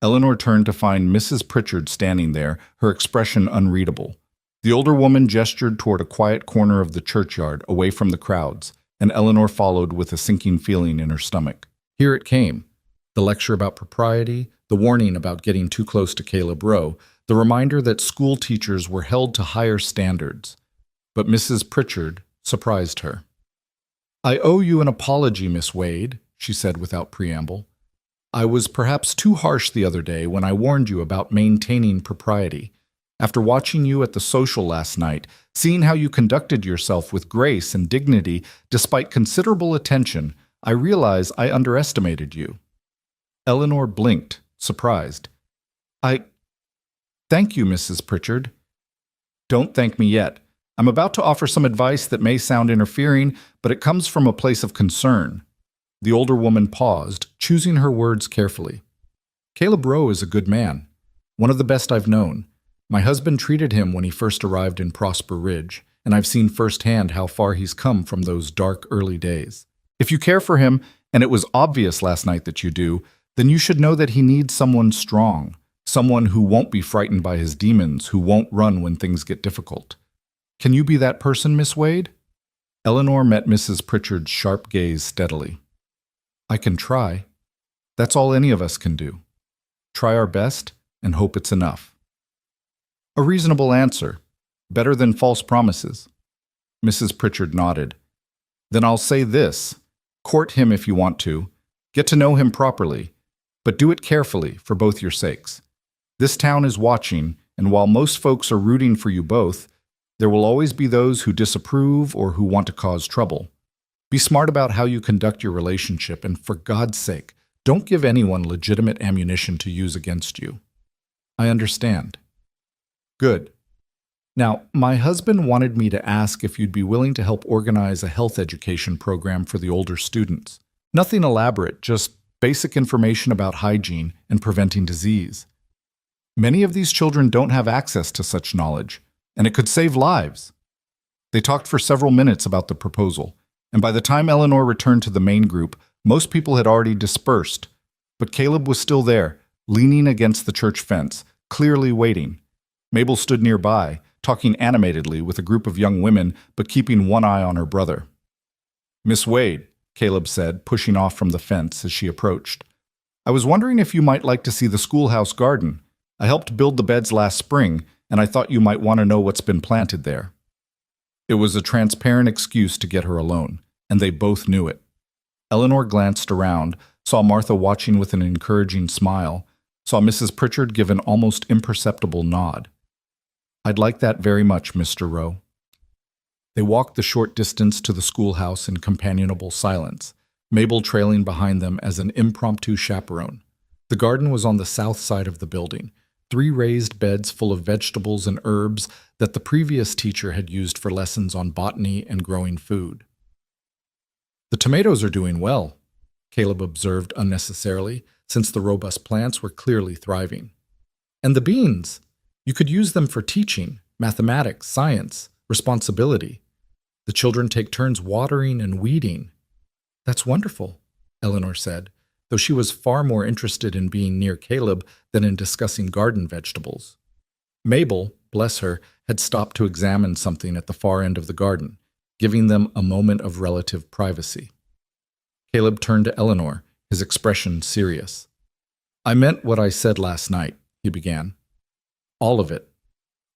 Eleanor turned to find Mrs. Pritchard standing there, her expression unreadable. The older woman gestured toward a quiet corner of the churchyard, away from the crowds, and Eleanor followed with a sinking feeling in her stomach. Here it came. The lecture about propriety, the warning about getting too close to Caleb Rowe, the reminder that school teachers were held to higher standards. But Mrs. Pritchard surprised her. "I owe you an apology, Miss Wade," she said without preamble. "I was perhaps too harsh the other day when I warned you about maintaining propriety. After watching you at the social last night, seeing how you conducted yourself with grace and dignity despite considerable attention, I realize I underestimated you." Eleanor blinked, surprised. I thank you, Mrs. Pritchard. Don't thank me yet. I'm about to offer some advice that may sound interfering, but it comes from a place of concern. The older woman paused, choosing her words carefully. Caleb Rowe is a good man, one of the best I've known. My husband treated him when he first arrived in Prosper Ridge, and I've seen firsthand how far he's come from those dark early days. If you care for him, and it was obvious last night that you do, then you should know that he needs someone strong, someone who won't be frightened by his demons, who won't run when things get difficult. Can you be that person, Miss Wade? Eleanor met Mrs. Pritchard's sharp gaze steadily. I can try. That's all any of us can do. Try our best and hope it's enough. A reasonable answer. Better than false promises. Mrs. Pritchard nodded. Then I'll say this. Court him if you want to. Get to know him properly. But do it carefully for both your sakes. This town is watching, and while most folks are rooting for you both, there will always be those who disapprove or who want to cause trouble. Be smart about how you conduct your relationship, and for God's sake, don't give anyone legitimate ammunition to use against you. I understand. Good. Now, my husband wanted me to ask if you'd be willing to help organize a health education program for the older students. Nothing elaborate, just basic information about hygiene and preventing disease. Many of these children don't have access to such knowledge, and it could save lives. They talked for several minutes about the proposal, and by the time Eleanor returned to the main group, most people had already dispersed. But Caleb was still there, leaning against the church fence, clearly waiting. Mabel stood nearby, talking animatedly with a group of young women, but keeping one eye on her brother. Miss Wade, Caleb said, pushing off from the fence as she approached. I was wondering if you might like to see the schoolhouse garden. I helped build the beds last spring, and I thought you might want to know what's been planted there. It was a transparent excuse to get her alone, and they both knew it. Eleanor glanced around, saw Martha watching with an encouraging smile, saw Mrs. Pritchard give an almost imperceptible nod. I'd like that very much, Mr. Rowe. They walked the short distance to the schoolhouse in companionable silence, Mabel trailing behind them as an impromptu chaperone. The garden was on the south side of the building, 3 raised beds full of vegetables and herbs that the previous teacher had used for lessons on botany and growing food. The tomatoes are doing well, Caleb observed unnecessarily, since the robust plants were clearly thriving. And the beans! You could use them for teaching, mathematics, science, responsibility. The children take turns watering and weeding. That's wonderful, Eleanor said, though she was far more interested in being near Caleb than in discussing garden vegetables. Mabel, bless her, had stopped to examine something at the far end of the garden, giving them a moment of relative privacy. Caleb turned to Eleanor, his expression serious. I meant what I said last night, he began. All of it.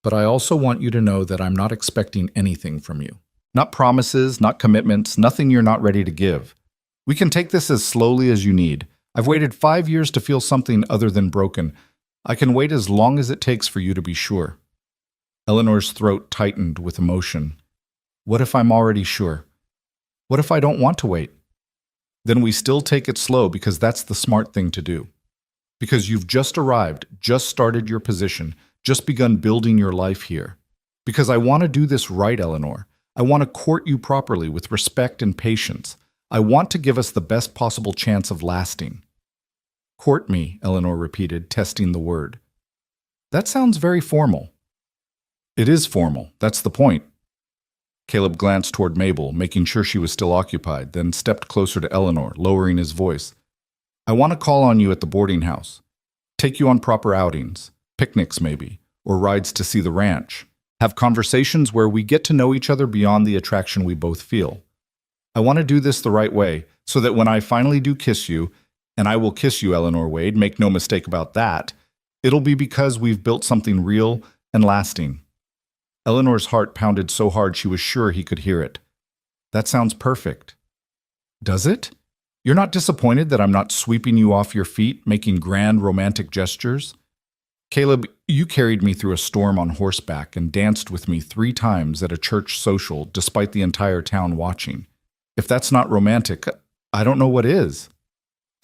But I also want you to know that I'm not expecting anything from you. Not promises, not commitments, nothing you're not ready to give. We can take this as slowly as you need. I've waited 5 years to feel something other than broken. I can wait as long as it takes for you to be sure. Eleanor's throat tightened with emotion. What if I'm already sure? What if I don't want to wait? Then we still take it slow because that's the smart thing to do. Because you've just arrived, just started your position, just begun building your life here. Because I want to do this right, Eleanor. I want to court you properly with respect and patience. I want to give us the best possible chance of lasting. Court me, Eleanor repeated, testing the word. That sounds very formal. It is formal. That's the point. Caleb glanced toward Mabel, making sure she was still occupied, then stepped closer to Eleanor, lowering his voice. I want to call on you at the boarding house. Take you on proper outings, picnics maybe, or rides to see the ranch. Have conversations where we get to know each other beyond the attraction we both feel. I want to do this the right way, so that when I finally do kiss you, and I will kiss you, Eleanor Wade, make no mistake about that, it'll be because we've built something real and lasting. Eleanor's heart pounded so hard she was sure he could hear it. That sounds perfect. Does it? You're not disappointed that I'm not sweeping you off your feet, making grand romantic gestures? Caleb, you carried me through a storm on horseback and danced with me 3 times at a church social despite the entire town watching. If that's not romantic, I don't know what is.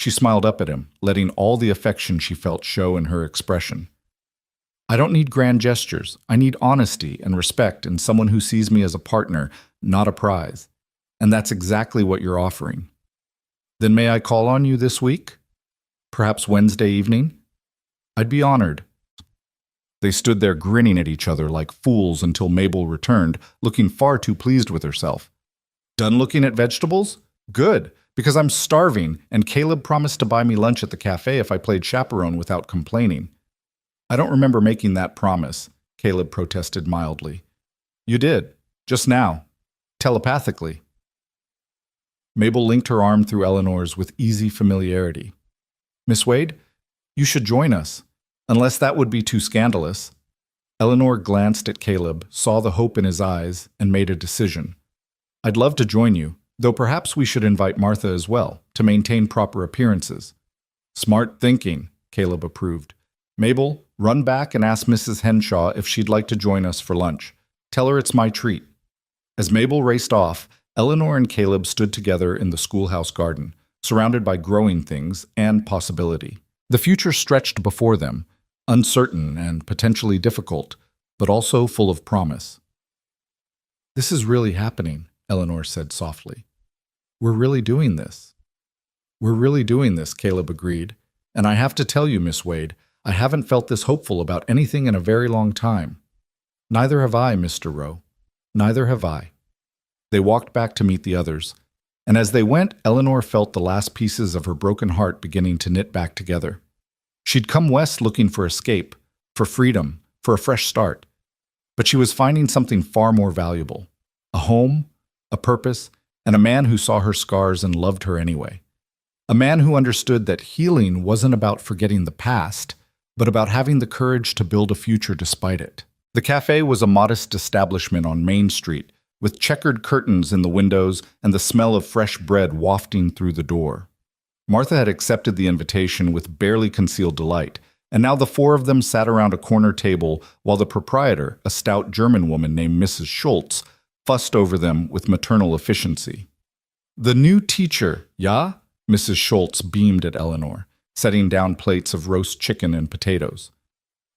She smiled up at him, letting all the affection she felt show in her expression. I don't need grand gestures. I need honesty and respect and someone who sees me as a partner, not a prize. And that's exactly what you're offering. Then may I call on you this week? Perhaps Wednesday evening? I'd be honored. They stood there grinning at each other like fools until Mabel returned, looking far too pleased with herself. Done looking at vegetables? Good, because I'm starving, and Caleb promised to buy me lunch at the cafe if I played chaperone without complaining. I don't remember making that promise, Caleb protested mildly. You did, just now, telepathically. Mabel linked her arm through Eleanor's with easy familiarity. Miss Wade, you should join us, unless that would be too scandalous. Eleanor glanced at Caleb, saw the hope in his eyes, and made a decision. I'd love to join you, though perhaps we should invite Martha as well, to maintain proper appearances. Smart thinking, Caleb approved. Mabel, run back and ask Mrs. Henshaw if she'd like to join us for lunch. Tell her it's my treat. As Mabel raced off, Eleanor and Caleb stood together in the schoolhouse garden, surrounded by growing things and possibility. The future stretched before them, uncertain and potentially difficult, but also full of promise. This is really happening, Eleanor said softly. We're really doing this. We're really doing this, Caleb agreed. And I have to tell you, Miss Wade, I haven't felt this hopeful about anything in a very long time. Neither have I, Mr. Rowe. Neither have I. They walked back to meet the others, and as they went, Eleanor felt the last pieces of her broken heart beginning to knit back together. She'd come west looking for escape, for freedom, for a fresh start. But she was finding something far more valuable. A home, a purpose, and a man who saw her scars and loved her anyway. A man who understood that healing wasn't about forgetting the past, but about having the courage to build a future despite it. The cafe was a modest establishment on Main Street, with checkered curtains in the windows and the smell of fresh bread wafting through the door. Martha had accepted the invitation with barely concealed delight, and now the four of them sat around a corner table while the proprietor, a stout German woman named Mrs. Schultz, fussed over them with maternal efficiency. The new teacher, ja? Mrs. Schultz beamed at Eleanor, setting down plates of roast chicken and potatoes.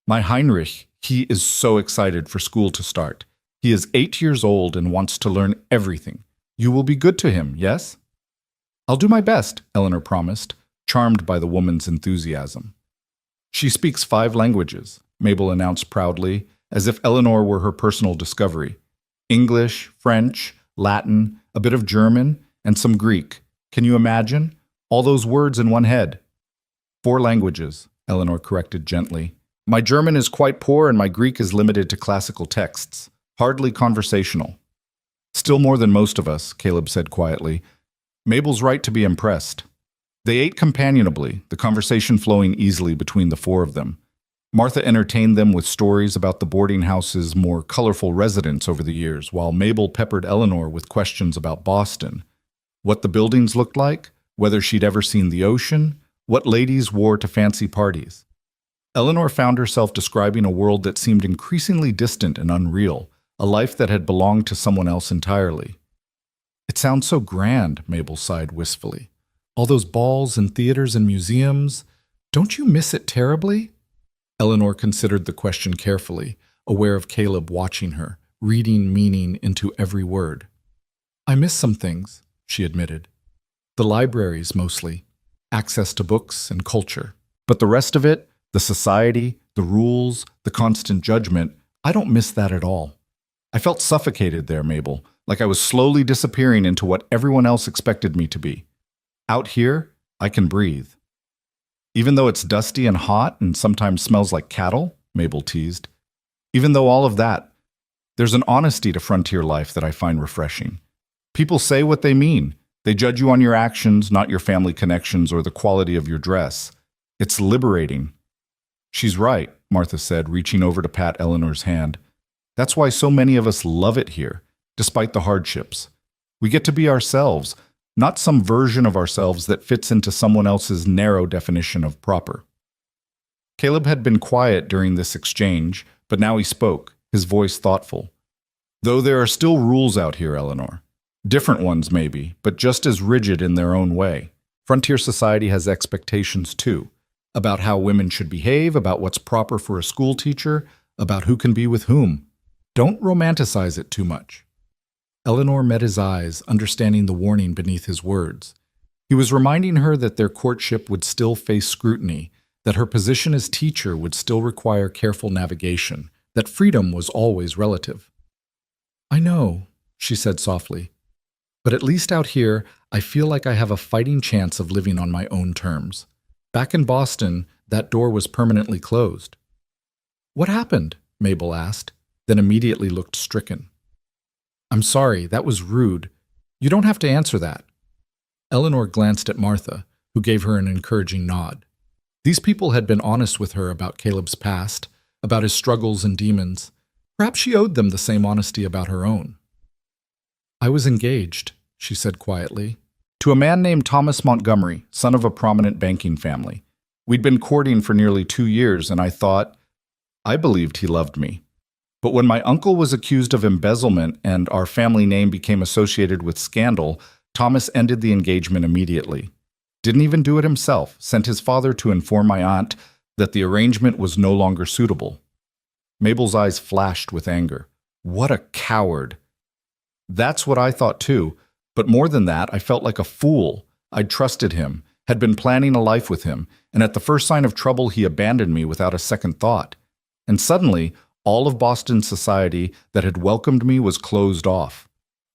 My Heinrich, he is so excited for school to start. He is 8 years old and wants to learn everything. You will be good to him, yes? I'll do my best, Eleanor promised, charmed by the woman's enthusiasm. She speaks 5 languages, Mabel announced proudly, as if Eleanor were her personal discovery. English, French, Latin, a bit of German, and some Greek. Can you imagine? All those words in one head. 4 languages, Eleanor corrected gently. My German is quite poor and my Greek is limited to classical texts. Hardly conversational. Still more than most of us, Caleb said quietly. Mabel's right to be impressed. They ate companionably, the conversation flowing easily between the 4 of them. Martha entertained them with stories about the boarding house's more colorful residents over the years, while Mabel peppered Eleanor with questions about Boston. What the buildings looked like, whether she'd ever seen the ocean, what ladies wore to fancy parties. Eleanor found herself describing a world that seemed increasingly distant and unreal, a life that had belonged to someone else entirely. It sounds so grand, Mabel sighed wistfully. All those balls and theaters and museums. Don't you miss it terribly? Eleanor considered the question carefully, aware of Caleb watching her, reading meaning into every word. I miss some things, she admitted. The libraries, mostly. Access to books and culture. But the rest of it, the society, the rules, the constant judgment, I don't miss that at all. I felt suffocated there, Mabel, like I was slowly disappearing into what everyone else expected me to be. Out here, I can breathe. Even though it's dusty and hot and sometimes smells like cattle, Mabel teased. Even though all of that, there's an honesty to frontier life that I find refreshing. People say what they mean. They judge you on your actions, not your family connections or the quality of your dress. It's liberating. She's right, Martha said, reaching over to pat Eleanor's hand. That's why so many of us love it here, despite the hardships. We get to be ourselves, not some version of ourselves that fits into someone else's narrow definition of proper. Caleb had been quiet during this exchange, but now he spoke, his voice thoughtful. Though there are still rules out here, Eleanor. Different ones, maybe, but just as rigid in their own way. Frontier society has expectations too, about how women should behave, about what's proper for a school teacher, about who can be with whom. Don't romanticize it too much. Eleanor met his eyes, understanding the warning beneath his words. He was reminding her that their courtship would still face scrutiny, that her position as teacher would still require careful navigation, that freedom was always relative. "I know," she said softly, "but at least out here, I feel like I have a fighting chance of living on my own terms. Back in Boston, that door was permanently closed." "What happened?" Mabel asked, then immediately looked stricken. "I'm sorry, that was rude. You don't have to answer that." Eleanor glanced at Martha, who gave her an encouraging nod. These people had been honest with her about Caleb's past, about his struggles and demons. Perhaps she owed them the same honesty about her own. "I was engaged," she said quietly, "to a man named Thomas Montgomery, son of a prominent banking family. We'd been courting for nearly 2 years, and I believed he loved me. But when my uncle was accused of embezzlement and our family name became associated with scandal, Thomas ended the engagement immediately. Didn't even do it himself, sent his father to inform my aunt that the arrangement was no longer suitable." Mabel's eyes flashed with anger. What a coward! "That's what I thought too, but more than that, I felt like a fool. I'd trusted him, had been planning a life with him, and at the first sign of trouble he abandoned me without a second thought. And suddenly, all of Boston society that had welcomed me was closed off.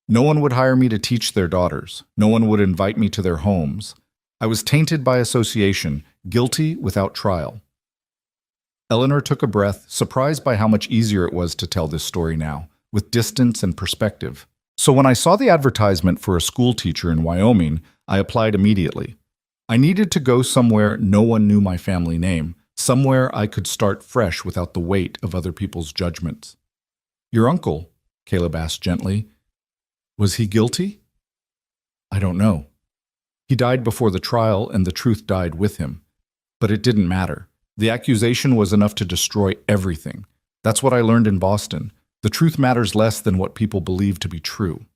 No one would hire me to teach their daughters. No one would invite me to their homes. I was tainted by association, guilty without trial." Eleanor took a breath, surprised by how much easier it was to tell this story now, with distance and perspective. "So when I saw the advertisement for a school teacher in Wyoming, I applied immediately. I needed to go somewhere no one knew my family name, somewhere I could start fresh without the weight of other people's judgments." "Your uncle," Caleb asked gently, "was he guilty?" "I don't know. He died before the trial, and the truth died with him. But it didn't matter. The accusation was enough to destroy everything. That's what I learned in Boston. The truth matters less than what people believe to be true."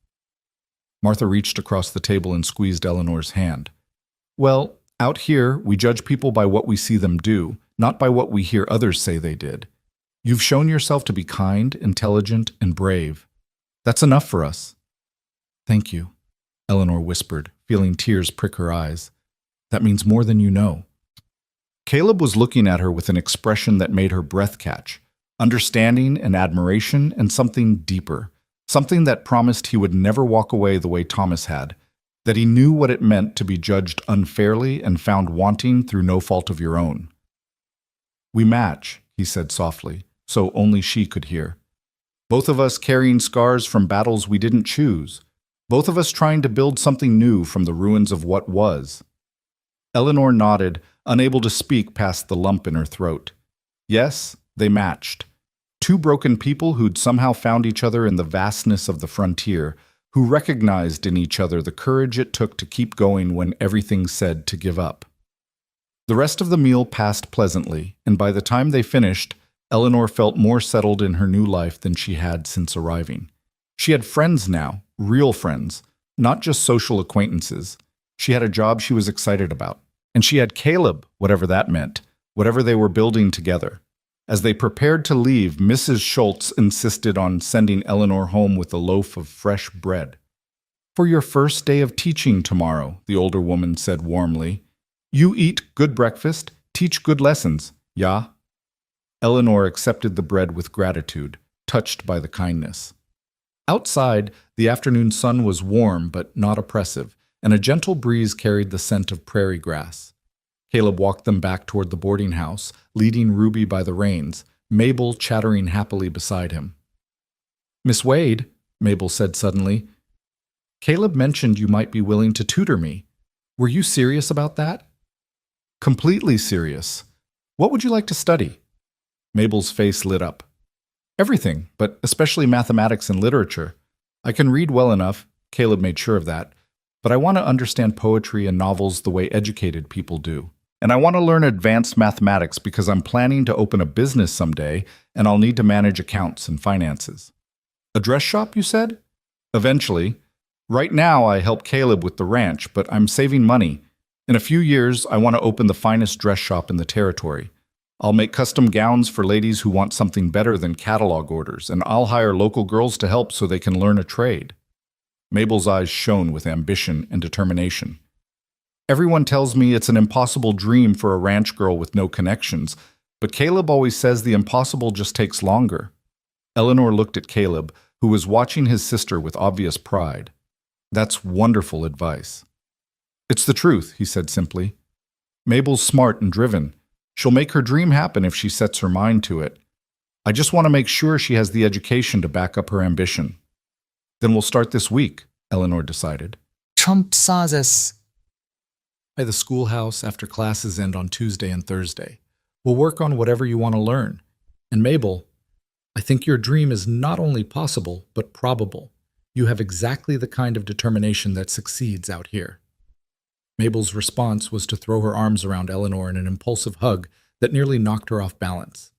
Martha reached across the table and squeezed Eleanor's hand. "Well, out here, we judge people by what we see them do, not by what we hear others say they did. You've shown yourself to be kind, intelligent, and brave. That's enough for us." "Thank you," Eleanor whispered, feeling tears prick her eyes. "That means more than you know." Caleb was looking at her with an expression that made her breath catch, understanding and admiration and something deeper, something that promised he would never walk away the way Thomas had, that he knew what it meant to be judged unfairly and found wanting through no fault of your own. "We match," he said softly, so only she could hear. "Both of us carrying scars from battles we didn't choose. Both of us trying to build something new from the ruins of what was." Eleanor nodded, unable to speak past the lump in her throat. Yes, they matched. Two broken people who'd somehow found each other in the vastness of the frontier, who recognized in each other the courage it took to keep going when everything said to give up. The rest of the meal passed pleasantly, and by the time they finished, Eleanor felt more settled in her new life than she had since arriving. She had friends now, real friends, not just social acquaintances. She had a job she was excited about. And she had Caleb, whatever that meant, whatever they were building together. As they prepared to leave, Mrs. Schultz insisted on sending Eleanor home with a loaf of fresh bread. "For your first day of teaching tomorrow," the older woman said warmly. "You eat good breakfast, teach good lessons, ja?" Eleanor accepted the bread with gratitude, touched by the kindness. Outside, the afternoon sun was warm but not oppressive, and a gentle breeze carried the scent of prairie grass. Caleb walked them back toward the boarding house, leading Ruby by the reins, Mabel chattering happily beside him. "Miss Wade," Mabel said suddenly, "Caleb mentioned you might be willing to tutor me. Were you serious about that?" "Completely serious. What would you like to study?" Mabel's face lit up. "Everything, but especially mathematics and literature. I can read well enough," Caleb made sure of that, "but I want to understand poetry and novels the way educated people do. And I want to learn advanced mathematics because I'm planning to open a business someday, and I'll need to manage accounts and finances." "A dress shop, you said?" "Eventually. Right now, I help Caleb with the ranch, but I'm saving money. In a few years, I want to open the finest dress shop in the territory. I'll make custom gowns for ladies who want something better than catalog orders, and I'll hire local girls to help so they can learn a trade. Mabel's eyes shone with ambition and determination. Everyone tells me it's an impossible dream for a ranch girl with no connections, but Caleb always says the impossible just takes longer. Eleanor looked at Caleb, who was watching his sister with obvious pride. That's wonderful advice. It's the truth, he said simply. Mabel's smart and driven. She'll make her dream happen if she sets her mind to it. I just want to make sure she has the education to back up her ambition. Then we'll start this week, Eleanor decided. Trump sizes. By the schoolhouse after classes end on Tuesday and Thursday. We'll work on whatever you want to learn. And Mabel, I think your dream is not only possible, but probable. You have exactly the kind of determination that succeeds out here. Mabel's response was to throw her arms around Eleanor in an impulsive hug that nearly knocked her off balance.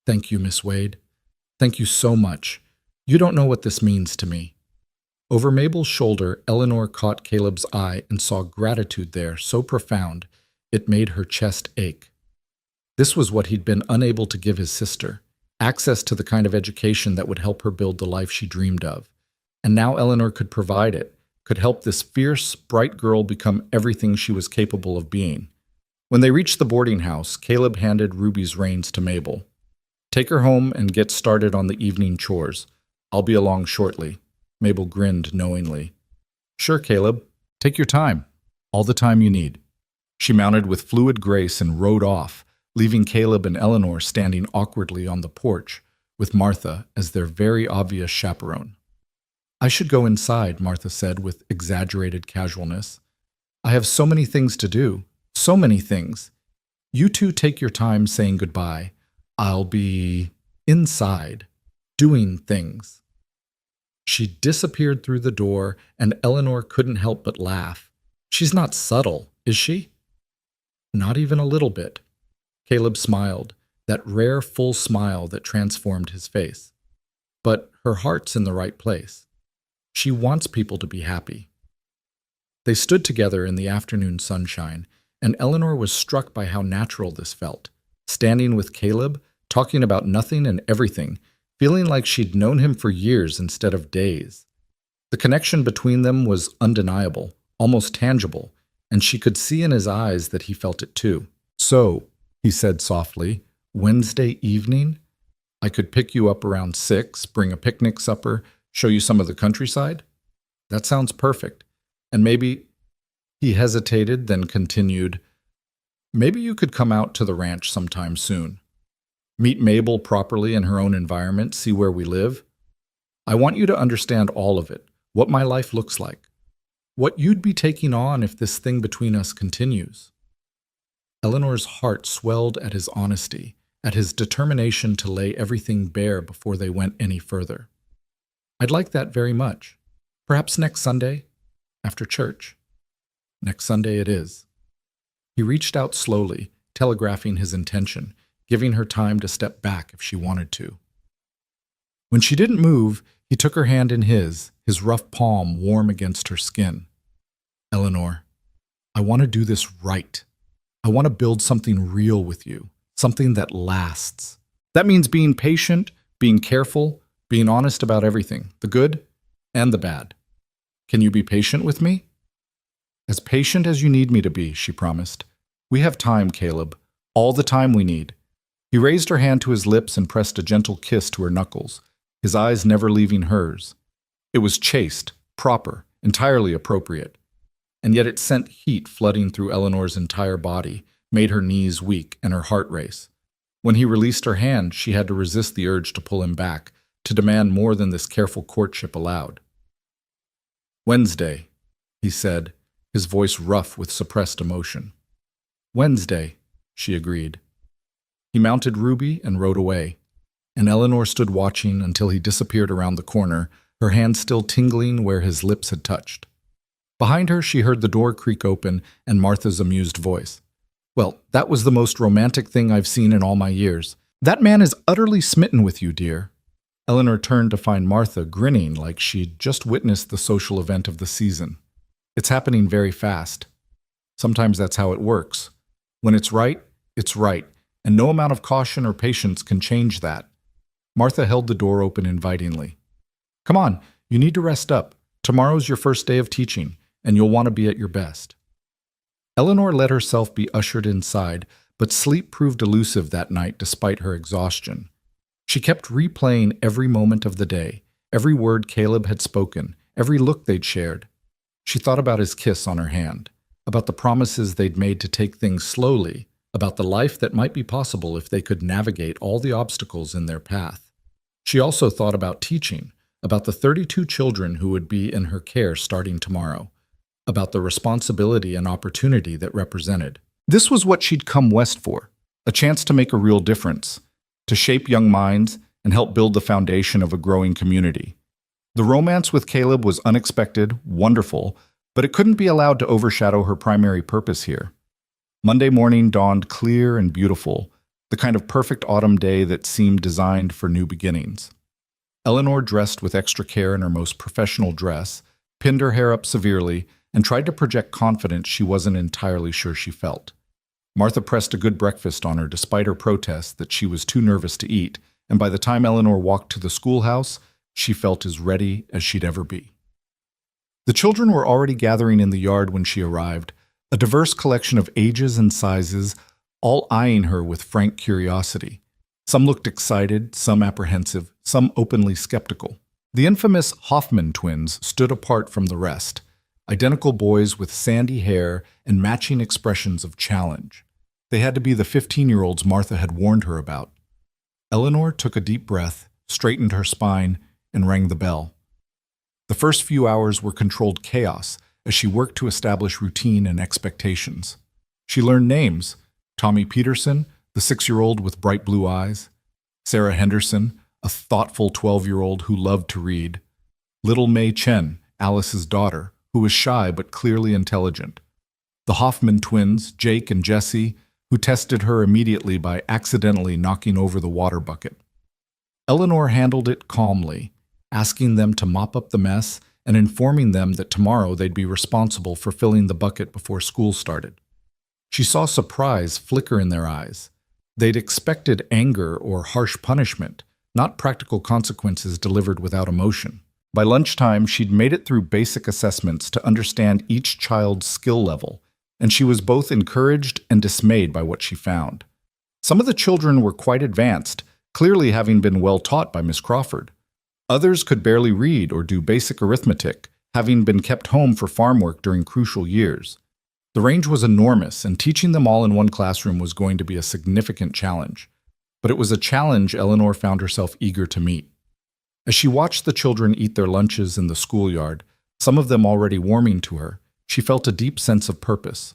Thank you, Miss Wade. Thank you so much. You don't know what this means to me. Over Mabel's shoulder, Eleanor caught Caleb's eye and saw gratitude there so profound it made her chest ache. This was what he'd been unable to give his sister, access to the kind of education that would help her build the life she dreamed of. And now Eleanor could provide it, could help this fierce, bright girl become everything she was capable of being. When they reached the boarding house, Caleb handed Ruby's reins to Mabel. Take her home and get started on the evening chores. I'll be along shortly. Mabel grinned knowingly. Sure, Caleb. Take your time. All the time you need. She mounted with fluid grace and rode off, leaving Caleb and Eleanor standing awkwardly on the porch, with Martha as their very obvious chaperone. I should go inside, Martha said with exaggerated casualness. I have so many things to do. So many things. You two take your time saying goodbye. I'll be inside, doing things. She disappeared through the door, and Eleanor couldn't help but laugh. She's not subtle, is she? Not even a little bit. Caleb smiled, that rare full smile that transformed his face. But her heart's in the right place. She wants people to be happy. They stood together in the afternoon sunshine, and Eleanor was struck by how natural this felt, standing with Caleb, talking about nothing and everything, feeling like she'd known him for years instead of days. The connection between them was undeniable, almost tangible, and she could see in his eyes that he felt it too. So, he said softly, Wednesday evening? I could pick you up around 6, bring a picnic supper, show you some of the countryside? That sounds perfect. And maybe, he hesitated, then continued, maybe you could come out to the ranch sometime soon. Meet Mabel properly in her own environment, see where we live. I want you to understand all of it, what my life looks like, what you'd be taking on if this thing between us continues. Eleanor's heart swelled at his honesty, at his determination to lay everything bare before they went any further. I'd like that very much. Perhaps next Sunday, after church. Next Sunday it is. He reached out slowly, telegraphing his intention, giving her time to step back if she wanted to. When she didn't move, he took her hand in his rough palm warm against her skin. Eleanor, I want to do this right. I want to build something real with you, something that lasts. That means being patient, being careful, being honest about everything, the good and the bad. Can you be patient with me? As patient as you need me to be, she promised. We have time, Caleb, all the time we need. He raised her hand to his lips and pressed a gentle kiss to her knuckles, his eyes never leaving hers. It was chaste, proper, entirely appropriate. And yet it sent heat flooding through Eleanor's entire body, made her knees weak and her heart race. When he released her hand, she had to resist the urge to pull him back, to demand more than this careful courtship allowed. Wednesday, he said, his voice rough with suppressed emotion. Wednesday, she agreed. He mounted Ruby and rode away, and Eleanor stood watching until he disappeared around the corner, her hand still tingling where his lips had touched. Behind her, she heard the door creak open and Martha's amused voice. Well, that was the most romantic thing I've seen in all my years. That man is utterly smitten with you, dear. Eleanor turned to find Martha grinning like she'd just witnessed the social event of the season. It's happening very fast. Sometimes that's how it works. When it's right, and no amount of caution or patience can change that. Martha held the door open invitingly. Come on, you need to rest up. Tomorrow's your first day of teaching, and you'll want to be at your best. Eleanor let herself be ushered inside, but sleep proved elusive that night despite her exhaustion. She kept replaying every moment of the day, every word Caleb had spoken, every look they'd shared. She thought about his kiss on her hand, about the promises they'd made to take things slowly, about the life that might be possible if they could navigate all the obstacles in their path. She also thought about teaching, about the 32 children who would be in her care starting tomorrow, about the responsibility and opportunity that represented. This was what she'd come west for, a chance to make a real difference, to shape young minds and help build the foundation of a growing community. The romance with Caleb was unexpected, wonderful, but it couldn't be allowed to overshadow her primary purpose here. Monday morning dawned clear and beautiful, the kind of perfect autumn day that seemed designed for new beginnings. Eleanor dressed with extra care in her most professional dress, pinned her hair up severely, and tried to project confidence she wasn't entirely sure she felt. Martha pressed a good breakfast on her despite her protests that she was too nervous to eat, and by the time Eleanor walked to the schoolhouse, she felt as ready as she'd ever be. The children were already gathering in the yard when she arrived, a diverse collection of ages and sizes, all eyeing her with frank curiosity. Some looked excited, some apprehensive, some openly skeptical. The infamous Hoffman twins stood apart from the rest, identical boys with sandy hair and matching expressions of challenge. They had to be the 15-year-olds Martha had warned her about. Eleanor took a deep breath, straightened her spine, and rang the bell. The first few hours were controlled chaos as she worked to establish routine and expectations. She learned names: Tommy Peterson, the 6-year-old with bright blue eyes; Sarah Henderson, a thoughtful 12-year-old who loved to read; little May Chen, Alice's daughter, who was shy but clearly intelligent; the Hoffman twins, Jake and Jesse, who tested her immediately by accidentally knocking over the water bucket. Eleanor handled it calmly, asking them to mop up the mess and informing them that tomorrow they'd be responsible for filling the bucket before school started. She saw surprise flicker in their eyes. They'd expected anger or harsh punishment, not practical consequences delivered without emotion. By lunchtime, she'd made it through basic assessments to understand each child's skill level, and she was both encouraged and dismayed by what she found. Some of the children were quite advanced, clearly having been well taught by Miss Crawford. Others could barely read or do basic arithmetic, having been kept home for farm work during crucial years. The range was enormous, and teaching them all in one classroom was going to be a significant challenge. But it was a challenge Eleanor found herself eager to meet. As she watched the children eat their lunches in the schoolyard, some of them already warming to her, she felt a deep sense of purpose.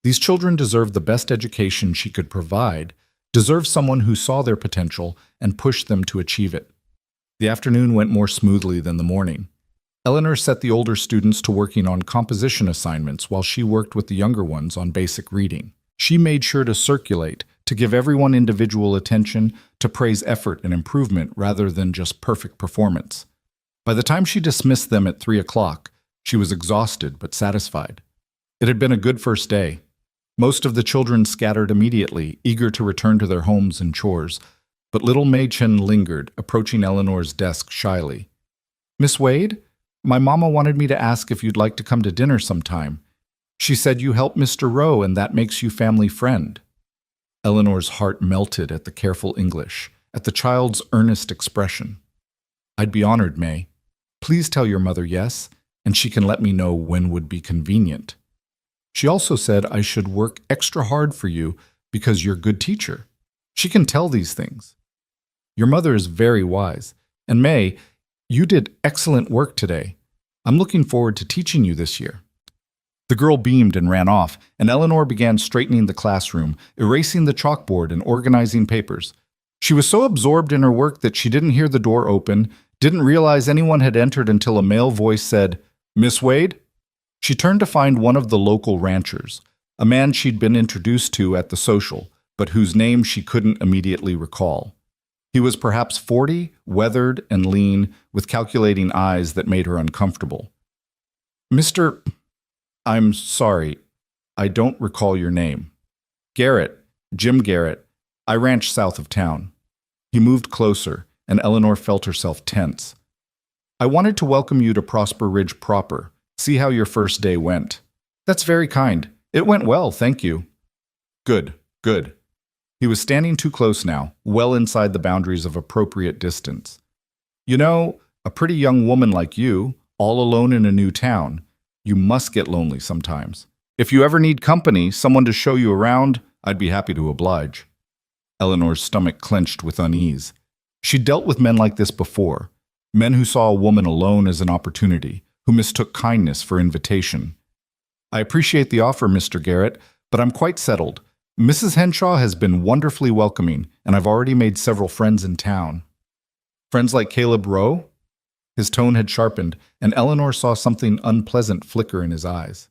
These children deserved the best education she could provide, deserved someone who saw their potential and pushed them to achieve it. The afternoon went more smoothly than the morning. Eleanor set the older students to working on composition assignments while she worked with the younger ones on basic reading. She made sure to circulate, to give everyone individual attention, to praise effort and improvement rather than just perfect performance. By the time she dismissed them at 3 o'clock, she was exhausted but satisfied. It had been a good first day. Most of the children scattered immediately, eager to return to their homes and chores, but little May Chen lingered, approaching Eleanor's desk shyly. "Miss Wade, my mama wanted me to ask if you'd like to come to dinner sometime. She said you help Mr. Rowe and that makes you family friend." Eleanor's heart melted at the careful English, at the child's earnest expression. "I'd be honored, May. Please tell your mother yes, and she can let me know when would be convenient. She also said I should work extra hard for you because you're a good teacher. She can tell these things. Your mother is very wise. And May, you did excellent work today. I'm looking forward to teaching you this year." The girl beamed and ran off, and Eleanor began straightening the classroom, erasing the chalkboard and organizing papers. She was so absorbed in her work that she didn't hear the door open, didn't realize anyone had entered until a male voice said, "Miss Wade?" She turned to find one of the local ranchers, a man she'd been introduced to at the social, but whose name she couldn't immediately recall. He was perhaps 40, weathered and lean, with calculating eyes that made her uncomfortable. "I'm sorry. I don't recall your name. Garrett, Jim Garrett. I ranch south of town. He moved closer, and Eleanor felt herself tense. I wanted to welcome you to Prosper Ridge proper, see how your first day went. That's very kind. It went well, thank you. Good, good. He was standing too close now, well inside the boundaries of appropriate distance. You know, a pretty young woman like you, all alone in a new town, you must get lonely sometimes. If you ever need company, someone to show you around, I'd be happy to oblige. Eleanor's stomach clenched with unease. She'd dealt with men like this before, men who saw a woman alone as an opportunity, who mistook kindness for invitation. I appreciate the offer, Mr. Garrett, but I'm quite settled. Mrs. Henshaw has been wonderfully welcoming, and I've already made several friends in town. Friends like Caleb Rowe? His tone had sharpened, and Eleanor saw something unpleasant flicker in his eyes.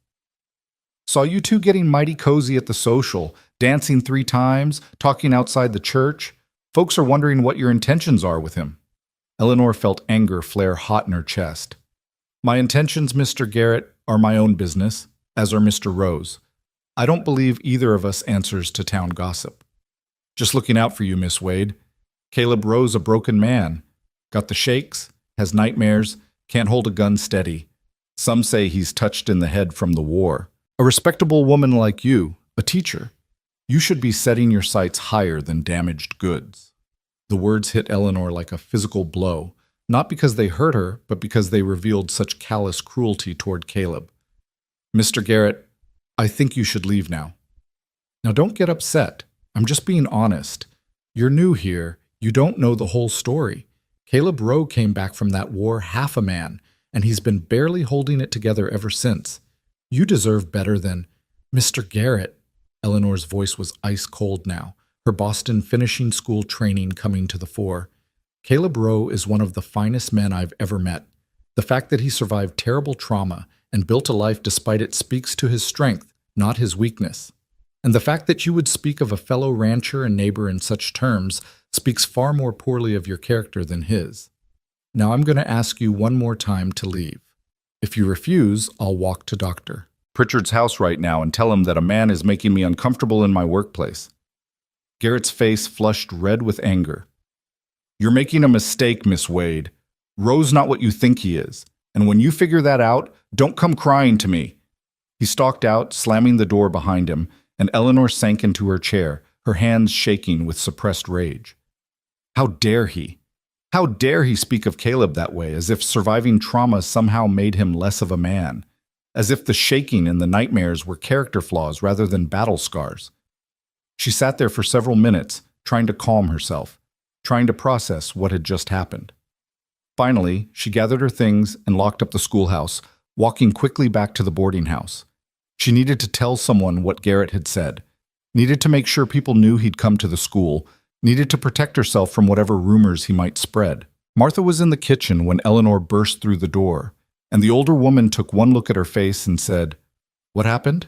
Saw you two getting mighty cozy at the social, dancing 3 times, talking outside the church. Folks are wondering what your intentions are with him. Eleanor felt anger flare hot in her chest. My intentions, Mr. Garrett, are my own business, as are Mr. Rowe's. I don't believe either of us answers to town gossip. Just looking out for you, Miss Wade. Caleb Rowe's a broken man. Got the shakes, has nightmares, can't hold a gun steady. Some say he's touched in the head from the war. A respectable woman like you, a teacher, you should be setting your sights higher than damaged goods. The words hit Eleanor like a physical blow, not because they hurt her, but because they revealed such callous cruelty toward Caleb. Mr. Garrett, I think you should leave now. Now don't get upset. I'm just being honest. You're new here. You don't know the whole story. Caleb Rowe came back from that war half a man, and he's been barely holding it together ever since. You deserve better than... Mr. Garrett. Eleanor's voice was ice cold now, her Boston finishing school training coming to the fore. Caleb Rowe is one of the finest men I've ever met. The fact that he survived terrible trauma and built a life despite it speaks to his strength, not his weakness. And the fact that you would speak of a fellow rancher and neighbor in such terms speaks far more poorly of your character than his. Now I'm going to ask you one more time to leave. If you refuse, I'll walk to Dr. Pritchard's house right now and tell him that a man is making me uncomfortable in my workplace. Garrett's face flushed red with anger. You're making a mistake, Miss Wade. Rowe's not what you think he is. And when you figure that out, don't come crying to me. He stalked out, slamming the door behind him, and Eleanor sank into her chair, her hands shaking with suppressed rage. How dare he? How dare he speak of Caleb that way, as if surviving trauma somehow made him less of a man, as if the shaking and the nightmares were character flaws rather than battle scars. She sat there for several minutes, trying to calm herself, trying to process what had just happened. Finally, she gathered her things and locked up the schoolhouse, walking quickly back to the boarding house. She needed to tell someone what Garrett had said, needed to make sure people knew he'd come to the school, needed to protect herself from whatever rumors he might spread. Martha was in the kitchen when Eleanor burst through the door, and the older woman took one look at her face and said, "What happened?"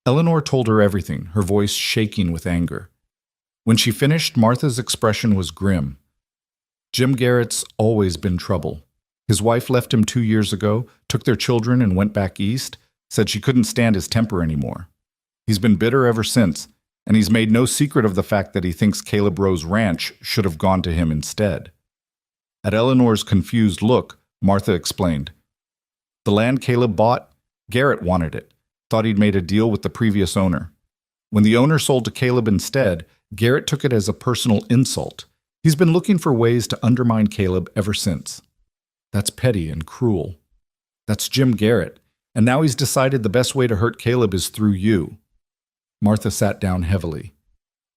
Eleanor told her everything, her voice shaking with anger. When she finished, Martha's expression was grim. Jim Garrett's always been trouble. His wife left him 2 years ago, took their children and went back east, said she couldn't stand his temper anymore. He's been bitter ever since, and he's made no secret of the fact that he thinks Caleb Rowe's ranch should have gone to him instead. At Eleanor's confused look, Martha explained. The land Caleb bought, Garrett wanted it, thought he'd made a deal with the previous owner. When the owner sold to Caleb instead, Garrett took it as a personal insult. He's been looking for ways to undermine Caleb ever since. That's petty and cruel. That's Jim Garrett, and now he's decided the best way to hurt Caleb is through you. Martha sat down heavily.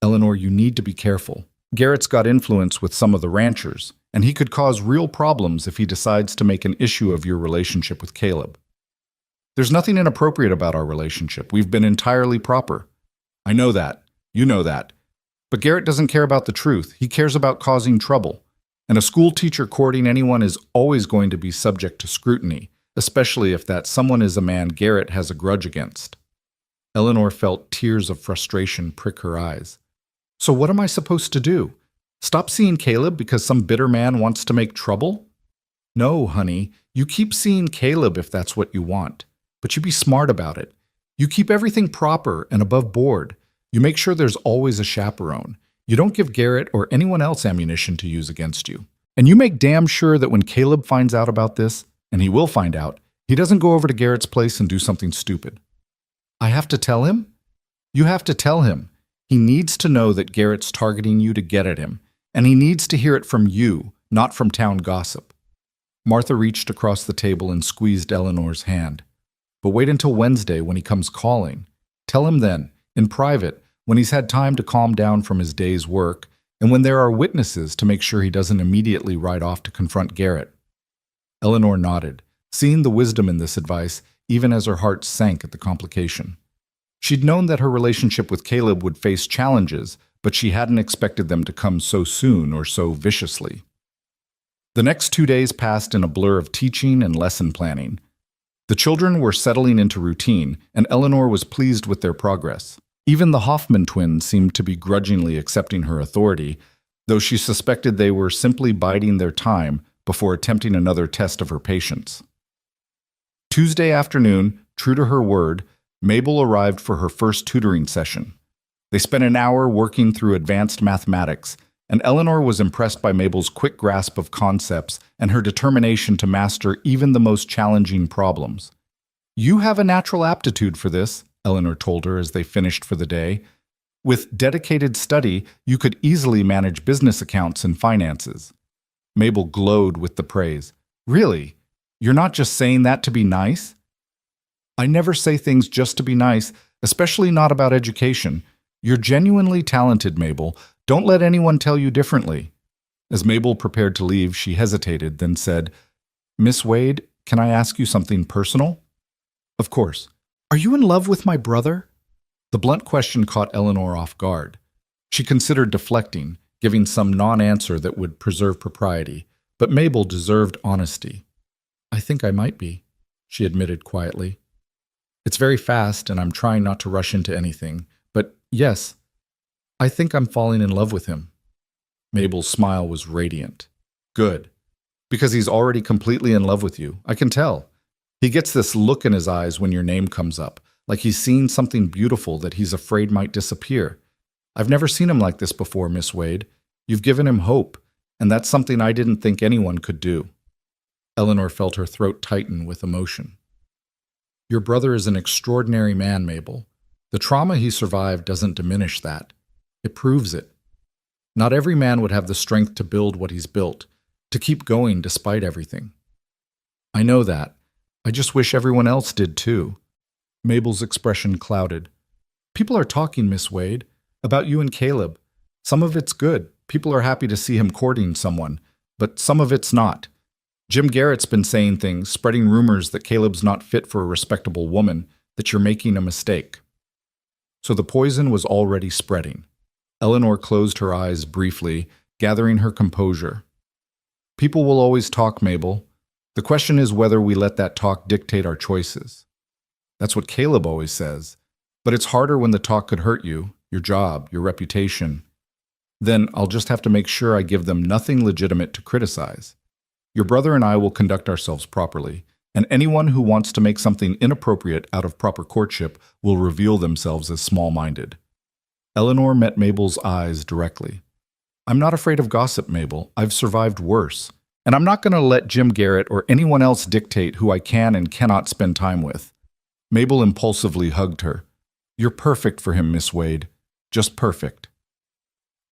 Eleanor, you need to be careful. Garrett's got influence with some of the ranchers, and he could cause real problems if he decides to make an issue of your relationship with Caleb. There's nothing inappropriate about our relationship. We've been entirely proper. I know that. You know that. But Garrett doesn't care about the truth. He cares about causing trouble. And a school teacher courting anyone is always going to be subject to scrutiny, especially if that someone is a man Garrett has a grudge against. Eleanor felt tears of frustration prick her eyes. So what am I supposed to do? Stop seeing Caleb because some bitter man wants to make trouble? No, honey, you keep seeing Caleb if that's what you want. But you be smart about it. You keep everything proper and above board. You make sure there's always a chaperone. You don't give Garrett or anyone else ammunition to use against you. And you make damn sure that when Caleb finds out about this, and he will find out, he doesn't go over to Garrett's place and do something stupid. I have to tell him? You have to tell him. He needs to know that Garrett's targeting you to get at him, and he needs to hear it from you, not from town gossip. Martha reached across the table and squeezed Eleanor's hand. But wait until Wednesday when he comes calling. Tell him then, in private, when he's had time to calm down from his day's work, and when there are witnesses to make sure he doesn't immediately ride off to confront Garrett. Eleanor nodded, seeing the wisdom in this advice, even as her heart sank at the complication. She'd known that her relationship with Caleb would face challenges, but she hadn't expected them to come so soon or so viciously. The next 2 days passed in a blur of teaching and lesson planning. The children were settling into routine, and Eleanor was pleased with their progress. Even the Hoffman twins seemed to be grudgingly accepting her authority, though she suspected they were simply biding their time before attempting another test of her patience. Tuesday afternoon, true to her word, Mabel arrived for her first tutoring session. They spent an hour working through advanced mathematics, and Eleanor was impressed by Mabel's quick grasp of concepts and her determination to master even the most challenging problems. "You have a natural aptitude for this," Eleanor told her as they finished for the day. "With dedicated study, you could easily manage business accounts and finances." Mabel glowed with the praise. "Really? You're not just saying that to be nice?" "I never say things just to be nice, especially not about education. You're genuinely talented, Mabel. Don't let anyone tell you differently." As Mabel prepared to leave, she hesitated, then said, "Miss Wade, can I ask you something personal?" "Of course." "Are you in love with my brother?" The blunt question caught Eleanor off guard. She considered deflecting, giving some non-answer that would preserve propriety, but Mabel deserved honesty. "I think I might be," she admitted quietly. "It's very fast, and I'm trying not to rush into anything, but yes, I think I'm falling in love with him." Mabel's smile was radiant. "Good. Because he's already completely in love with you. I can tell. He gets this look in his eyes when your name comes up, like he's seen something beautiful that he's afraid might disappear. I've never seen him like this before, Miss Wade. You've given him hope, and that's something I didn't think anyone could do." Eleanor felt her throat tighten with emotion. "Your brother is an extraordinary man, Mabel. The trauma he survived doesn't diminish that. It proves it. Not every man would have the strength to build what he's built, to keep going despite everything." "I know that. I just wish everyone else did too." Mabel's expression clouded. "People are talking, Miss Wade, about you and Caleb. Some of it's good. People are happy to see him courting someone, but some of it's not. Jim Garrett's been saying things, spreading rumors that Caleb's not fit for a respectable woman, that you're making a mistake." So the poison was already spreading. Eleanor closed her eyes briefly, gathering her composure. "People will always talk, Mabel. The question is whether we let that talk dictate our choices. That's what Caleb always says. But it's harder when the talk could hurt you, your job, your reputation. Then I'll just have to make sure I give them nothing legitimate to criticize. Your brother and I will conduct ourselves properly, and anyone who wants to make something inappropriate out of proper courtship will reveal themselves as small-minded." Eleanor met Mabel's eyes directly. "I'm not afraid of gossip, Mabel. I've survived worse. And I'm not going to let Jim Garrett or anyone else dictate who I can and cannot spend time with." Mabel impulsively hugged her. "You're perfect for him, Miss Wade. Just perfect."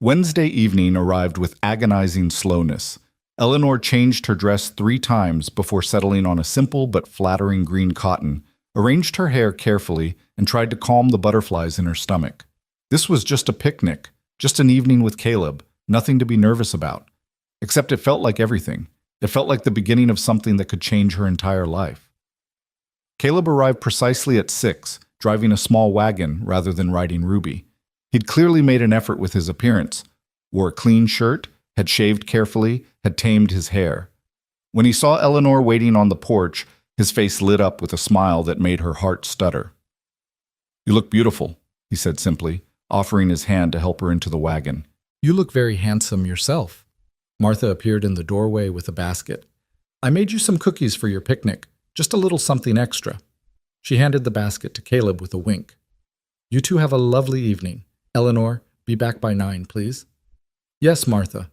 Wednesday evening arrived with agonizing slowness. Eleanor changed her dress 3 times before settling on a simple but flattering green cotton, arranged her hair carefully, and tried to calm the butterflies in her stomach. This was just a picnic, just an evening with Caleb, nothing to be nervous about. Except it felt like everything. It felt like the beginning of something that could change her entire life. Caleb arrived precisely at 6, driving a small wagon rather than riding Ruby. He'd clearly made an effort with his appearance, wore a clean shirt, had shaved carefully, had tamed his hair. When he saw Eleanor waiting on the porch, his face lit up with a smile that made her heart stutter. "You look beautiful," he said simply, offering his hand to help her into the wagon. "You look very handsome yourself." Martha appeared in the doorway with a basket. "I made you some cookies for your picnic, just a little something extra." She handed the basket to Caleb with a wink. "You two have a lovely evening. Eleanor, be back by 9, please." "Yes, Martha."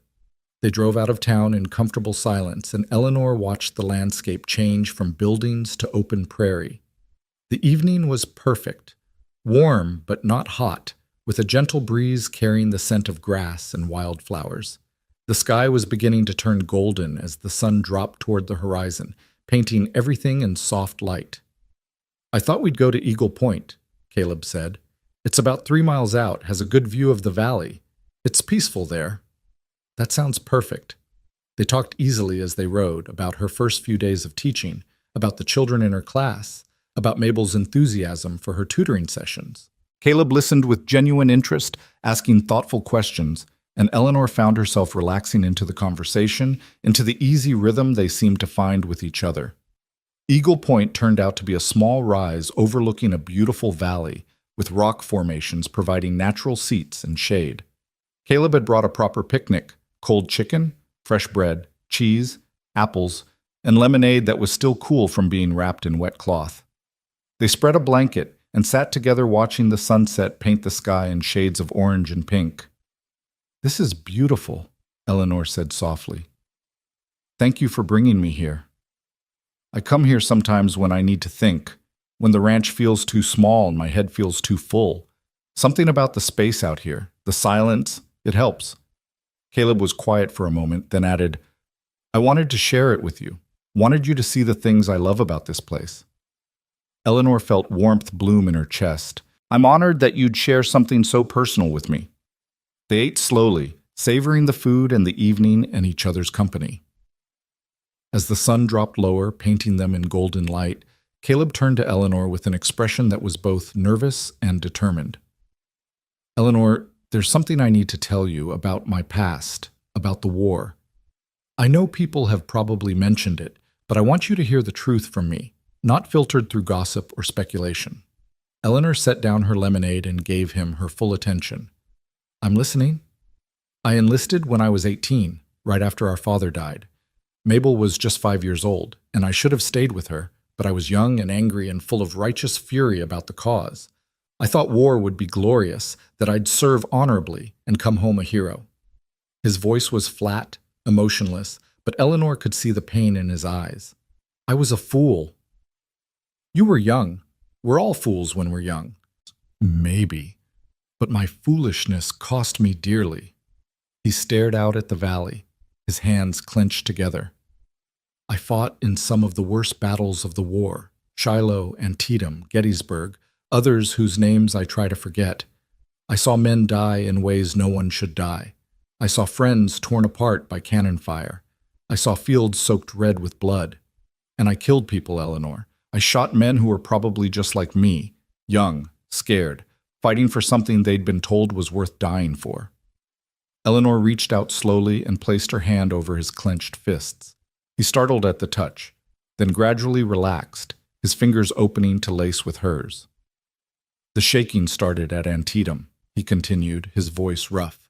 They drove out of town in comfortable silence, and Eleanor watched the landscape change from buildings to open prairie. The evening was perfect, warm but not hot, with a gentle breeze carrying the scent of grass and wildflowers. The sky was beginning to turn golden as the sun dropped toward the horizon, painting everything in soft light. "I thought we'd go to Eagle Point," Caleb said. "It's about 3 miles out, has a good view of the valley. It's peaceful there." "That sounds perfect." They talked easily as they rode, about her first few days of teaching, about the children in her class, about Mabel's enthusiasm for her tutoring sessions. Caleb listened with genuine interest, asking thoughtful questions, and Eleanor found herself relaxing into the conversation, into the easy rhythm they seemed to find with each other. Eagle Point turned out to be a small rise overlooking a beautiful valley, with rock formations providing natural seats and shade. Caleb had brought a proper picnic: cold chicken, fresh bread, cheese, apples, and lemonade that was still cool from being wrapped in wet cloth. They spread a blanket and sat together watching the sunset paint the sky in shades of orange and pink. "This is beautiful," Eleanor said softly. "Thank you for bringing me here. I come here sometimes when I need to think, when the ranch feels too small and my head feels too full. Something about the space out here, the silence, it helps." Caleb was quiet for a moment, then added, "I wanted to share it with you, wanted you to see the things I love about this place." Eleanor felt warmth bloom in her chest. "I'm honored that you'd share something so personal with me." They ate slowly, savoring the food and the evening and each other's company. As the sun dropped lower, painting them in golden light, Caleb turned to Eleanor with an expression that was both nervous and determined. "Eleanor, there's something I need to tell you about my past, about the war. I know people have probably mentioned it, but I want you to hear the truth from me, not filtered through gossip or speculation." Eleanor set down her lemonade and gave him her full attention. "I'm listening." "I enlisted when I was 18, right after our father died. Mabel was just 5 years old, and I should have stayed with her, but I was young and angry and full of righteous fury about the cause. I thought war would be glorious, that I'd serve honorably and come home a hero." His voice was flat, emotionless, but Eleanor could see the pain in his eyes. "I was a fool." "You were young. We're all fools when we're young." "Maybe, but my foolishness cost me dearly." He stared out at the valley, his hands clenched together. "I fought in some of the worst battles of the war: Shiloh, Antietam, Gettysburg, others whose names I try to forget. I saw men die in ways no one should die. I saw friends torn apart by cannon fire. I saw fields soaked red with blood. And I killed people, Eleanor. I shot men who were probably just like me, young, scared, fighting for something they'd been told was worth dying for." Eleanor reached out slowly and placed her hand over his clenched fists. He startled at the touch, then gradually relaxed, his fingers opening to lace with hers. "The shaking started at Antietam," he continued, his voice rough.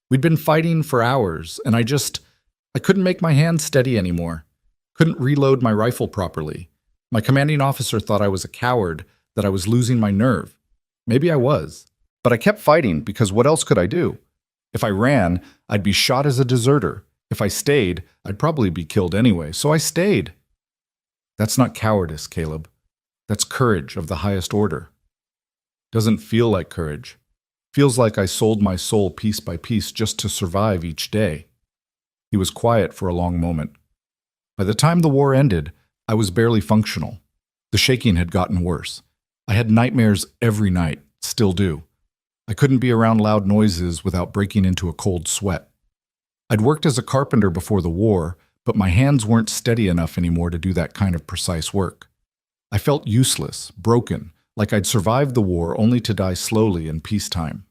"We'd been fighting for hours, and I couldn't make my hands steady anymore. Couldn't reload my rifle properly. My commanding officer thought I was a coward, that I was losing my nerve. Maybe I was. But I kept fighting because what else could I do? If I ran, I'd be shot as a deserter. If I stayed, I'd probably be killed anyway, so I stayed." "That's not cowardice, Caleb. That's courage of the highest order." "Doesn't feel like courage. Feels like I sold my soul piece by piece just to survive each day." He was quiet for a long moment. "By the time the war ended, I was barely functional. The shaking had gotten worse. I had nightmares every night, still do. I couldn't be around loud noises without breaking into a cold sweat. I'd worked as a carpenter before the war, but my hands weren't steady enough anymore to do that kind of precise work. I felt useless, broken, like I'd survived the war only to die slowly in peacetime."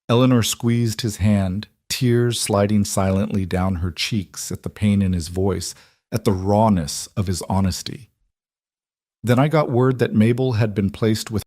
Eleanor squeezed his hand, tears sliding silently down her cheeks at the pain in his voice, at the rawness of his honesty. "Then I got word that Mabel had been placed with